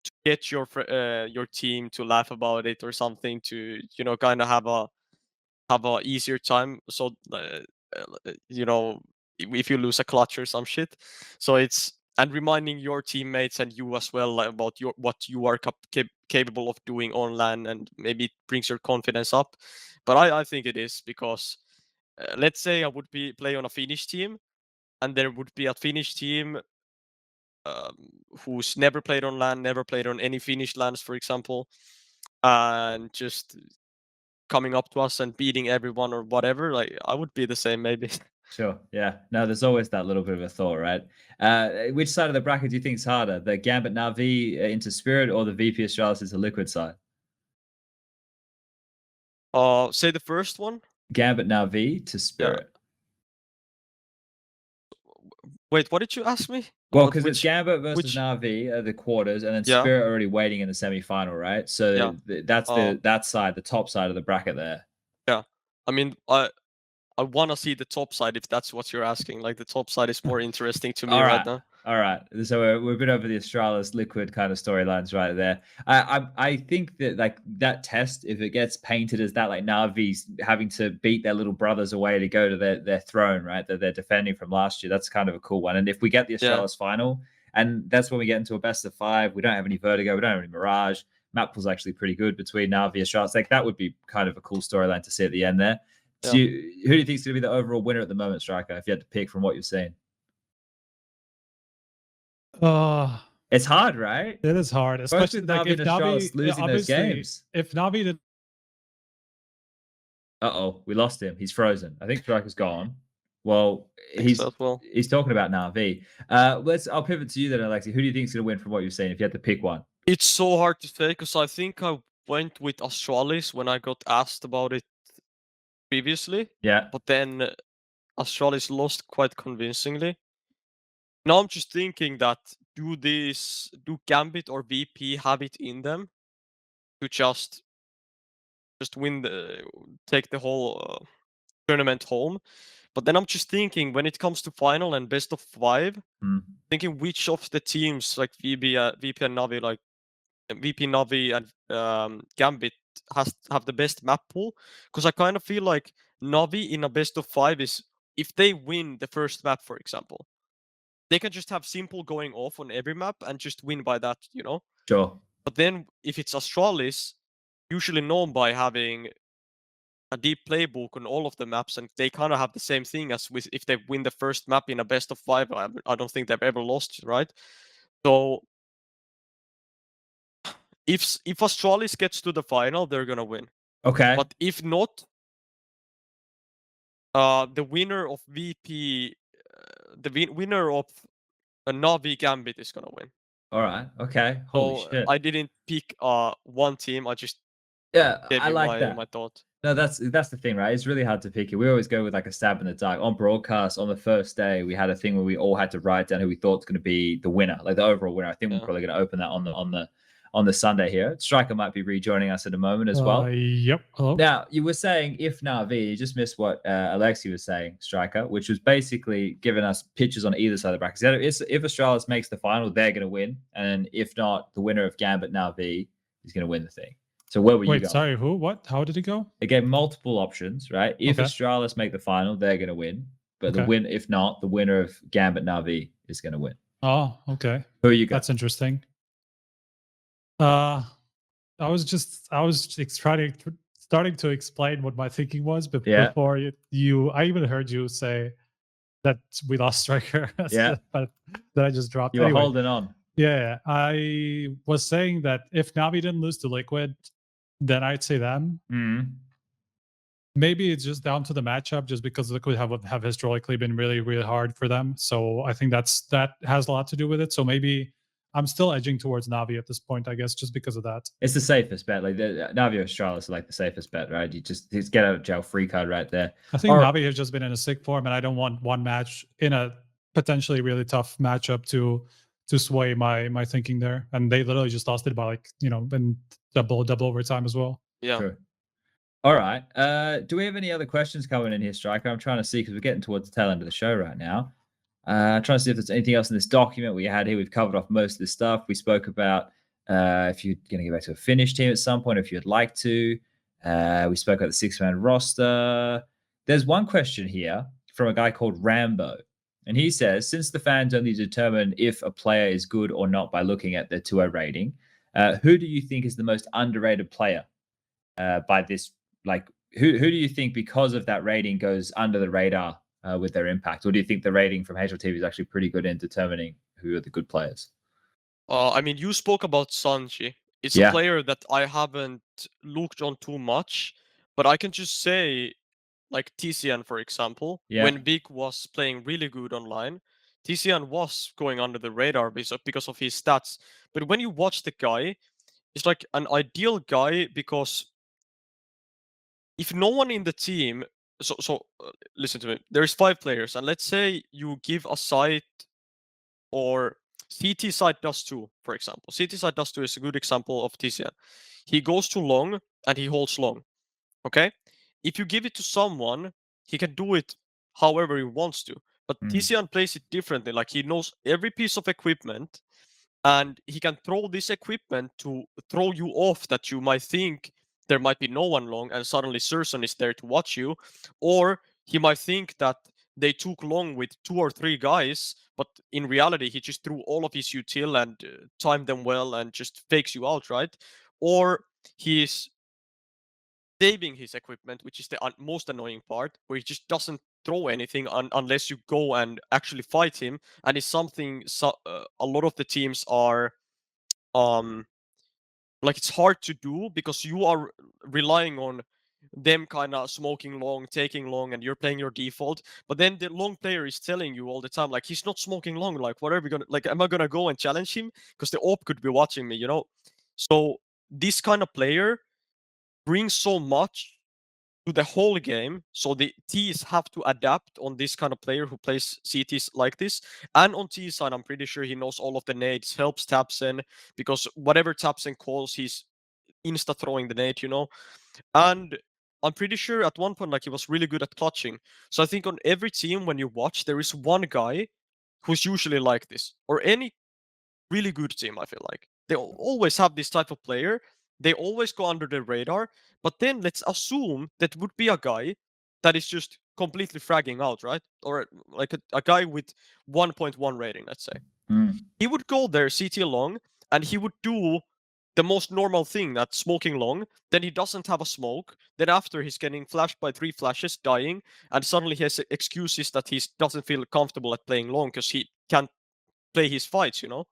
to get your team to laugh about it or something, to kind of have a easier time. So you know, if you lose a clutch or some shit. So it's and reminding your teammates and you as well about what you are capable of doing on LAN, and maybe it brings your confidence up. But I think it is because let's say I would play on a Finnish team, and there would be a Finnish team who's never played on LAN, never played on any Finnish LANs, for example, and just coming up to us and beating everyone or whatever. Like I would be the same maybe. Sure. Yeah. No, there's always that little bit of a thought, right? Which side of the bracket do you think is harder, the Gambit Na'Vi into Spirit or the VP Astralis into Liquid side? Say the first one. Gambit Na'Vi to Spirit. Wait, what did you ask me? Well, because it's Gambit versus Na'Vi, the quarters, and then Spirit already waiting in the semi-final, right? So that's that side, the top side of the bracket there. Yeah, I mean, I want to see the top side if that's what you're asking. Like the top side is more interesting to me right now. All right. So we've been over the Astralis Liquid kind of storylines right there. I think that like that test, if it gets painted as that, like Na'Vi's having to beat their little brothers away to go to their throne, right? That they're defending from last year. That's kind of a cool one. And if we get the Astralis final, and that's when we get into a best of 5, we don't have any Vertigo, we don't have any Mirage. Map pool's actually pretty good between Na'Vi and Astralis. Like that would be kind of a cool storyline to see at the end there. Who do you think is going to be the overall winner at the moment, Striker, if you had to pick from what you've seen? It's hard, right? It is hard, especially like if Na'Vi losing those games. If Na'Vi did. We lost him. He's frozen. I think Striker's gone. Well, he's talking about Na'Vi. I'll pivot to you then, Aleksib. Who do you think is going to win from what you've seen if you had to pick one? It's so hard to say because I think I went with Astralis when I got asked about it previously. Yeah. But then Astralis lost quite convincingly. Now I'm just thinking that do Gambit or VP have it in them to just win take the whole tournament home? But then I'm just thinking when it comes to final and best of 5, thinking which of the teams like VP and Na'Vi, like VP, Na'Vi, and Gambit have the best map pool, because I kind of feel like Na'Vi in a best of 5 is if they win the first map, for example, they can just have simple going off on every map and just win by that, you know? Sure. But then if it's Astralis, usually known by having a deep playbook on all of the maps, and they kind of have the same thing as if they win the first map in a best of 5. I don't think they've ever lost, right? So if Astralis gets to the final, they're gonna win. Okay. But if not, the winner of VP, winner of a Na'Vi Gambit is gonna win. All right. Okay. Holy shit. I didn't pick one team. I just I like that. My thought. No, that's the thing, right? It's really hard to pick it. We always go with like a stab in the dark. On broadcast, on the first day, we had a thing where we all had to write down who we thought was going to be the winner, like the overall winner. I think we're probably going to open that on the Sunday here. Striker might be rejoining us in a moment as well. Yep. Hello. Now, you were saying if Na'Vi, you just missed what Aleksib was saying, Striker, which was basically giving us pitches on either side of the bracket. If Astralis makes the final, they're going to win. And if not, the winner of Gambit Na'Vi is going to win the thing. So where were you going? Sorry, who? What? How did it go? It gave multiple options, right? If Astralis make the final, they're going to win. But if not, the winner of Gambit Na'Vi is going to win. Oh, okay. Who are you got? That's interesting. I was starting to explain what my thinking was, but before I even heard you say that we lost Striker. But that I just dropped. You were holding on. Yeah, I was saying that if Na'Vi didn't lose to Liquid, then I'd say them. Maybe it's just down to the matchup, just because Liquid have historically been really, really hard for them. So I think that has a lot to do with it. So maybe I'm still edging towards Na'Vi at this point, I guess, just because of that. It's the safest bet. Like Na'Vi or Astralis are like the safest bet, right? It's get out of jail free card right there. I think Na'Vi has just been in a sick form, and I don't want one match in a potentially really tough matchup to sway my thinking there. And they literally just lost it by in double overtime as well. Yeah. Sure. All right. Do we have any other questions coming in here, Striker? I'm trying to see, because we're getting towards the tail end of the show right now. Trying to see if there's anything else in this document we had here. We've covered off most of this stuff. We spoke about if you're going to go back to a Finnish team at some point, if you'd like to. We spoke about the 6-man roster. There's one question here from a guy called Rambo. And he says, since the fans only determine if a player is good or not by looking at their 2-0 rating, who do you think is the most underrated player by this? Like, who do you think, because of that rating, goes under the radar with their impact? Or do you think the rating from HLTV is actually pretty good in determining who are the good players? I mean, you spoke about SANJIing. It's a Yeah. player that I haven't looked on too much, but I can just say, like TCN, for example, Yeah. when Big was playing really good online, TCN was going under the radar because of his stats. But when you watch the guy, it's like an ideal guy because if no one in the team, listen to me. There's 5 players, and let's say you give a site, or CT side does 2, for example. CT side does 2 is a good example of TCN. He goes too long and he holds long. Okay? If you give it to someone, he can do it however he wants to. But TCN plays it differently. Like, he knows every piece of equipment, and he can throw this equipment to throw you off that you might think there might be no one long, and suddenly Surson is there to watch you. Or he might think that they took long with 2 or 3 guys, but in reality he just threw all of his util and timed them well and just fakes you out, right? Or he's saving his equipment, which is the most annoying part, where he just doesn't throw anything unless you go and actually fight him, and it's something a lot of the teams are like, it's hard to do because you are relying on them kind of smoking long, taking long, and you're playing your default. But then the long player is telling you all the time, like, he's not smoking long. Like, what are we gonna, like, am I gonna go and challenge him? Because the op could be watching me, you know? So this kind of player brings so much to the whole game. So the T's have to adapt on this kind of player who plays CTs like this. And on T side, I'm pretty sure he knows all of the nades, helps Tapsen, because whatever Tapsen calls, he's insta throwing the nade, you know? And I'm pretty sure at one point, like, he was really good at clutching. So I think on every team, when you watch, there is one guy who's usually like this. Or any really good team, I feel like. They always have this type of player. They always go under the radar. But then let's assume that would be a guy that is just completely fragging out, right? Or like a guy with 1.1 rating, let's say. He would go there CT long, and he would do the most normal thing, that's smoking long. Then he doesn't have a smoke. Then after, he's getting flashed by 3 flashes, dying, and suddenly he has excuses that he doesn't feel comfortable at playing long because he can't play his fights, you know?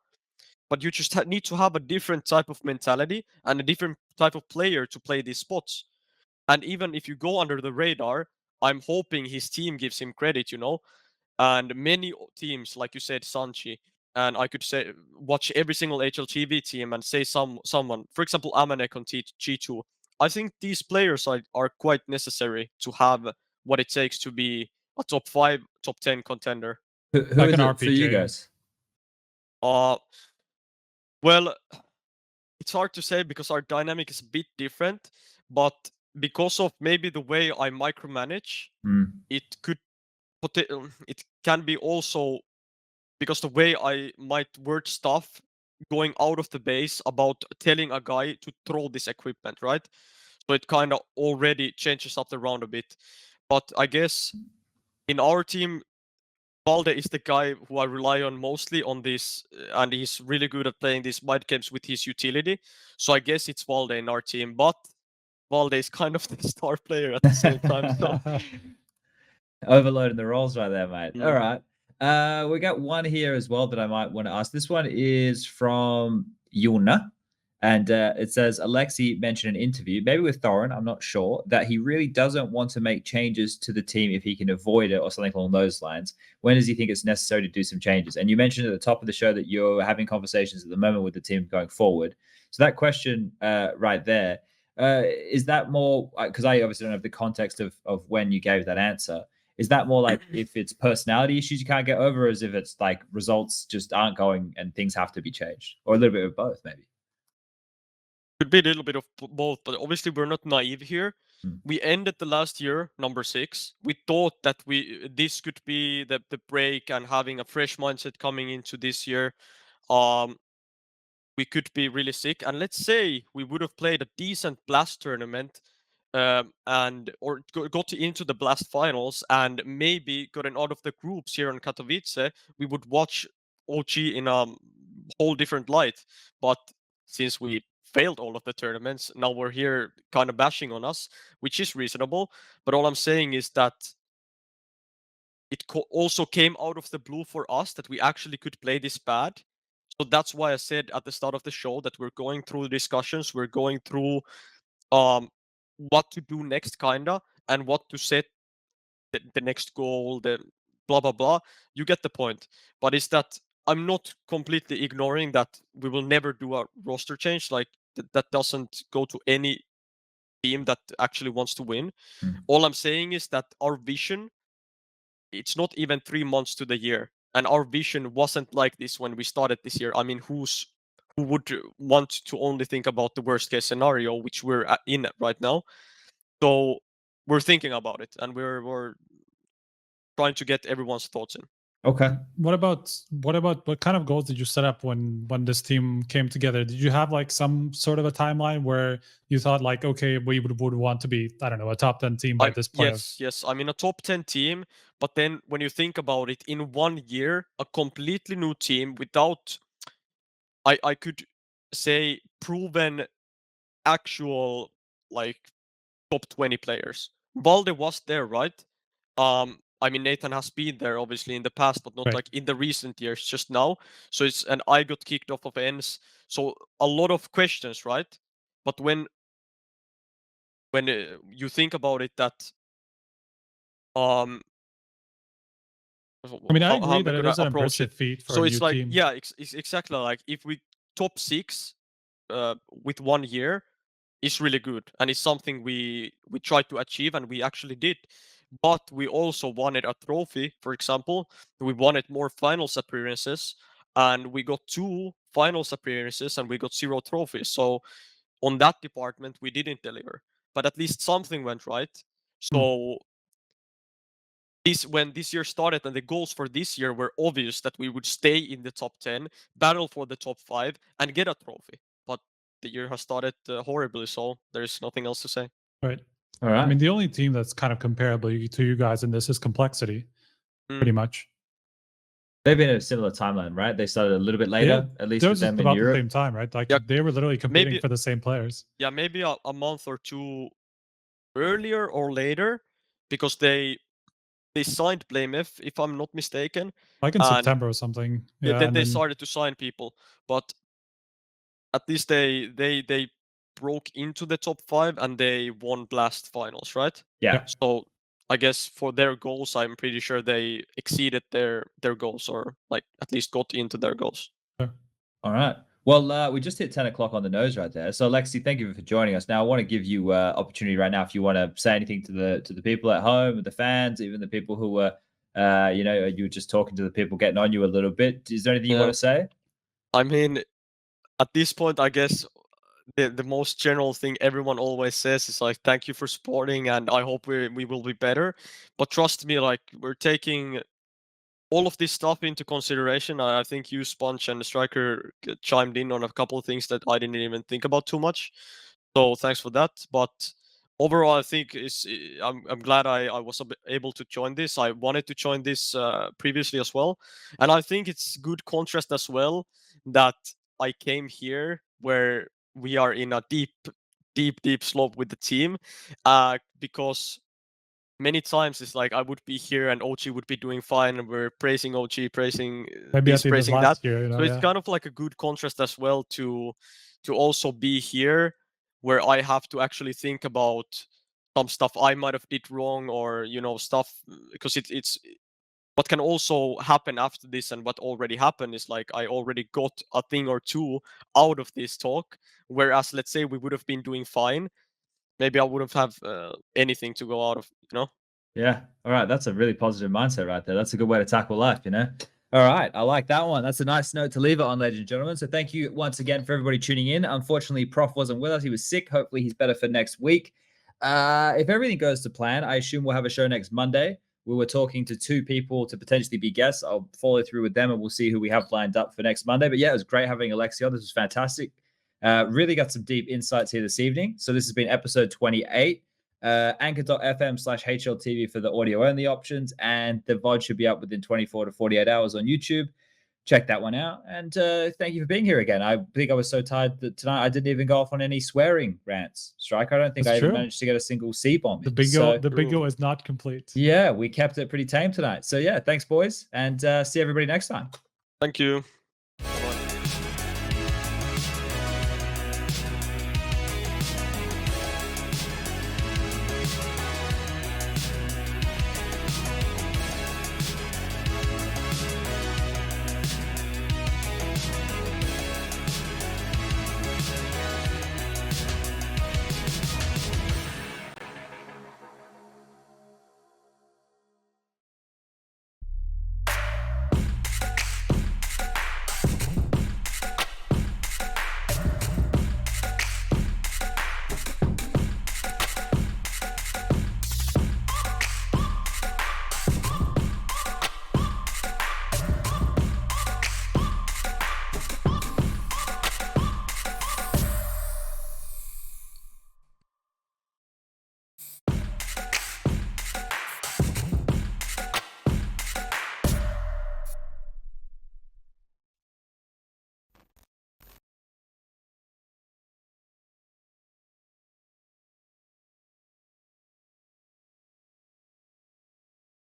But you just need to have a different type of mentality and a different type of player to play these spots. And even if you go under the radar, I'm hoping his team gives him credit, you know? And many teams, like you said, SANJIing, and I could say watch every single HLTV team and say someone, for example, Amanek on G2. I think these players are quite necessary to have what it takes to be a top 5, top 10 contender. Who Like is an it for you RPG. guys? Well, it's hard to say because our dynamic is a bit different, but because of maybe the way I micromanage, it can be also because the way I might word stuff going out of the base about telling a guy to throw this equipment, right? So it kind of already changes up the round a bit. But I guess in our team, Valde is the guy who I rely on mostly on this, and he's really good at playing these mind games with his utility. So I guess it's Valde in our team, but Valde is kind of the star player at the same time. So Overloading the roles right there, mate. Mm. All right. We got one here as well that I might want to ask. This one is from Yuna. And it says Aleksib mentioned in an interview, maybe with Thorin, I'm not sure, that he really doesn't want to make changes to the team if he can avoid it or something along those lines. When does he think it's necessary to do some changes? And you mentioned at the top of the show that you're having conversations at the moment with the team going forward. So that question right there, is that more, because I obviously don't have the context of when you gave that answer. Is that more like if it's personality issues you can't get over, or as if it's like results just aren't going and things have to be changed? Or a little bit of both, maybe? could be a little bit of both, but obviously we're not naive here. We ended the last year number 6. We thought that this could be the break, and having a fresh mindset coming into this year, we could be really sick. And let's say we would have played a decent blast tournament and or got into the Blast finals and maybe gotten out of the groups here in Katowice, we would watch OG in a whole different light. But since we failed all of the tournaments, now we're here kind of bashing on us, which is reasonable. But all I'm saying is that it also came out of the blue for us that we actually could play this bad. So that's why I said at the start of the show that we're going through discussions, we're going through what to do next, kinda, and what to set the next goal, the blah blah blah. You get the point. But is that I'm not completely ignoring that we will never do a roster change. Like that doesn't go to any team that actually wants to win. All I'm saying is that our vision, it's not even 3 months to the year, and our vision wasn't like this when we started this year. I mean, who would want to only think about the worst case scenario, which we're in right now? So we're thinking about it, and we're trying to get everyone's thoughts in. Okay. What about what kind of goals did you set up when this team came together? Did you have like some sort of a timeline where you thought like, okay, we would want to be, I don't know, a top 10 team by this point? Yes. I mean, a top 10 team, but then when you think about it, in 1 year, a completely new team without, I could say, proven actual like top 20 players. Balde was there, right? I mean, Nathan has been there obviously in the past, but not Right. like in the recent years, just now. So and I got kicked off of ENCE. So a lot of questions, right? But when you think about it, that I mean, I how agree am I that it gonna is an approach it? impressive feat for So a it's new like, team. yeah, it's exactly like if we top 6 with 1 year is really good, and it's something we tried to achieve, and we actually did. But we also wanted a trophy. For example, we wanted more finals appearances, and we got 2 finals appearances, and we got 0 trophies. So on that department, we didn't deliver. But at least something went right. So when this year started, and the goals for this year were obvious, that we would stay in the top 10, battle for the top 5, and get a trophy. But the year has started horribly, so there's nothing else to say. Right. All right. I mean, the only team that's kind of comparable to you guys in this is Complexity, pretty much. They've been in a similar timeline, right? They started a little bit later, at least They're with just them in about the Europe. same time, right? Like Yeah, they were literally competing maybe- for the same players. Yeah, maybe a month or 2 earlier or later, because they signed BlameF, if I'm not mistaken. Like in And September or something. yeah, Yeah, then and they then started to sign people, but at least they broke into the top 5, and they won Blast finals, right? Yeah. So I guess for their goals, I'm pretty sure they exceeded their goals, or like at least got into their goals. All right. Well, we just hit 10 o'clock on the nose right there. So, Alexi, thank you for joining us. Now, I want to give you opportunity right now if you want to say anything to the people at home, the fans, even the people who were, you were just talking to the people getting on you a little bit. Is there anything you want to say? I mean, at this point, I guess the most general thing everyone always says is like, thank you for supporting, and I hope we will be better. But trust me, like, we're taking all of this stuff into consideration. I think you, Sponge, and the Striker chimed in on a couple of things that I didn't even think about too much. So thanks for that. But overall, I think I'm glad I was able to join this. I wanted to join this previously as well, and I think it's good contrast as well that I came here where we are in a deep slope with the team, because many times it's like I would be here and OG would be doing fine, and we're praising OG, praising maybe this, at the end of praising that. last year, So it's kind of like a good contrast as well to also be here where I have to actually think about some stuff I might have did wrong, or stuff, because it's what can also happen after this, and what already happened is like I already got a thing or two out of this talk, whereas let's say we would have been doing fine, maybe I wouldn't have anything to go out of, Yeah. All right. That's a really positive mindset right there. That's a good way to tackle life, All right. I like that one. That's a nice note to leave it on, ladies and gentlemen. So thank you once again for everybody tuning in. Unfortunately, Prof wasn't with us. He was sick. Hopefully he's better for next week. If everything goes to plan, I assume we'll have a show next Monday. We were talking to 2 people to potentially be guests. I'll follow through with them and we'll see who we have lined up for next Monday. But yeah, it was great having Aleksib on. This was fantastic. Really got some deep insights here this evening. So this has been episode 28. Anchor.fm/HLTV for the audio only options, and the VOD should be up within 24 to 48 hours on YouTube. Check that one out. And thank you for being here again. I think I was so tired that tonight I didn't even go off on any swearing rants. Strike, I don't think That's I even true. managed to get a single C-bomb. The bingo is not complete. Yeah, we kept it pretty tame tonight. So yeah, thanks boys, and see everybody next time. Thank you.